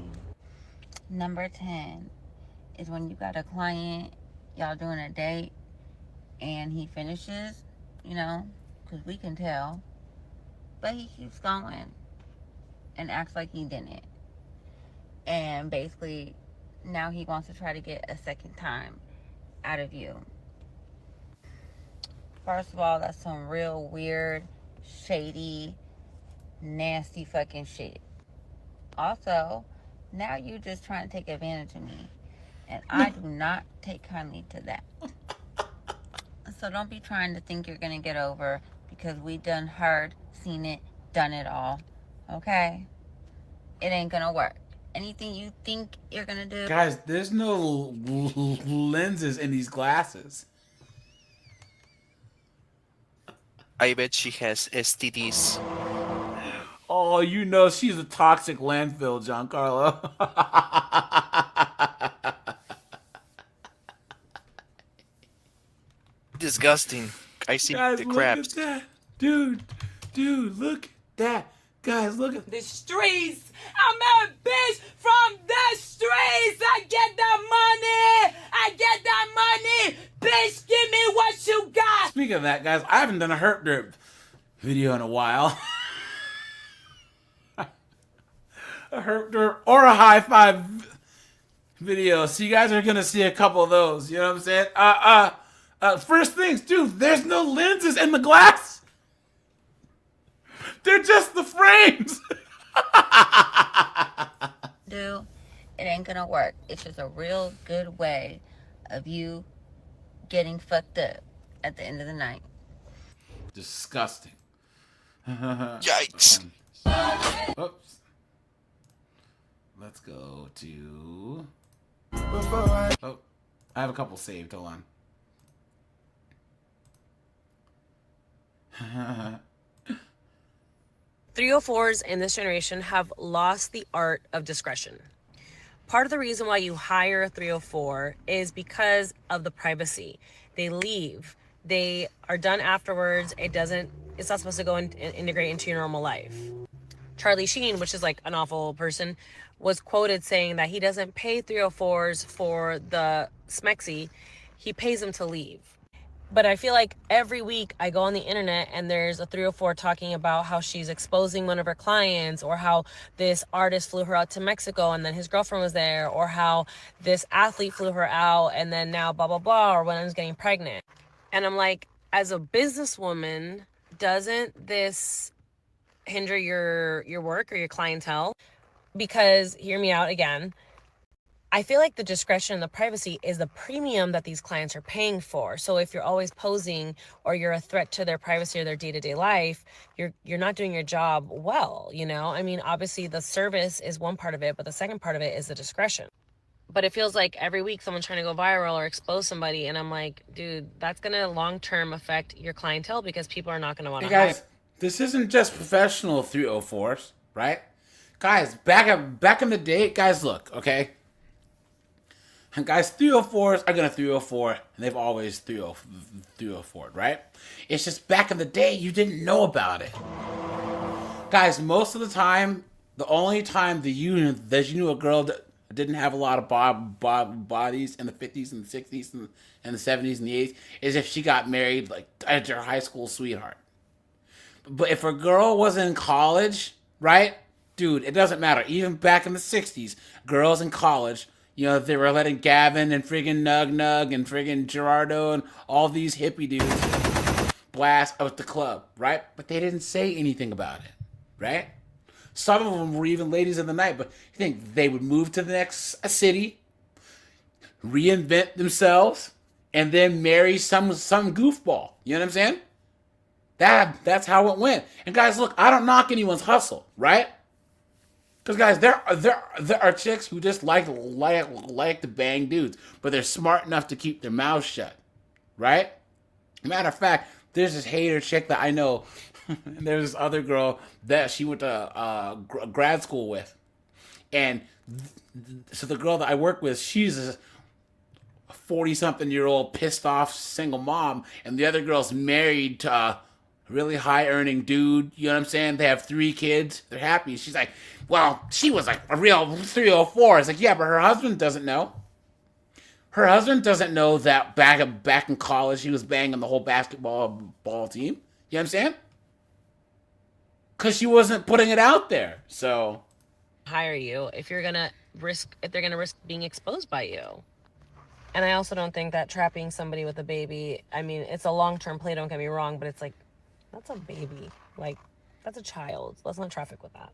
Number 10 is when you got a client, y'all doing a date, and he finishes, you know, because we can tell, but he keeps going and acts like he didn't. And basically, now he wants to try to get a second time out of you. First of all, that's some real weird, shady, nasty fucking shit. Also, now you just trying to take advantage of me, and I do not take kindly to that. So don't be trying to think you're gonna get over, because we done heard, seen it, done it all. Okay? It ain't gonna work. Anything you think you're gonna do, Guys, there's no lenses in these glasses. I bet she has STDs. Oh, you know she's a toxic landfill, Giancarlo. Disgusting. I see Guys, the look crabs. at that. Dude, look at that. Guys, look at the streets. I'm a bitch from the streets. I get that money. I get that money. Bitch, give me what you got. Speaking of that, guys, I haven't done a herp derp video in a while. A herp derp or a high five video. So you guys are gonna see a couple of those. You know what I'm saying? First things, dude, there's no lenses in the glass. They're just the frames. it ain't gonna work. It's just a real good way of you getting fucked up at the end of the night. Disgusting. Yikes. Oops. Let's go to... Oh, I have a couple saved. Hold on. 304s in this generation have lost the art of discretion. Part of the reason why you hire a 304 is because of the privacy. They leave. They are done afterwards. It's not supposed to go and integrate into your normal life. Charlie Sheen, which is like an awful person, was quoted saying that he doesn't pay 304s for the smexy. He pays them to leave. But I feel like every week I go on the internet and there's a 304 talking about how she's exposing one of her clients, or how this artist flew her out to Mexico and then his girlfriend was there, or how this athlete flew her out and then now blah, blah, blah, or when I was getting pregnant. And I'm like, as a businesswoman, doesn't this hinder your work or your clientele? Because, hear me out again, I feel like the discretion and the privacy is the premium that these clients are paying for. So if you're always posing, or you're a threat to their privacy or their day-to-day life, you're not doing your job well, you know? I mean, obviously the service is one part of it, but the second part of it is the discretion. But it feels like every week someone's trying to go viral or expose somebody, and I'm like, dude, that's gonna long-term affect your clientele, because people are not gonna want to Hey guys, this isn't just professional 304s, right? Guys, back in the day, guys, look, okay? And guys, 304s are gonna 304, and they've always 304, right? It's just back in the day, you didn't know about it. Guys, most of the time, the only time that you knew a girl that didn't have a lot of bodies in the 50s and the 60s and the 70s and the 80s is if she got married like as her high school sweetheart. But if a girl was in college, right? Dude, it doesn't matter. Even back in the 60s, girls in college, you know, they were letting Gavin and friggin' Nug and friggin' Gerardo and all these hippie dudes blast out the club, right? But they didn't say anything about it, right? Some of them were even ladies of the night, but you think they would move to the next city, reinvent themselves, and then marry some goofball. You know what I'm saying? That's how it went. And guys, look, I don't knock anyone's hustle, right? Because guys, there are chicks who just like to bang dudes, but they're smart enough to keep their mouths shut, right? Matter of fact, there's this hater chick that I know. And there's this other girl that she went to grad school with, and so the girl that I work with, she's a 40-something-year-old pissed off single mom, and the other girl's married to a really high-earning dude. You know what I'm saying? They have 3 kids. They're happy. She's like, well, she was like a real 304. It's like, yeah, but her husband doesn't know. Her husband doesn't know that back in college she was banging the whole basketball team. You know what I'm saying? Because she wasn't putting it out there. So hire you if they're gonna risk being exposed by you. And I also don't think that trapping somebody with a baby, I mean, it's a long-term play, don't get me wrong, but it's like, that's a baby. Like, that's a child. Let's not traffic with that.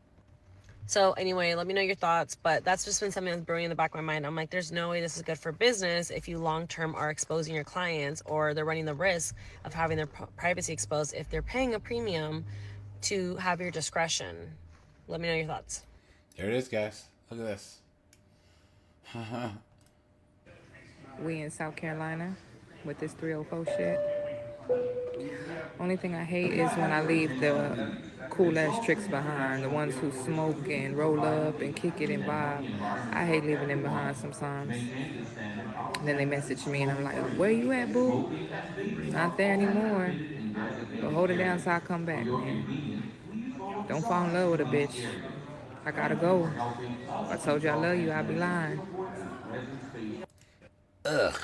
So anyway, let me know your thoughts, but that's just been something that's brewing in the back of my mind. I'm like, there's no way this is good for business if you long-term are exposing your clients, or they're running the risk of having their privacy exposed if they're paying a premium to have your discretion. Let me know your thoughts. There it is, guys. Look at this. We in South Carolina with this 304 shit. Only thing I hate is when I leave the cool ass tricks behind, the ones who smoke and roll up and kick it and vibe. I hate leaving them behind sometimes. Then they message me and I'm like, where you at, boo? Not there anymore. But hold it down so I come back, man. Don't fall in love with a bitch. I gotta go. If I told you I love you, I'd be lying. Ugh.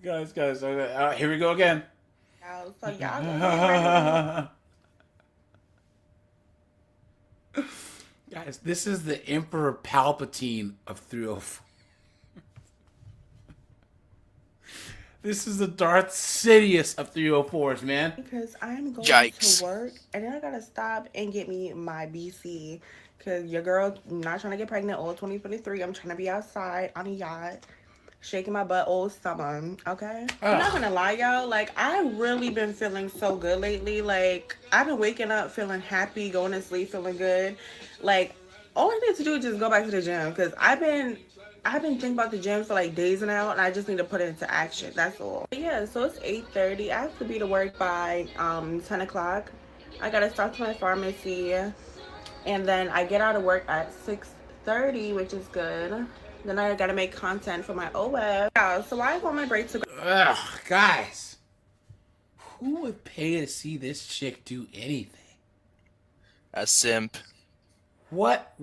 Guys, here we go again. So y'all Guys, this is the Emperor Palpatine of 304. This is the Darth Sidious of 304s, man. Because I'm going Yikes. to work, and then I gotta stop and get me my BC. Because your girl, I'm not trying to get pregnant all 2023. I'm trying to be outside on a yacht, shaking my butt all summer, okay? I'm not gonna lie, y'all. Like, I've really been feeling so good lately. Like, I've been waking up feeling happy, going to sleep feeling good. Like, all I need to do is just go back to the gym. Because I've been thinking about the gym for like days now, and I just need to put it into action. That's all. But yeah, so it's 8:30. I have to be to work by 10 o'clock. I gotta stop to my pharmacy, and then I get out of work at 6:30, which is good. Then I gotta make content for my OF. Yeah, so I want my break to go. Ugh, guys. Who would pay to see this chick do anything? A simp. What?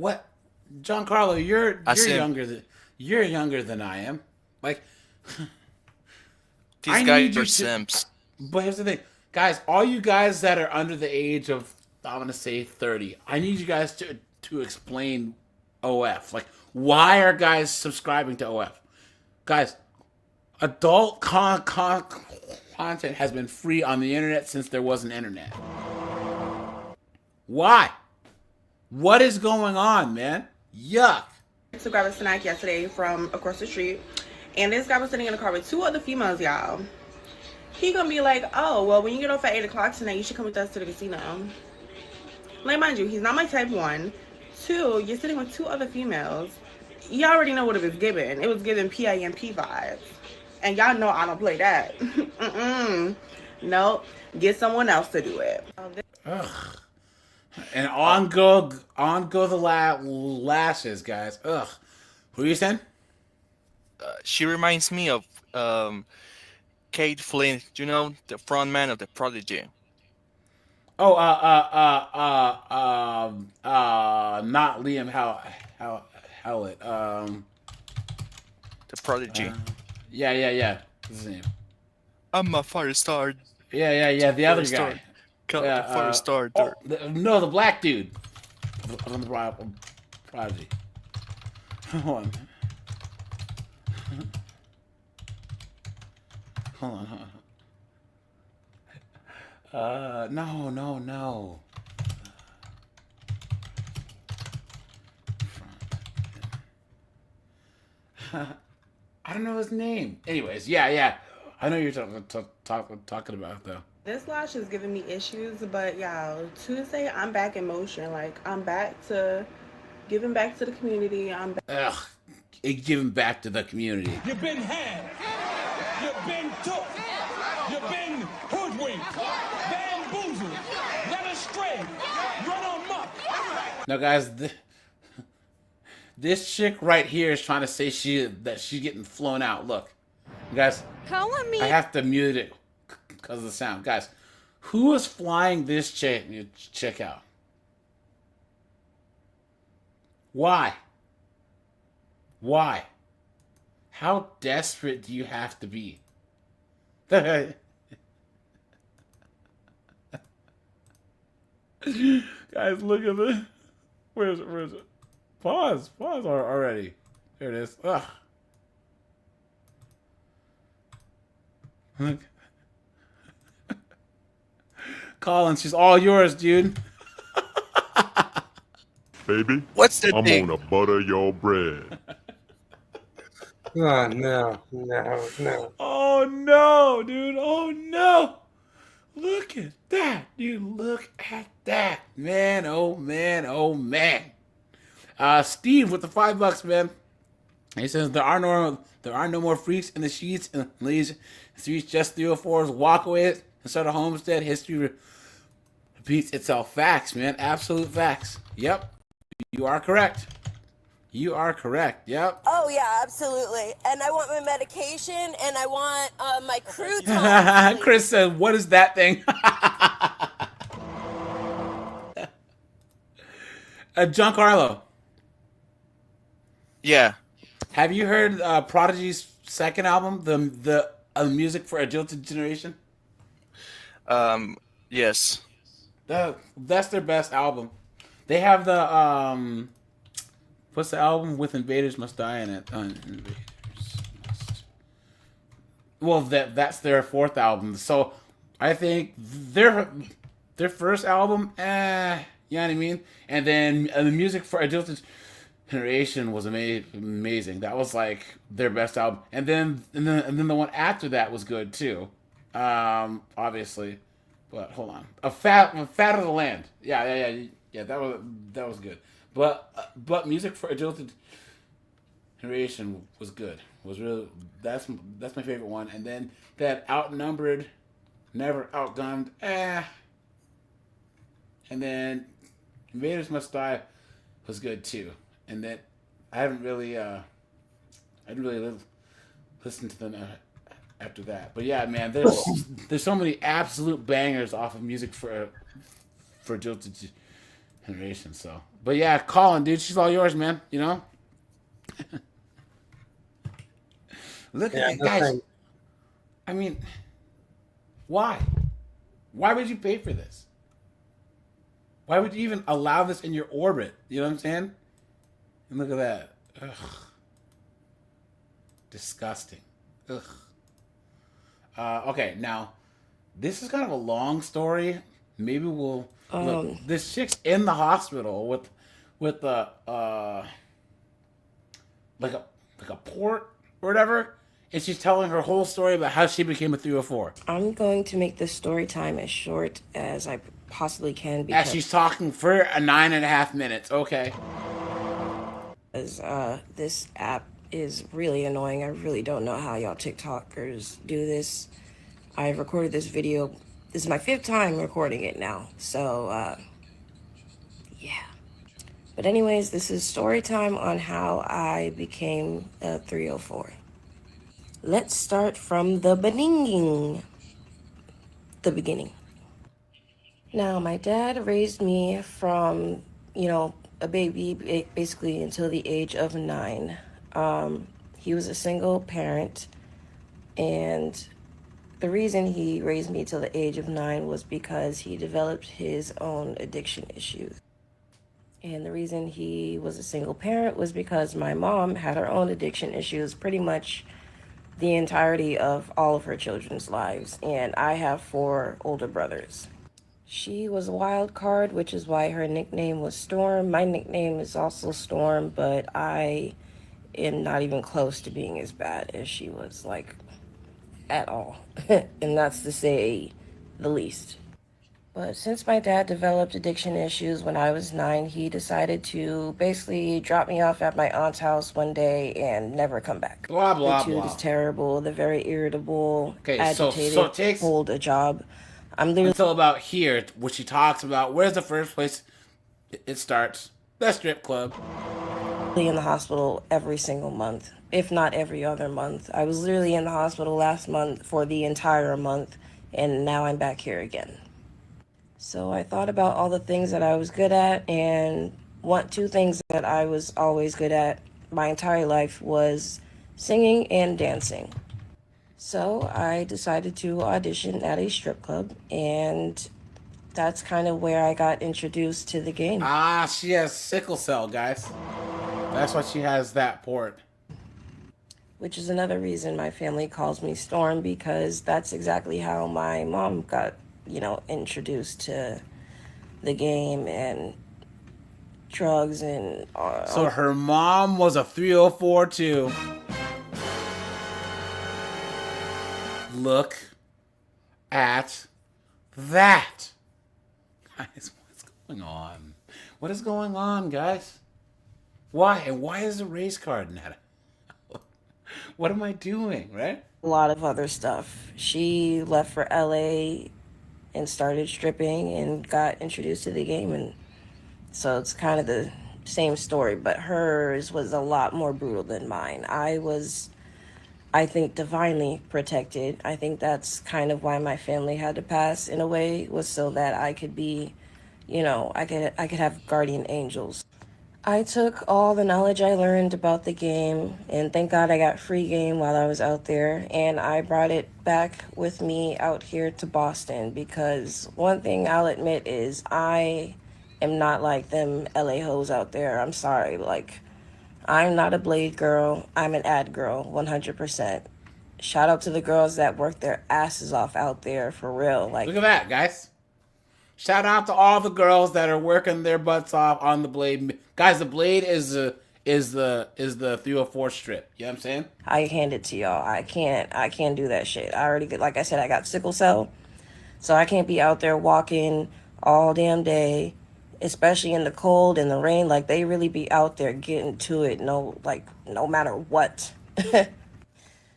Giancarlo, you're simp. younger than I am. Like, These guys are simps. But here's the thing, guys. All you guys that are under the age of, I'm gonna say 30, I need you guys to explain OF. Like, why are guys subscribing to OF? Guys, adult content has been free on the internet since there was an internet. Why? What is going on, man? Yuck. To grab a snack yesterday from across the street, and this guy was sitting in a car with 2 other females, y'all. He gonna be like, oh, well, when you get off at 8 o'clock tonight, you should come with us to the casino. Like, mind you, he's not my type, 1. 2, you're sitting with 2 other females. You already know what it was giving. It was giving PIMP vibes. And y'all know I don't play that. Nope. Get someone else to do it. Ugh. And on go the lashes, guys. Ugh. Who are you saying? She reminds me of Kate Flynn. You know, the frontman of the Prodigy. Oh, not Liam Howlett. The Prodigy. Yeah. What's his name? I'm a fire star. Yeah. The other guy. Fire star. No, the black dude. On the Prodigy. Hold on. No. I don't know his name. Anyways, yeah. I know you're talking about though. This lash is giving me issues, but yeah, Tuesday I'm back in motion. Like I'm back to giving back to the community. I'm back. Ugh, giving back to the community. You've been had. You've been took. You've been hoodwinked, bamboozled, led astray, run amok. Now, guys, this chick right here is trying to say that she's getting flown out. Look, guys, calling me. I have to mute it because of the sound. Guys, who is flying this chick out? Why? How desperate do you have to be? Guys, look at this. Where is it? Pause already. There it is. Ugh. Look. Colin, she's all yours, dude. Baby, what's the I'm thing? gonna butter your bread. Oh, no. Oh, no, dude. Oh, no. Look at that, dude. Look at that. Man, oh, man. Steve with the $5, man. He says there are no more freaks in the sheets and ladies. Streets just 304's walkaways instead of Homestead. History repeats itself. Facts, man. Absolute facts. Yep. You are correct. Yep. Oh yeah, absolutely. And I want my medication, and I want my croutons. Chris said, "What is that thing?" Giancarlo. Yeah. Have you heard Prodigy's second album, the music for a Jilted Generation? Yes. That's their best album. They have the what's the album with Invaders Must Die in it? Invaders Must. Well, that's their fourth album. So I think their first album, you know what I mean? And then the music for a Jilted Generation was amazing. That was like their best album. And then the one after that was good too. Obviously. But hold on. A Fat of the Land. Yeah, that was good. But music for a Jilted Generation was good. Was really that's my favorite one. And then that Outnumbered, Never Outgunned, And then Invaders Must Die was good too. And then I didn't really listen to them after that. But yeah, man, there's so many absolute bangers off of music for Jilted Generation. So, but yeah, Colin, dude, she's all yours, man. You know. Look at it, guys. I mean, why? Why would you pay for this? Why would you even allow this in your orbit? You know what I'm saying? And look at that. Ugh. Disgusting. Ugh. Okay, now, this is kind of a long story. Maybe we'll... Look, this chick's in the hospital with a like a port or whatever, and she's telling her whole story about how she became a 304. I'm going to make this story time as short as I possibly can because she's talking for 9.5 minutes. Okay. This app is really annoying. I really don't know how y'all TikTokers do this. I recorded this video. This is my 5th time recording it now. So But anyways, this is story time on how I became a 304. Let's start from the beginning. Now, my dad raised me from, a baby basically until the age of 9. He was a single parent, and the reason he raised me till the age of 9 was because he developed his own addiction issues. And the reason he was a single parent was because my mom had her own addiction issues pretty much the entirety of all of her children's lives. And I have 4 older brothers. She was a wild card, which is why her nickname was Storm. My nickname is also Storm, but I am not even close to being as bad as she was, like, at all. And that's to say the least. But since my dad developed addiction issues when I was 9, he decided to basically drop me off at my aunt's house one day and never come back. Blah, blah, The blah. is terrible. They're very irritable, agitated, so it takes hold a job. I'm literally until about here, which she talks about. Where's the first place it starts? The strip club. in the hospital every single month, if not every other month. I was literally in the hospital last month for the entire month, and now I'm back here again. So I thought about all the things that I was good at, and 2 things that I was always good at my entire life was singing and dancing. So I decided to audition at a strip club, and that's kind of where I got introduced to the game. Ah, she has sickle cell, guys. That's why she has that port. Which is another reason my family calls me Storm, because that's exactly how my mom got, introduced to the game and drugs and... So her mom was a 304 too. Look at that. Guys, what's going on? What is going on, guys? Why? And why is the race card not? What am I doing, right? A lot of other stuff. She left for LA and started stripping and got introduced to the game, and so it's kind of the same story, but hers was a lot more brutal than mine. I think, divinely protected. I think that's kind of why my family had to pass in a way, was so that I could be, I could have guardian angels. I took all the knowledge I learned about the game, and thank God I got free game while I was out there, and I brought it back with me out here to Boston, because one thing I'll admit is I am not like them LA hoes out there. I'm sorry, I'm not a blade girl. I'm an ad girl, 100%. Shout out to the girls that work their asses off out there, for real. Look at that, guys. Shout out to all the girls that are working their butts off on the blade. Guys, the blade is the 304 strip. You know what I'm saying? I hand it to y'all. I can't do that shit. I already like I said, I got sickle cell. So I can't be out there walking all damn day, especially in the cold and the rain. Like, they really be out there getting to it, no matter what.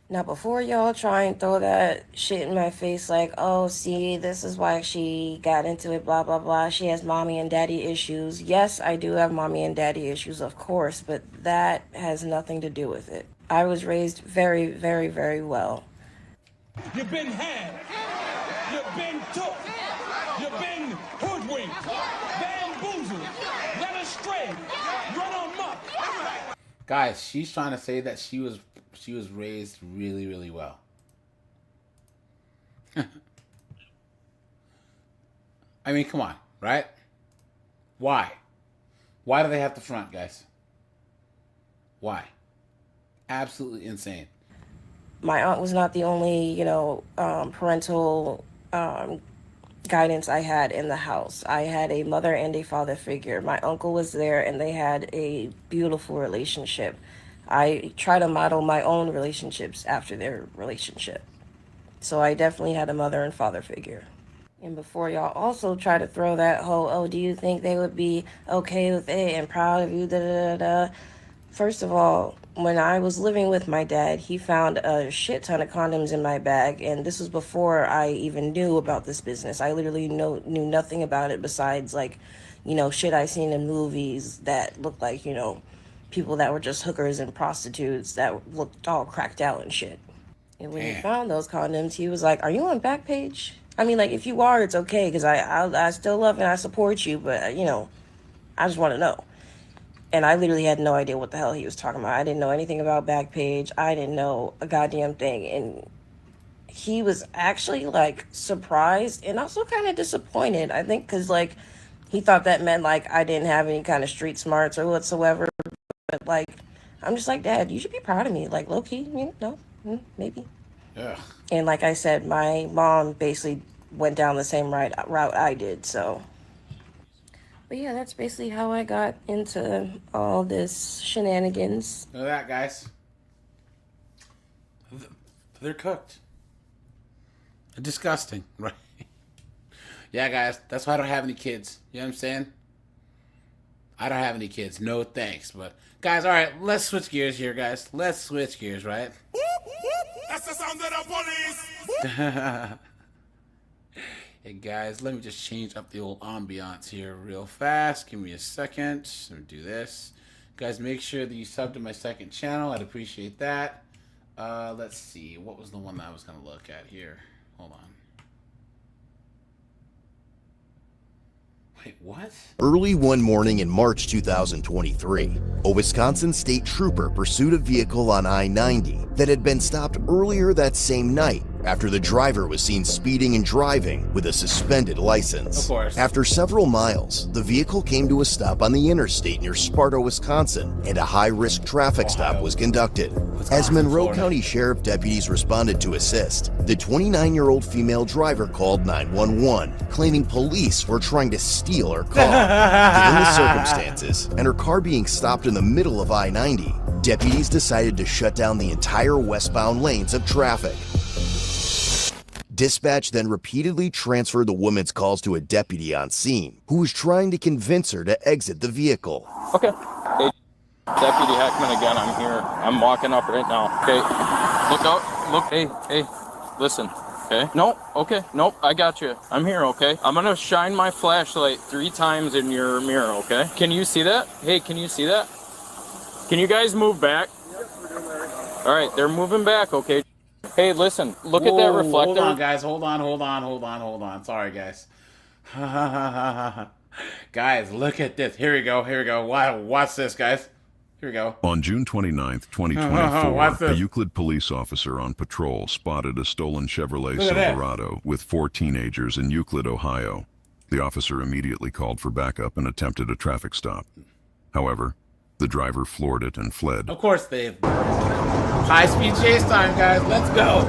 Now, before y'all try and throw that shit in my face, like, oh, see, this is why she got into it, blah, blah, blah. She has mommy and daddy issues. Yes, I do have mommy and daddy issues, of course, but that has nothing to do with it. I was raised very, very, very well. You've been had. You've been took. You've been hoodwinked, bamboozled, led astray, run amok. Guys, she's trying to say that she was raised really, really well. I mean, come on, right? Why? Why do they have to front, guys? Why? Absolutely insane. My aunt was not the only, parental guidance I had in the house. I had a mother and a father figure. My uncle was there, and they had a beautiful relationship. I try to model my own relationships after their relationship. So I definitely had a mother and father figure. And before y'all also try to throw that whole, oh, do you think they would be okay with it and proud of you, da da da da. First of all, when I was living with my dad, he found a shit ton of condoms in my bag, and this was before I even knew about this business. I literally knew nothing about it besides, you know, shit I seen in movies that looked like, you know, people that were just hookers and prostitutes that looked all cracked out and shit. And when he found those condoms, he was like, "Are you on Backpage? I mean, like, if you are, it's okay, because I still love and I support you, but, you know, I just want to know." And I literally had no idea what the hell he was talking about. I didn't know anything about Backpage. I didn't know a goddamn thing. And he was actually, like, surprised and also kind of disappointed, I think, because, like, he thought that meant, like, I didn't have any kind of street smarts or whatsoever. But, like, I'm just like, Dad, you should be proud of me. Like, low-key, you know, maybe. Yeah. And like I said, my mom basically went down the same route I did, so. But yeah, that's basically how I got into all this shenanigans. Look at that, guys. They're cooked. Disgusting, right? Yeah, guys, that's why I don't have any kids. You know what I'm saying? I don't have any kids. No thanks. But, guys, all right, let's switch gears here, guys. Let's switch gears, right? That's the sound of the police. Hey, guys, let me just change up the old ambiance here real fast. Give me a second. Let me do this. Guys, make sure that you sub to my second channel. I'd appreciate that. Let's see. What was the one that I was going to look at here? Hold on. Wait, what? Early one morning in March 2023, a Wisconsin state trooper pursued a vehicle on I-90 that had been stopped earlier that same night after the driver was seen speeding and driving with a suspended license. Of course. After several miles, the vehicle came to a stop on the interstate near Sparta, Wisconsin, and a high-risk traffic stop was conducted. As Monroe Florida. County Sheriff deputies responded to assist, the 29-year-old female driver called 911, claiming police were trying to steal her car. Given the circumstances, and her car being stopped in the middle of I-90, deputies decided to shut down the entire westbound lanes of traffic. Dispatch then repeatedly transferred the woman's calls to a deputy on scene, who was trying to convince her to exit the vehicle. Okay. Hey, Deputy Heckman again, I'm here. I'm walking up right now. Okay. Look out. Look. Hey. Listen. Okay. No. Okay. Nope. I got you. I'm here. Okay. I'm going to shine my flashlight 3 times in your mirror. Okay. Can you see that? Hey, can you see that? Can you guys move back? All right. They're moving back. Okay. Hey, listen, look at that reflector. Hold on, guys. Hold on. Sorry, guys. Guys, look at this. Here we go. Watch this, guys. Here we go. On June 29th, 2024, a Euclid police officer on patrol spotted a stolen Chevrolet Silverado with 4 teenagers in Euclid, Ohio. The officer immediately called for backup and attempted a traffic stop. However, the driver floored it and fled. Of course, Dave. High-speed chase time, guys. Let's go.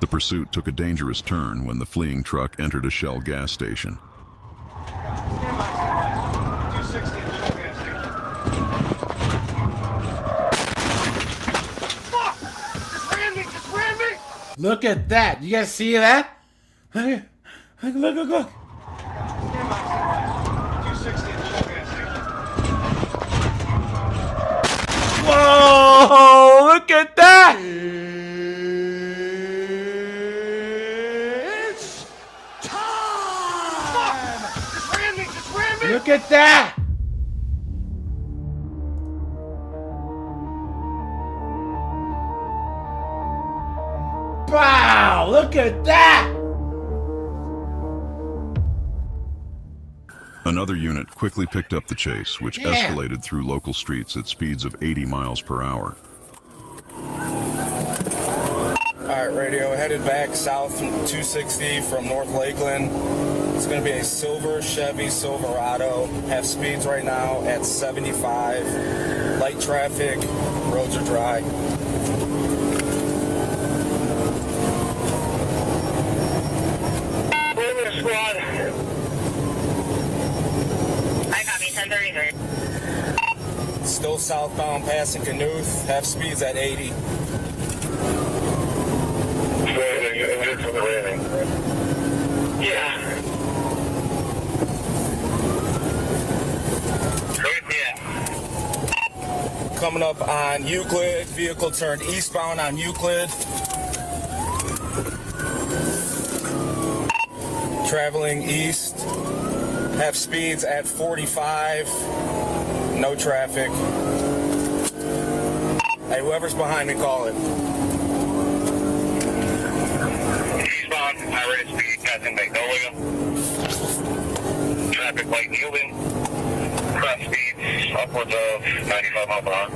The pursuit took a dangerous turn when the fleeing truck entered a Shell gas station. Look at that. You guys see that? Look. Whoa! Look at that! Look at that! Wow! Look at that! Another unit quickly picked up the chase, which escalated through local streets at speeds of 80 miles per hour. Alright, radio, headed back south 260 from North Lakeland. It's going to be a silver Chevy Silverado. Have speeds right now at 75. Light traffic, roads are dry. Squad. I copy 1033. Still southbound passing Knuth. Have speeds at 80. Yeah. Coming up on Euclid, vehicle turned eastbound on Euclid. Traveling east, have speeds at 45, no traffic. Hey, whoever's behind me, call it. Eastbound, high rate of speed, passing Magnolia. Traffic light yielding. Cross speeds upwards of 95 miles per hour.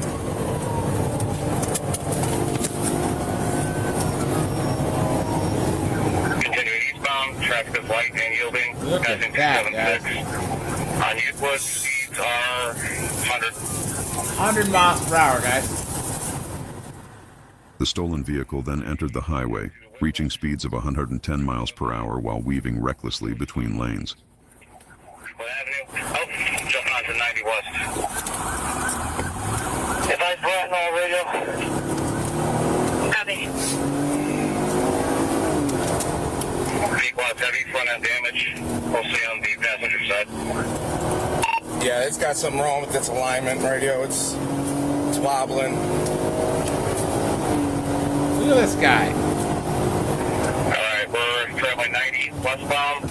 Continuing eastbound, traffic is light and yielding. Look at Passing that, 276. On Euclid, speeds are 100. 100 miles per hour, guys. The stolen vehicle then entered the highway, reaching speeds of 110 miles per hour while weaving recklessly between lanes. Jumping onto 90 West. Advise Bratton on radio. Copy. Vehicle has heavy front end damage, mostly on the passenger side. Yeah, it's got something wrong with its alignment radio. It's wobbling. Look at this guy. Alright, we're traveling 90 westbound.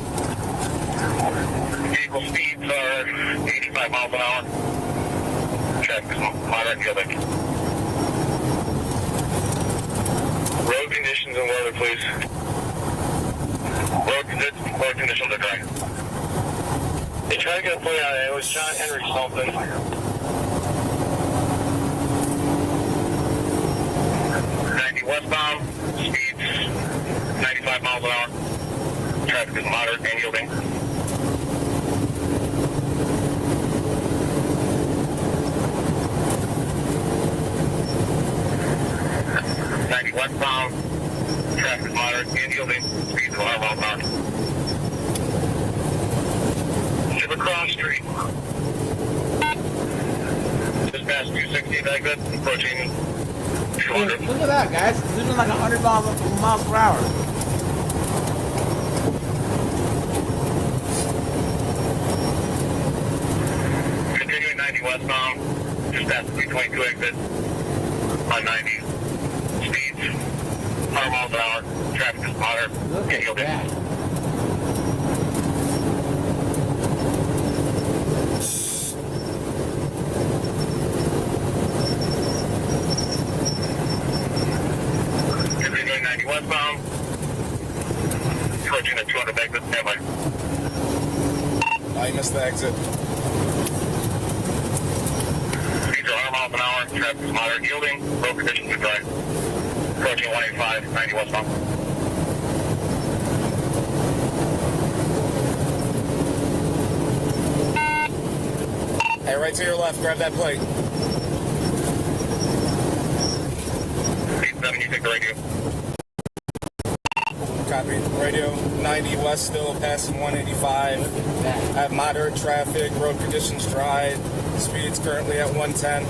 Vehicle speeds are 85 miles an hour. Traffic is moderate yielding. Road conditions and weather, please. Road conditions are dry. Hey, try to get a play on it. It was John Henry something. 90 westbound, speeds 95 miles an hour. Traffic is moderate and yielding. Westbound, traffic is moderate and yielding, speeds of 100 miles an hour. Shiver Cross Street. Just past 260, that good, approaching 200. Look at that, guys. It's even like 100 miles per hour. Continuing 90 westbound, just past the 22 exit on 90. Speeds 100 miles an hour. Traffic is moderate and yielding. Continuing 90 westbound. Approaching the 200 exit. Standby. I missed the exit. Speeds are 100 miles an hour. Traffic is moderate and yielding. Road conditions are dry. Approaching 185, 90 westbound. Hey, right to your left, grab that plate. 87, you take the radio. Copy. Radio 90 west still passing 185. I have moderate traffic, road conditions dry. Speeds currently at 110.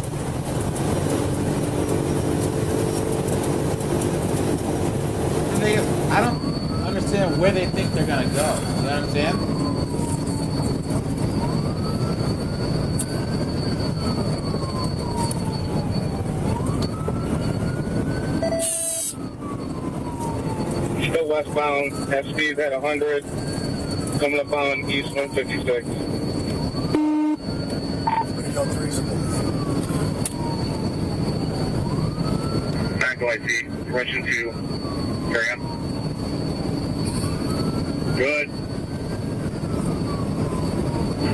I don't understand where they think they're gonna go. You know what I'm saying? Still westbound, have speeds at 100. Coming up on East 156. Back to IC, correction 2. Carry on. Good.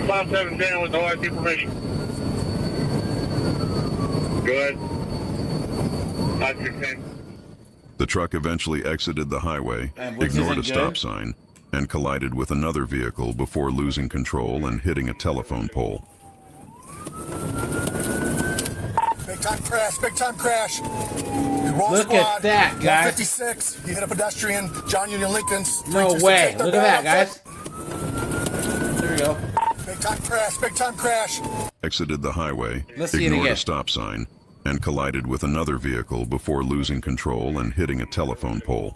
517 with the OIC permission. Good. 516. The truck eventually exited the highway, which ignored a isn't stop good. sign, and collided with another vehicle before losing control and hitting a telephone pole. Big time crash, big time crash. Look at that, guys. 156, you hit a pedestrian, John Union Lincoln's. No way. Look at that, guys. There we go. Big time crash, big time crash. Exited the highway, Let's see it ignored again. a stop sign, and collided with another vehicle before losing control and hitting a telephone pole.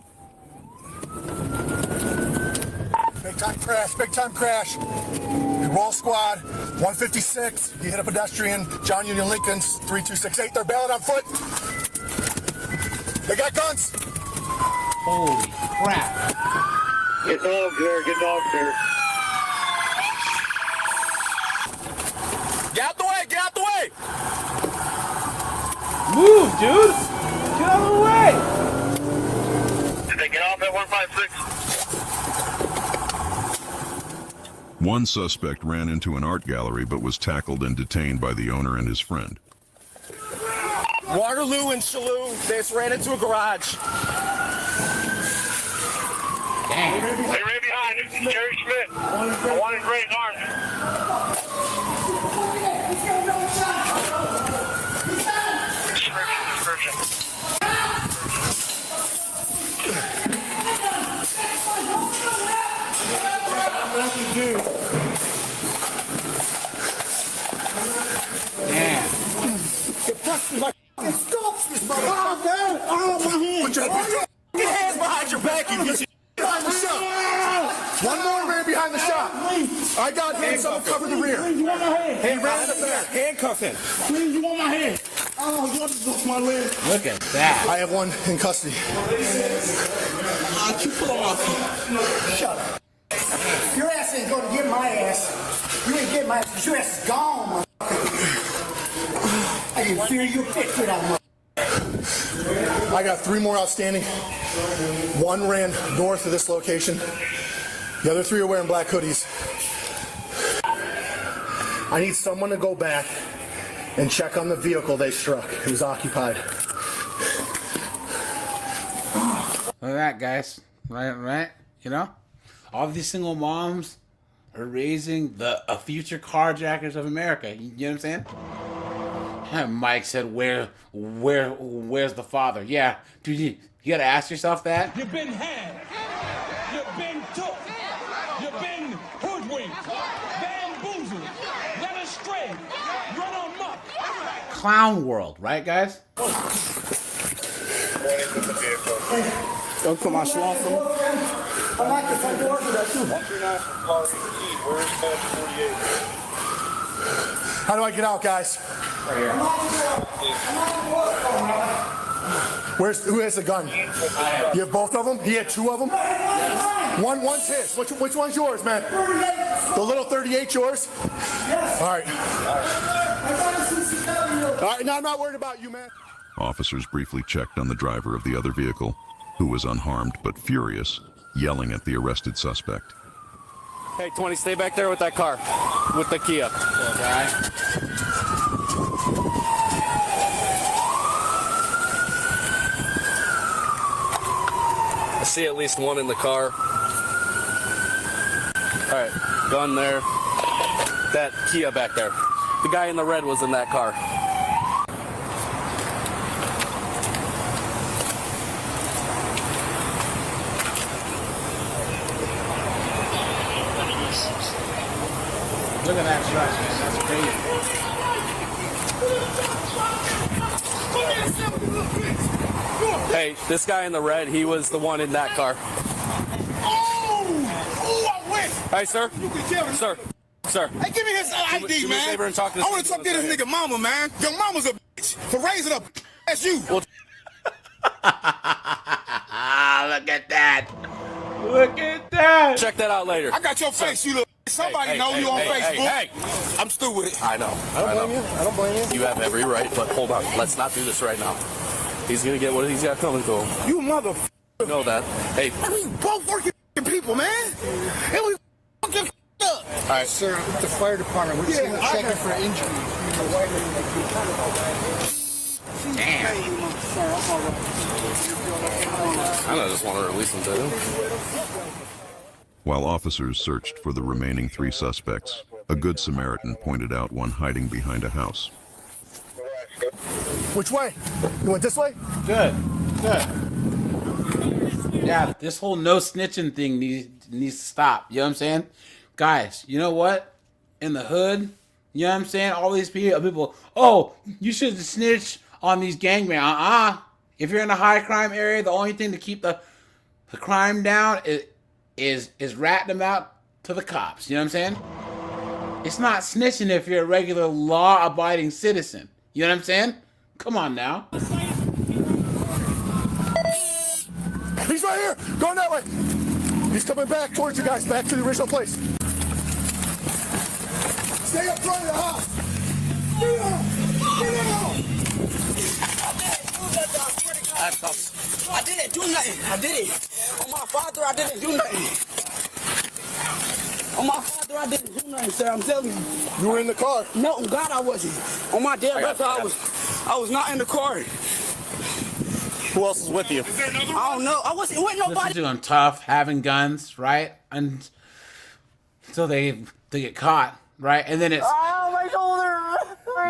Big time crash, big time crash. Roll squad, 156. He hit a pedestrian, John Union Lincoln's 3268. They're bailing on foot. They got guns. Holy crap. Get dogs there, get dogs there. Get out the way, get out the way. Move, dude. Get out of the way. Did they get off at 156? One suspect ran into an art gallery but was tackled and detained by the owner and his friend. Waterloo and Shalou, they just ran into a garage. Dang. Hey, right behind it, Jerry Schmidt. I wanted Gray's arms. Description. Damn. Put your hands behind your back, you bitch. Behind the shop. One more ran behind the shop. I got him. Someone cover the rear. Please, you want my hand? He ran in the back. Handcuff him. Please, you want my hand? Oh, you want to go my leg? Look at that. I have one in custody. You pull off. Shut up. Your ass ain't going to get my ass. You ain't get my ass because your ass is gone, I can feel your picture out, I got 3 more outstanding. One ran north of this location. The other 3 are wearing black hoodies. I need someone to go back and check on the vehicle they struck. It was occupied. Look at that, guys. Right? You know? All these single moms are raising the future carjackers of America. You know what I'm saying? And Mike said, where's the father? Yeah, dude, you gotta ask yourself that. You've been had. You've been took. You've been hoodwinked. Bamboozled. Led astray. Run amok. Clown world, right, guys? Don't come on, Shalom for me. I like the front door for that too. How do I get out, guys? Right here. Who has the gun? You have both of them? He had 2 of them? One's his. Which one's yours, man? The little 38 yours? All right. All right, now I'm not worried about you, man. Officers briefly checked on the driver of the other vehicle, who was unharmed but furious, yelling at the arrested suspect. Hey, 20, stay back there with that car, with the Kia. Okay. I see at least one in the car. All right, gun there. That Kia back there. The guy in the red was in that car. Look at that truck, man. That's crazy. Hey, this guy in the red, he was the one in that car. Oh, I went. Hey, sir. You can tell him. Sir. Hey, give me his ID, do me a man. favor and talk to I this want to talk to this nigga mama, man. Your mama's a bitch for raising up. That's you. Well, Look at that. Look at that. check that out later. I got your face, you little. Somebody know you on Facebook. Hey. I'm stupid. I know. I don't blame you. I don't blame you. You have every right, but hold on. Let's not do this right now. He's gonna get what he's got coming to him. You motherfucker. You know that. Hey. We both working people, man. And we fucking up. All right, sir. With the fire department, we're checking for injury. Damn. I just want to release him to him. While officers searched for the remaining 3 suspects, a good Samaritan pointed out one hiding behind a house. Which way? You went this way? Good. Yeah, this whole no snitching thing needs to stop. You know what I'm saying? Guys, you know what? in the hood. You know what I'm saying? All these people, oh, you should snitch on these gangbangers. If you're in a high crime area, the only thing to keep the crime down is ratting them out to the cops. You know what I'm saying? It's not snitching if you're a regular law-abiding citizen. You know what I'm saying? Come on now. He's right here. Going that way. He's coming back towards you guys, back to the original place. Stay up front of the house. I didn't do nothing. I did it. On my father, I didn't do nothing. On my father, I didn't do nothing, sir. I'm telling you. You were in the car? No, on God, I wasn't. On my dead brother, I was not in the car. Who else is with you? I don't know. I wasn't with nobody. This is doing tough, having guns, right? And until they get caught, right? And then it's... Oh, my shoulder.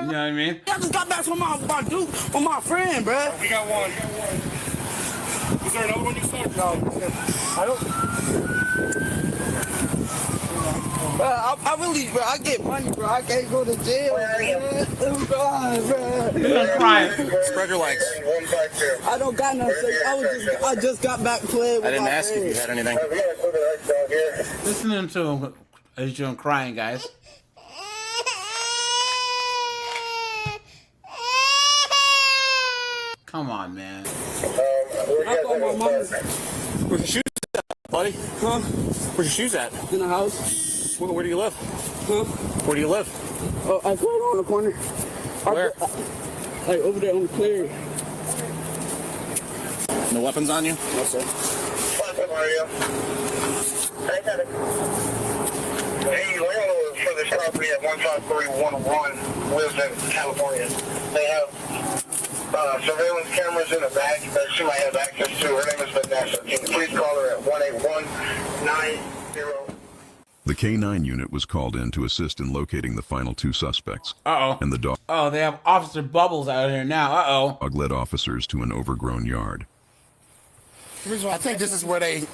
You know what I mean? I just got back from my dude, from my friend, bro. We got one. Is there another one you saw? No. I don't... I really, bro, I get money, bro. I can't go to jail, man. Oh, God, bro. I'm crying. Spread your legs. I don't got nothing. I just got back playing with I didn't my ask friends. if you had anything. Listening to him as you're crying, guys. Come on, man. Where's your shoes at, buddy? Huh? Where's your shoes at? In the house. Where do you live? Huh? Where do you live? Oh, I put it on the corner. Where? Like over there on the clear. No weapons on you? No, sir. Hey, landlord for this property at 15311 lives in California. They have surveillance cameras in the back that she might have access to. Her name is Vanessa. Can you please call her at 18190? The K-9 unit was called in to assist in locating the final two suspects. Uh-oh. And the dog Oh, they have Officer Bubbles out here now. Uh-oh. led officers to an overgrown yard. I think this is where they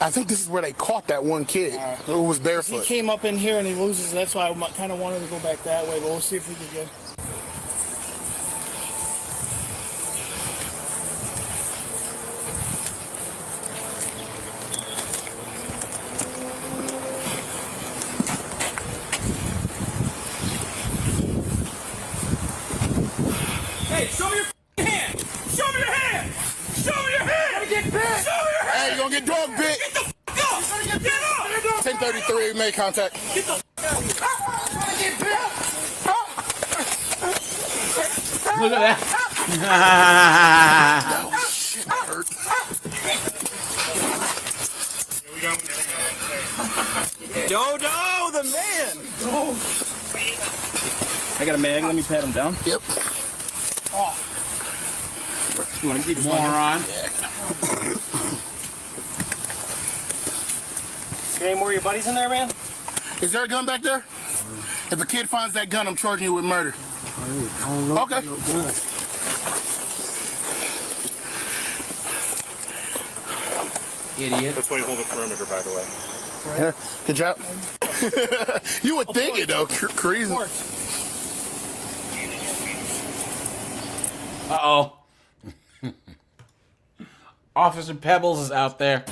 caught that one kid who was barefoot. He came up in here and he loses. That's why I kind of wanted to go back that way, but we'll see if we can get. Hey, show me your hand! Show me your hand! Show me your hand! Gotta get bit! Show me your hand! Hey, you gonna get dog bit? Get the f*** up! Get up! 1033, make contact. Get the f*** out! Get bit! Look at that. Shit hurt. Dodo, the man! I got a mag. Let me pat him down. Yep. Oh. You want to keep Moron. Any more of your buddies in there, man? Is there a gun back there? If a kid finds that gun, I'm charging you with murder. Okay. Idiot. That's why you hold the perimeter, by the way. Yeah, good job. You would think it, though. Crazy. Uh-oh. Officer Pebbles is out there.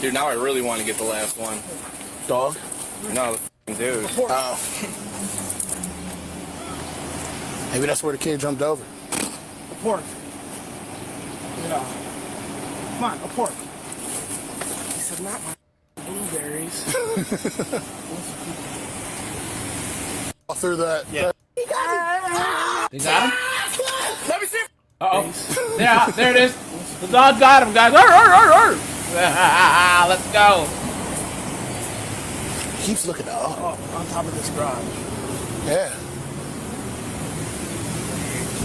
Dude, now I really want to get the last one. Dog? No, the f***ing dude. Oh. Maybe that's where the kid jumped over. A pork. Yeah. Come on, a pork. He said, not my blueberries. Through that. Yeah. They got him? Let me see. Uh-oh. Yeah, there it is. The dog got him, guys. Arr, arr, arr, arr. Let's go. Keeps looking up. Oh, on top of this garage. Yeah.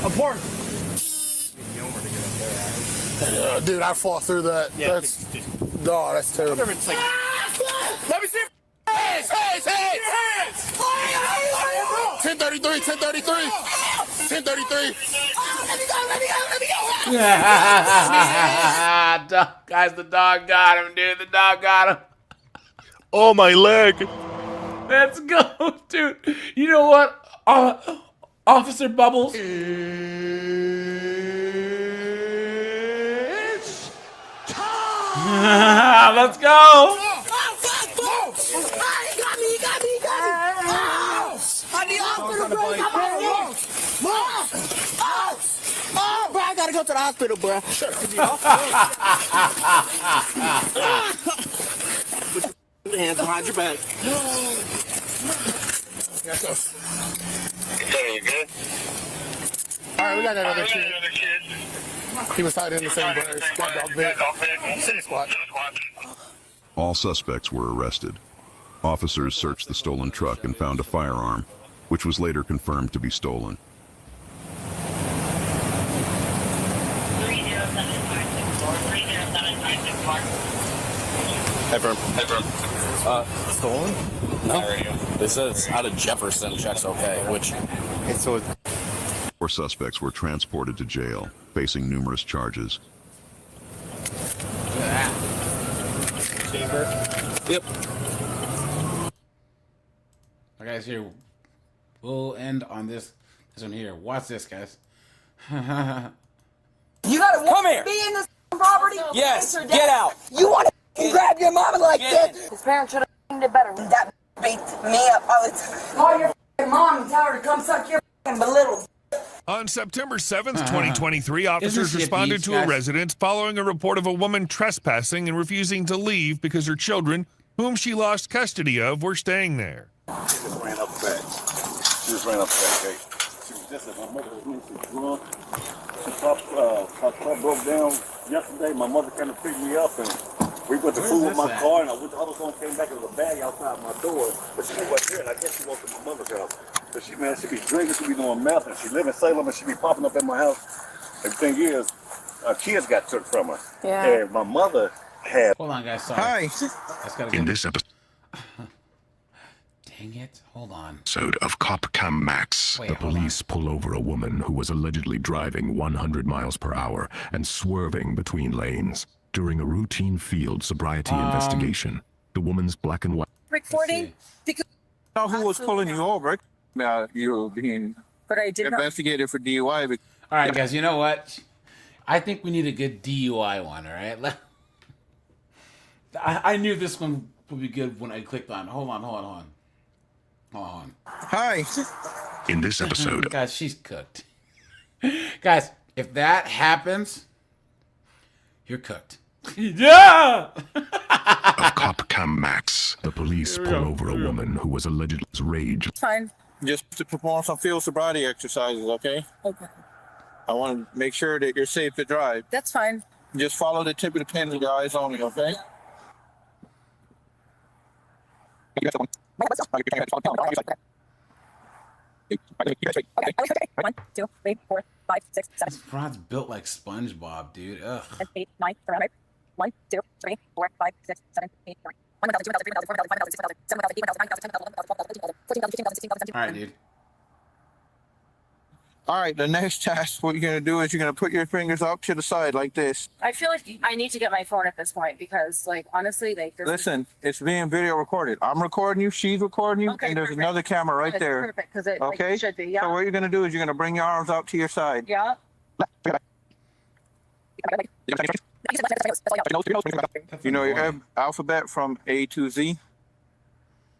A pork. Dude, I fought through that. Yeah, That's terrible. Whatever, it's like. Let me see. Hands! 1033, 1033. 1033. Let me go! Guys, the dog got him, dude. The dog got him. Oh, my leg. Let's go, dude. You know what? Officer Bubbles. It's time. Let's go. He got me. I need hospital, bro. Bro, I gotta go to the hospital, bro. Put your hands behind your back. You good? All right, we got another kid. He was tied in the same squad dog bit. Same squad. All suspects were arrested. Officers searched the stolen truck and found a firearm, which was later confirmed to be stolen. Hey, stolen? No. It says out of Jefferson, checks okay, which... So 4 suspects were transported to jail, facing numerous charges. Yep. Okay, guys, here. We'll end on this one here. Watch this, guys. You gotta come here. Be in this property. Yes, get out. You want to grab your mama like this? His parents should have it better. That beats me up all the time. Call your mom and tell her to come suck your belittle. On September 7th, 2023, officers responded to a residence following a report of a woman trespassing and refusing to leave because her children, whom she lost custody of, were staying there. She just ran up the back. She just ran up the back gate. She was just at my mother was doing some drunk. Her car broke down yesterday. My mother came to pick me up, and we went to food with my car, and I went to other phone, came back with a bag outside my door. But she wasn't here, and I guess she went to my mother's house. But she be drinking, she be doing meth, and she live in Salem, and she be popping up at my house. And the thing is, our kids got took from her. Yeah. And my mother had... Hold on, guys. Sorry. In this episode Dang it. Hold on. of Cop Cam Max, Wait, the hold police pull over a woman who was allegedly driving 100 miles per hour and swerving between lanes. During a routine field sobriety investigation, the woman's black and white... Recording? Because Know who was pulling you over? You were being investigated for DUI. All right, guys. You know what? I think we need a good DUI one. All right. I knew this one would be good when I clicked on. Hold on. Hi. In this episode, guys, she's cooked. Guys, if that happens, you're cooked. Yeah. of Cop Cam Max, the police pull over a woman who was allegedly rage. Fine. Just to perform some field sobriety exercises, okay? Okay. I want to make sure that you're safe to drive. That's fine. Just follow the tip of the pen with your eyes only, okay? Okay. 1, 2, 3, 4, 5, 6, 7. This broad's built like SpongeBob, dude. Ugh. 8, 9, 10, 1, 2, 3, 4, 5, 6, 7, 8, 9. 1,000, 2,000, 3,000, 4,000, 5,000, 6,000, 7,000, 8,000, 9,000, 10,000, 11,000, 12,000, 13,000, 14,000, 15,000, 16,000, 17,000. All right, dude. All right, the next task, what you're going to do is you're going to put your fingers out to the side like this. I feel like I need to get my phone at this point because, like, honestly, like, Listen, it's being video recorded. I'm recording you, she's recording you, and there's another camera right there. Perfect, because it Okay? like, should be, yeah. So what you're going to do is you're going to bring your arms out to your side. Yeah. You know your alphabet from A to Z?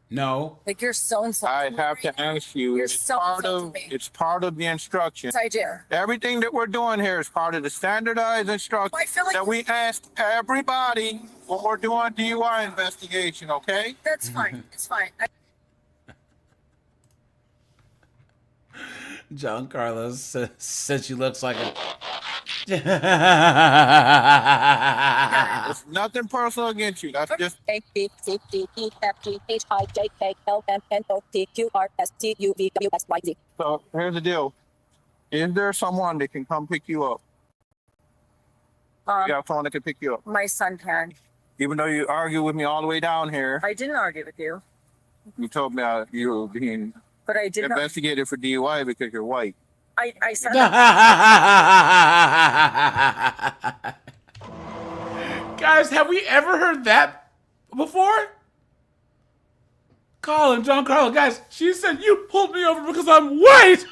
No. Like, you're so insulting. I have to ask you. You're It's so part of insulting me. it's part of the instruction. Yes, I do. Everything that we're doing here is part of the standardized instruction I feel like that we ask everybody when we're doing DUI investigation, okay? That's fine. It's fine. John Carlos said she looks like a... It's nothing personal against you. That's just... A, B, C, D, E, F, G, H, I, J, K, L, M, N, O, P, Q, R, S, T, U, V, W, X, Y, Z. So here's the deal. Is there someone that can come pick you up? You got someone that can pick you up? My son can. Even though you argue with me all the way down here, I didn't argue with you, you told me you were being but I did not. investigated for DUI because you're white. I said heard that before? Colin, John Carlo, guys, she said you pulled me over because I'm white.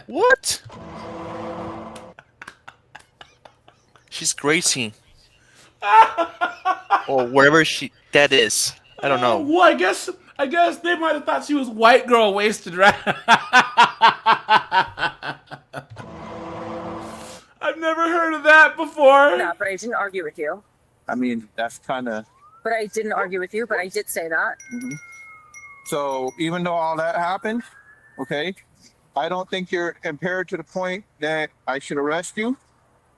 What? She's crazy. Or wherever that is. I don't know. Well, I guess they might have thought she was white girl wasted, right? I've never heard of that before. No, but I didn't argue with you. I mean, that's kind of. But I didn't argue with you, but I did say that. So even though all that happened, okay, I don't think you're impaired to the point that I should arrest you,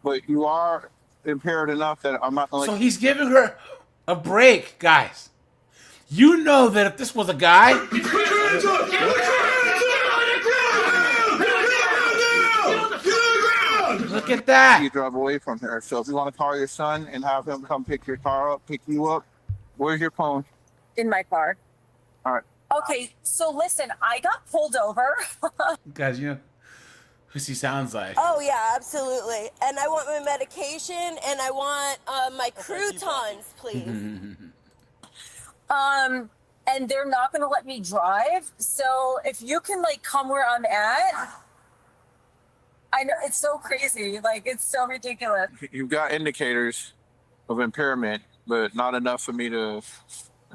but you are impaired enough that I'm not going to. So he's giving her a break, guys. You know that if this was a guy. Look at that. You drive away from her. So if you want to call your son and have him come pick your car up, pick you up, where's your phone? In my car. All right. Okay, so listen, I got pulled over. Guys, you know who she sounds like. Oh yeah, absolutely. And I want my medication and I want my croutons, please. And they're not gonna let me drive. So if you can like come where I'm at. I know it's so crazy, like it's so ridiculous. You've got indicators of impairment, but not enough for me to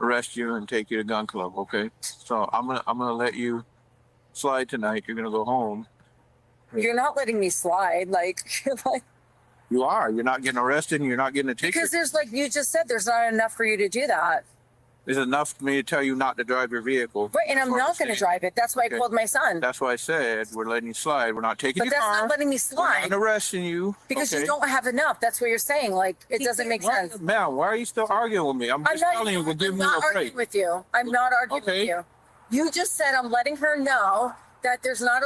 arrest you and take you to gun club, okay? So I'm gonna let you slide tonight. You're gonna go home. You're not letting me slide, like You are. You're not getting arrested and you're not getting a ticket. because there's like you just said, there's not enough for you to do that. It's enough for me to tell you not to drive your vehicle. Right, and I'm not going to drive it. That's why I called my son. That's why I said we're letting you slide. We're not taking But your that's car. not letting me slide. We're not arresting you. Because okay? you don't have enough. That's what you're saying. Like, it doesn't make sense. Ma'am, why are you still arguing with me? I'm just telling you, we'll give you a arguing break. with you. I'm not arguing with you. You just said I'm letting her know that there's not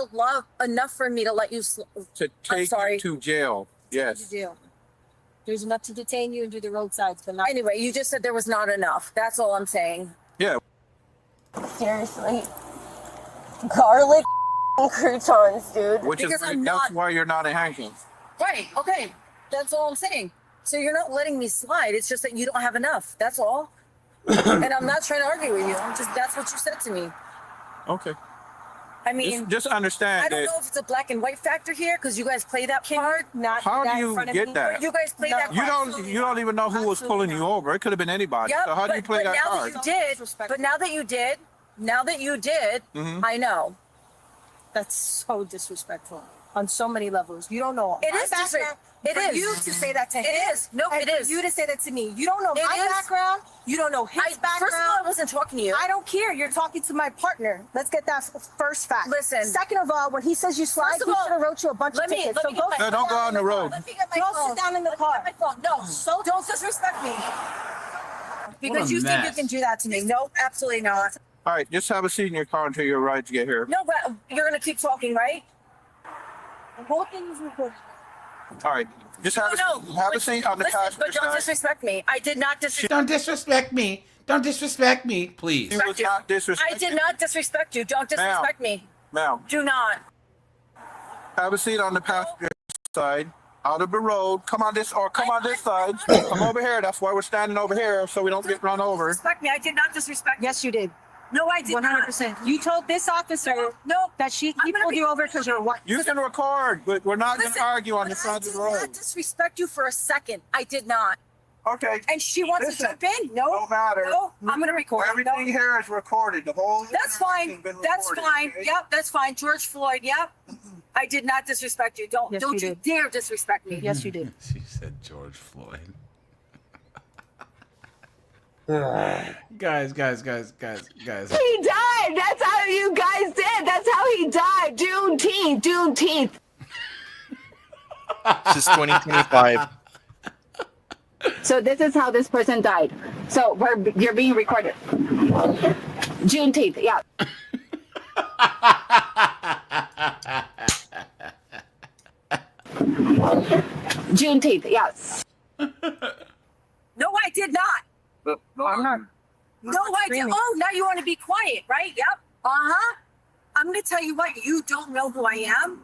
enough for me to let you. To take you to jail. Yes. Do. There's enough to detain you and do the roadsides, but not. Anyway, you just said there was not enough. That's all I'm saying. Yeah. Seriously. Garlic croutons, dude. Which Because is I'm that's not- why you're not in handcuffs. Right. Okay. That's all I'm saying. So you're not letting me slide. It's just that you don't have enough. That's all. And I'm not trying to argue with you. That's what you said to me. Okay. I mean, Just understand I don't that. know if it's a black and white factor here because you guys play that card. Not How that do in you front of get me. that? You guys play that You card. don't even know who was pulling you over. It could have been anybody. Yep, So how do you play that now card? that you did, but now that you did, Mhm. I know. That's so disrespectful on so many levels. You don't know. It is disrespectful. It is. You to say that to him. It is. No, and it is. You to say that to me. You don't know my is. background. You don't know his background. First of all, I wasn't talking to you. I don't care. You're talking to my partner. Let's get that first fact. Listen. Second of all, when he says you slide, he should have wrote you a bunch of tickets. So go. No, don't go on the road. Let me get my phone. Sit down in the car. My phone. No, so don't disrespect me. Because you think you can do that to me. No, absolutely not. All right, just have a seat in your car until your rides get here. No, but you're gonna keep talking, right? The whole thing is recorded. All right, just have a seat on the passenger But don't side. disrespect me. I did not disrespect. Don't disrespect me. Don't disrespect me, please. You was not disrespecting. I did not disrespect you. Don't disrespect me. Ma'am, Do not. have a seat on the passenger side, out of the road. Come on this side. Come over here. That's why we're standing over here, so we don't get run over. Disrespect me. I did not disrespect. Yes, you did. No, I did 100%. You told this officer that he pulled you over because you're white. You can record, but we're not going to argue on the side of the I did road. not disrespect you for a second. I did not. Okay. And she wants Listen, to jump in. No, don't matter. No, I'm gonna record. Everything here is recorded. The whole. That's fine. thing's been That's recorded, fine. okay? Yep, that's fine. George Floyd. Yep. I did not disrespect you. Don't Yes, don't you you did. dare disrespect me. Yes, you did. She said George Floyd. Guys. He died. That's how you guys did. That's how he died. Juneteenth. This is 2025. So this is how this person died. So you're being recorded. Juneteenth. Yeah. Juneteenth. Yes. No, I did not. I'm not. No, I did. Oh, now you want to be quiet, right? Yep. Uh-huh. I'm going to tell you what. You don't know who I am.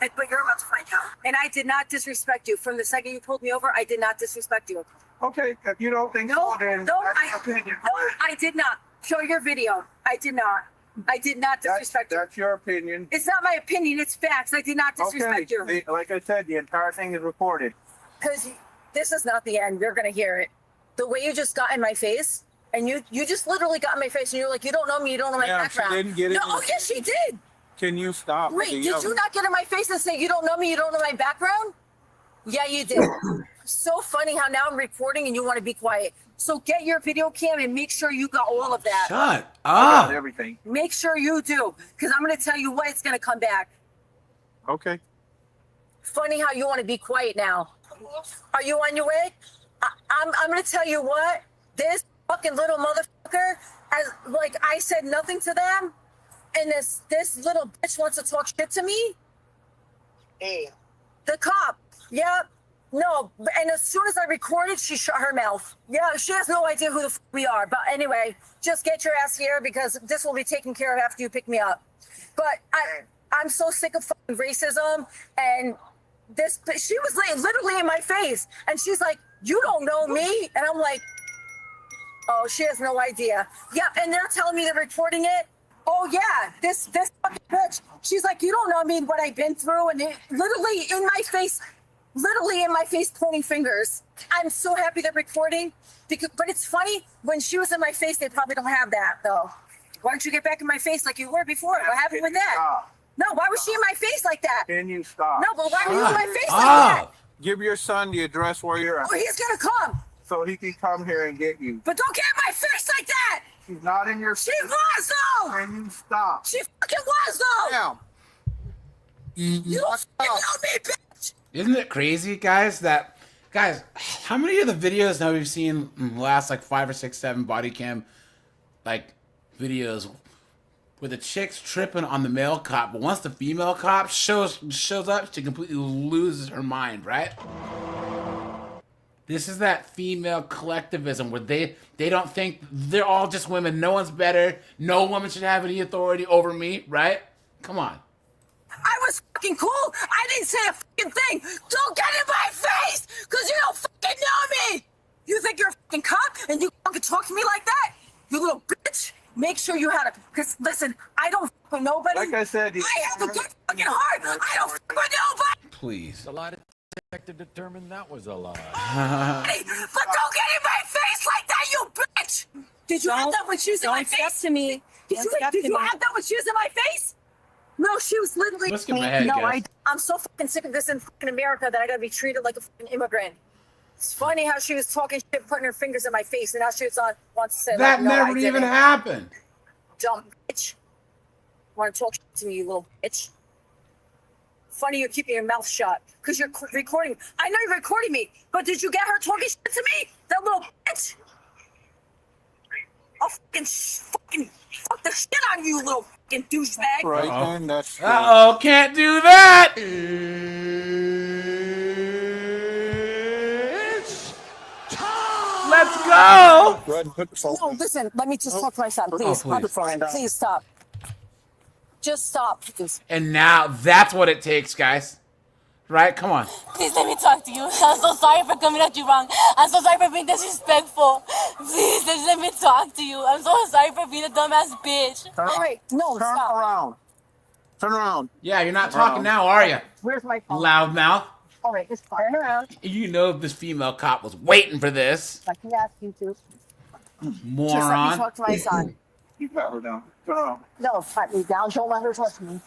But you're about to find out. And I did not disrespect you. From the second you pulled me over, I did not disrespect you. Okay, if you don't think so, then I did not. Show your video. I did not. I did not disrespect you. That's your opinion. It's not my opinion. It's facts. I did not disrespect you. Like I said, the entire thing is recorded. Because this is not the end. You're going to hear it. The way you just got in my face, and you just literally got in my face, and you're like, you don't know me, you don't know my background. She didn't get it. No, yes, she did. Can you stop? Wait, did you not get in my face and say, you don't know me, you don't know my background? Yeah, you did. So funny how now I'm recording and you want to be quiet. So get your video cam and make sure you got all of that. Shut up. Everything. Make sure you do, because I'm going to tell you what, it's going to come back. Okay. Funny how you want to be quiet now. Are you on your way? I'm going to tell you what, this fucking little motherfucker, like I said nothing to them, and this little bitch wants to talk shit to me. Hey. The cop. Yeah. No. And as soon as I recorded, she shut her mouth. Yeah, she has no idea who the fuck we are. But anyway, just get your ass here because this will be taken care of after you pick me up. But I'm so sick of fucking racism, and she was literally in my face, and she's like, you don't know me. And I'm like, oh, she has no idea. Yeah, and they're telling me they're recording it. Oh yeah, this fucking bitch. She's like, you don't know me, what I've been through, and it literally in my face, pointing fingers. I'm so happy they're recording, but it's funny, when she was in my face, they probably don't have that though. Why don't you get back in my face like you were before? What happened with that? Stop. No, why was she in my face like that? Can you stop? No, but why were you in my face like that? Give your son the address where you're at. Oh, he's gonna come. So he can come here and get you. But don't get in my face like that! She's not in your face. She was though! Can you stop? She fucking was though! Damn. You don't fucking know me, bitch! Isn't it crazy, guys, guys, how many of the videos now we've seen in the last like 5 or 6, 7 body cam like videos where the chick's tripping on the male cop, but once the female cop shows up, she completely loses her mind, right? This is that female collectivism where they don't think they're all just women. No one's better. No woman should have any authority over me, right? Come on. I was fucking cool. I didn't say a fucking thing. Don't get in my face, because you don't fucking know me. You think you're a fucking cop and you fucking talk to me like that? You little bitch. Make sure you had because listen, I don't fuck with nobody. Like I said, I have a good fucking heart. I don't fuck with nobody. Please. A lie detector determined that was a lie. But don't get in my face like that, you bitch. Did you have that when she was in my face? Step to me. Did you have that when she was in my face? No, she was literally. Let's get my head, guys. I'm so fucking sick of this in fucking America that I gotta be treated like a fucking immigrant. It's funny how she was talking shit, putting her fingers in my face, and now she wants to say that like, no, never even happened. Dumb bitch. Want to talk shit to me, you little bitch? Funny you're keeping your mouth shut because you're recording. I know you're recording me, but did you get her talking shit to me? That little bitch. I'll fucking fuck the shit out of you, little fucking douchebag. Right, and that's true. Uh-oh, can't do that. Let's go. Go ahead and put the phone. No, listen, let me just talk to my son, please. Please stop. Just stop, please. And now that's what it takes, guys. Right? Come on. Please let me talk to you. I'm so sorry for coming at you wrong. I'm so sorry for being disrespectful. Please just let me talk to you. I'm so sorry for being a dumbass bitch. All right, no, Turn stop. around. Turn around. Yeah, you're not talking now, are you? Where's my phone? Loudmouth. All right, just turn around. You know this female cop was waiting for this. I can ask you to. Moron. Just let me talk to my son. You got her down. Turn around. No, pat me down. Don't let her touch me.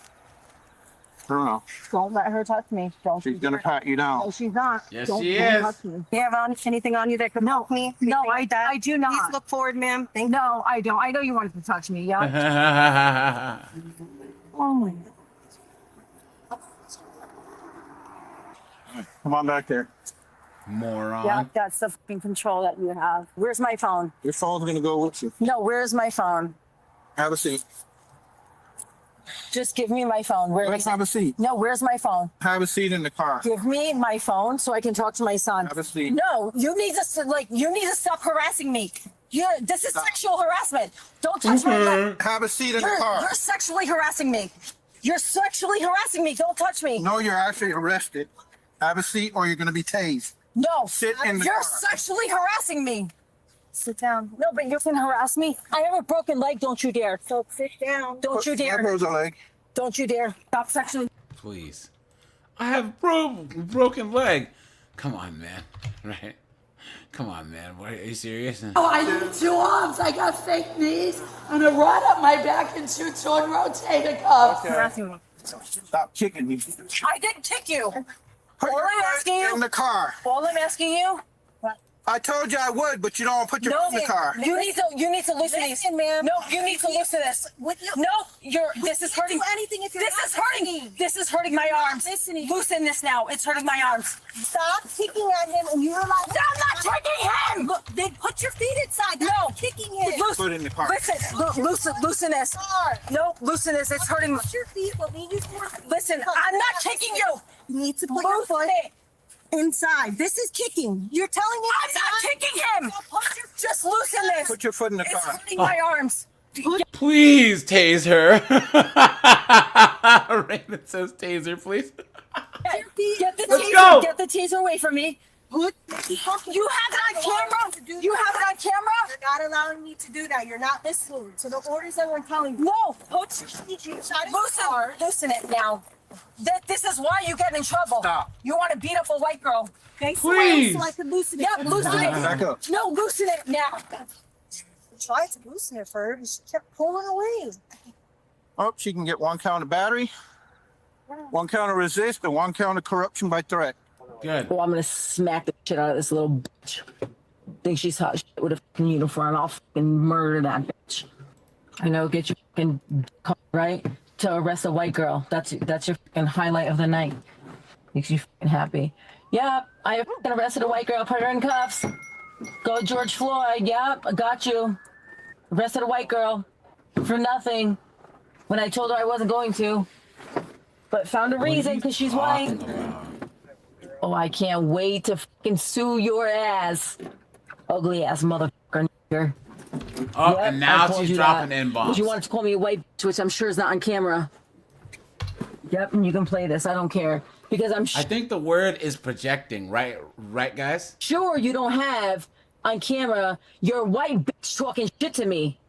Turn around. Don't let her touch me. Don't. She's gonna pat you down. No, she's not. Yes, don't she don't is. touch me. You have anything on you that could help me? No, I do not. Please look forward, ma'am. Thank you. No, I don't. I know you wanted to touch me, yeah? Oh my. Come on back there. Moron. Yeah, that's the fucking control that you have. Where's my phone? Your phone's gonna go with you. No, where's my phone? Have a seat. Just give me my phone. Let's have a seat. No, where's my phone? Have a seat in the car. Give me my phone so I can talk to my son. Have a seat. No, you need to stop harassing me. This is sexual harassment. Don't touch my leg. Have a seat in the car. You're sexually harassing me. You're sexually harassing me. Don't touch me. No, you're actually arrested. Have a seat or you're going to be tased. No, Sit in the you're car. sexually harassing me. Sit down. No, but you can harass me. I have a broken leg. Don't you dare. So sit down. Don't you dare. There's a leg. Don't you dare. Stop sexually. Please. I have broken leg. Come on, man. Right? Come on, man. What, are you serious? Oh, I need 2 arms. I got fake knees and a rod up my back and 2 torn rotator cuffs. Okay. Stop kicking me. I didn't kick you. Put All your I'm foot asking you. in the car. All I'm asking you. I told you I would, but you don't put your foot in the car. You need to loosen these. Ma'am. No, you need to loosen this. This is hurting. Anything if you're This is hurting. This is hurting my arms. Listening. Loosen this now. It's hurting my arms. Stop kicking at him, and you're like, I'm not kicking him. Look, then put your feet inside. No, kicking him. Foot in the car. Loosen this. No, loosen this. It's hurting. Put your feet. What we need for? Listen, I'm not kicking you. You need to put your foot inside. This is kicking. You're telling me I'm not kicking him. Just loosen this. Put your foot in the It's car. hurting my arms. Please tase her. Raymond says taser, please. Get the Let's taser. go. Get the taser away from me. You have it on camera. You have it on camera. You're not allowing me to do that. You're not listening to the orders that we're telling you. No, loosen it now. This is why you get in trouble. Stop. You want to beat up a white girl. Okay, Please. so I can loosen it. Yeah, loosen it. Back up. No, loosen it now. I tried to loosen it for her, but she kept pulling away. Oh, she can get 1 count of battery, 1 count of resist, and 1 count of corruption by threat. Good. Oh, I'm gonna smack the shit out of this little bitch. Think she's hot shit with a fucking uniform. I'll fucking murder that bitch. I know, get your fucking call, right? To arrest a white girl. That's your fucking highlight of the night. Makes you fucking happy. Yep, I fucking arrested a white girl, put her in cuffs. Go George Floyd, yep, I got you. Arrested a white girl for nothing when I told her I wasn't going to. But found a reason because she's white. Oh, I can't wait to fucking sue your ass. Ugly ass motherfucker. Nigger. Oh, Yep, and now I told she's you dropping that. N-bombs. You wanted to call me a white bitch, which I'm sure is not on camera. Yep, and you can play this. I don't care. Because I think the word is projecting, right, guys? sure you don't have on camera your white bitch talking shit to me.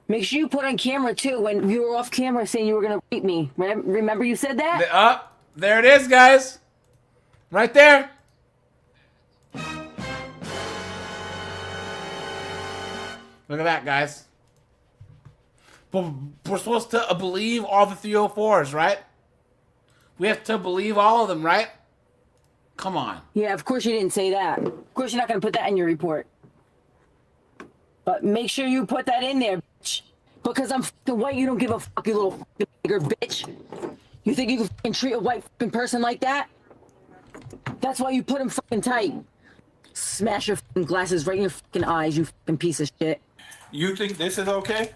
Make sure you put on camera too when you were off camera saying you were gonna rape me. Remember you said that? There it is, guys. Right there. Look at that, guys. But we're supposed to believe all the 304s, right? We have to believe all of them, right? Come on. Yeah, of course you didn't say that. Of course you're not gonna put that in your report. But make sure you put that in there, bitch. Because I'm fucking white, you don't give a fuck, you little fucking nigger bitch. You think you can fucking treat a white fucking person like that? That's why you put him fucking tight. Smash your fucking glasses right in your fucking eyes, you fucking piece of shit. You think this is okay?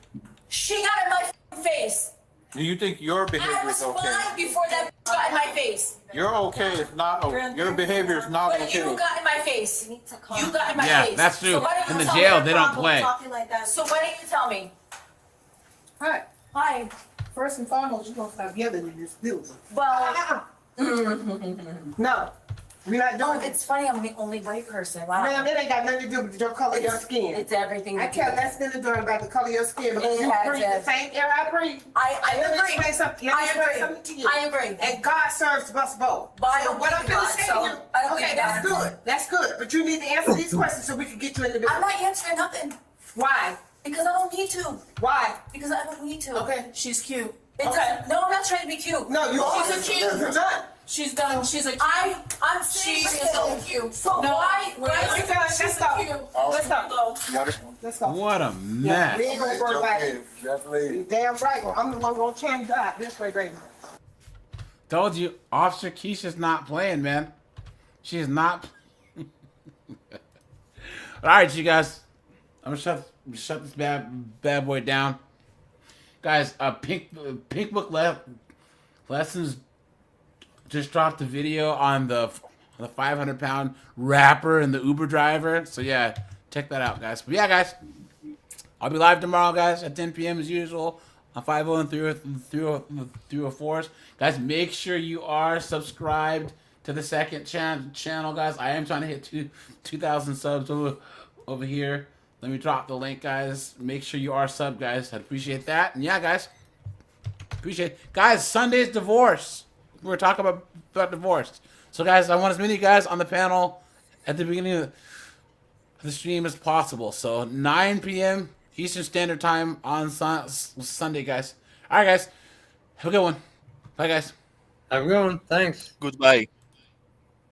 She got in my fucking face. Do you think your behavior I was is okay? fine before that bitch got in my face. Your okay is not okay. Your behavior is not But okay. you got in my face. You got in my Yeah, face. that's true. So why don't In you the tell jail, me? they don't play. So why don't you tell me? Hi. Hi. First and foremost, you're gonna stop yelling in this building. Well, No, we're not doing it. it's funny. I'm the only white person. Wow. Ma'am, it ain't got nothing to do with your color of your skin. It's everything. I care less than the door about the color of your skin because It you has breathe it. the same air I breathe. I Let me agree. explain something. Let me I explain agree. something to you. I agree. And God serves us both. But I So don't what I'm believe gonna God, say so to you, I don't okay, believe that's God. good. That's good. But you need to answer these questions so we can get you in the business. I'm not answering nothing. Why? Because I don't need to. Why? Because I don't need to. Okay. She's cute. Okay. No, I'm not trying to be cute. No, you are. She's a cute. You're not. She's done. She's a cute. I'm saying she's so cute. So No, why let's is go. she Let's go. Let's go. Let's go. What a mess. We ain't gonna worry about it. Definitely. Damn right. I'm the one gonna change that. This way, baby. Told you, Officer Keisha's not playing, man. She is not. All right, you guys. I'm gonna shut this bad boy down, guys. Pink Book Lessons just dropped a video on the 500-pound rapper and the Uber driver. So yeah, check that out, guys. But yeah, guys, I'll be live tomorrow, guys, at 10 p.m. as usual on 50 and 304s. Guys, make sure you are subscribed to the second channel, guys. I am trying to hit 2,000 subs over here. Let me drop the link, guys. Make sure you are subbed, guys. I'd appreciate that. And yeah, guys, appreciate it. Guys, Sunday's divorce. We're talking about divorce. So, guys, I want as many guys on the panel at the beginning of the stream as possible. So, 9 p.m. Eastern Standard Time on Sunday, guys. All right, guys. Have a good one. Bye, guys. Have a good one. Thanks. Goodbye.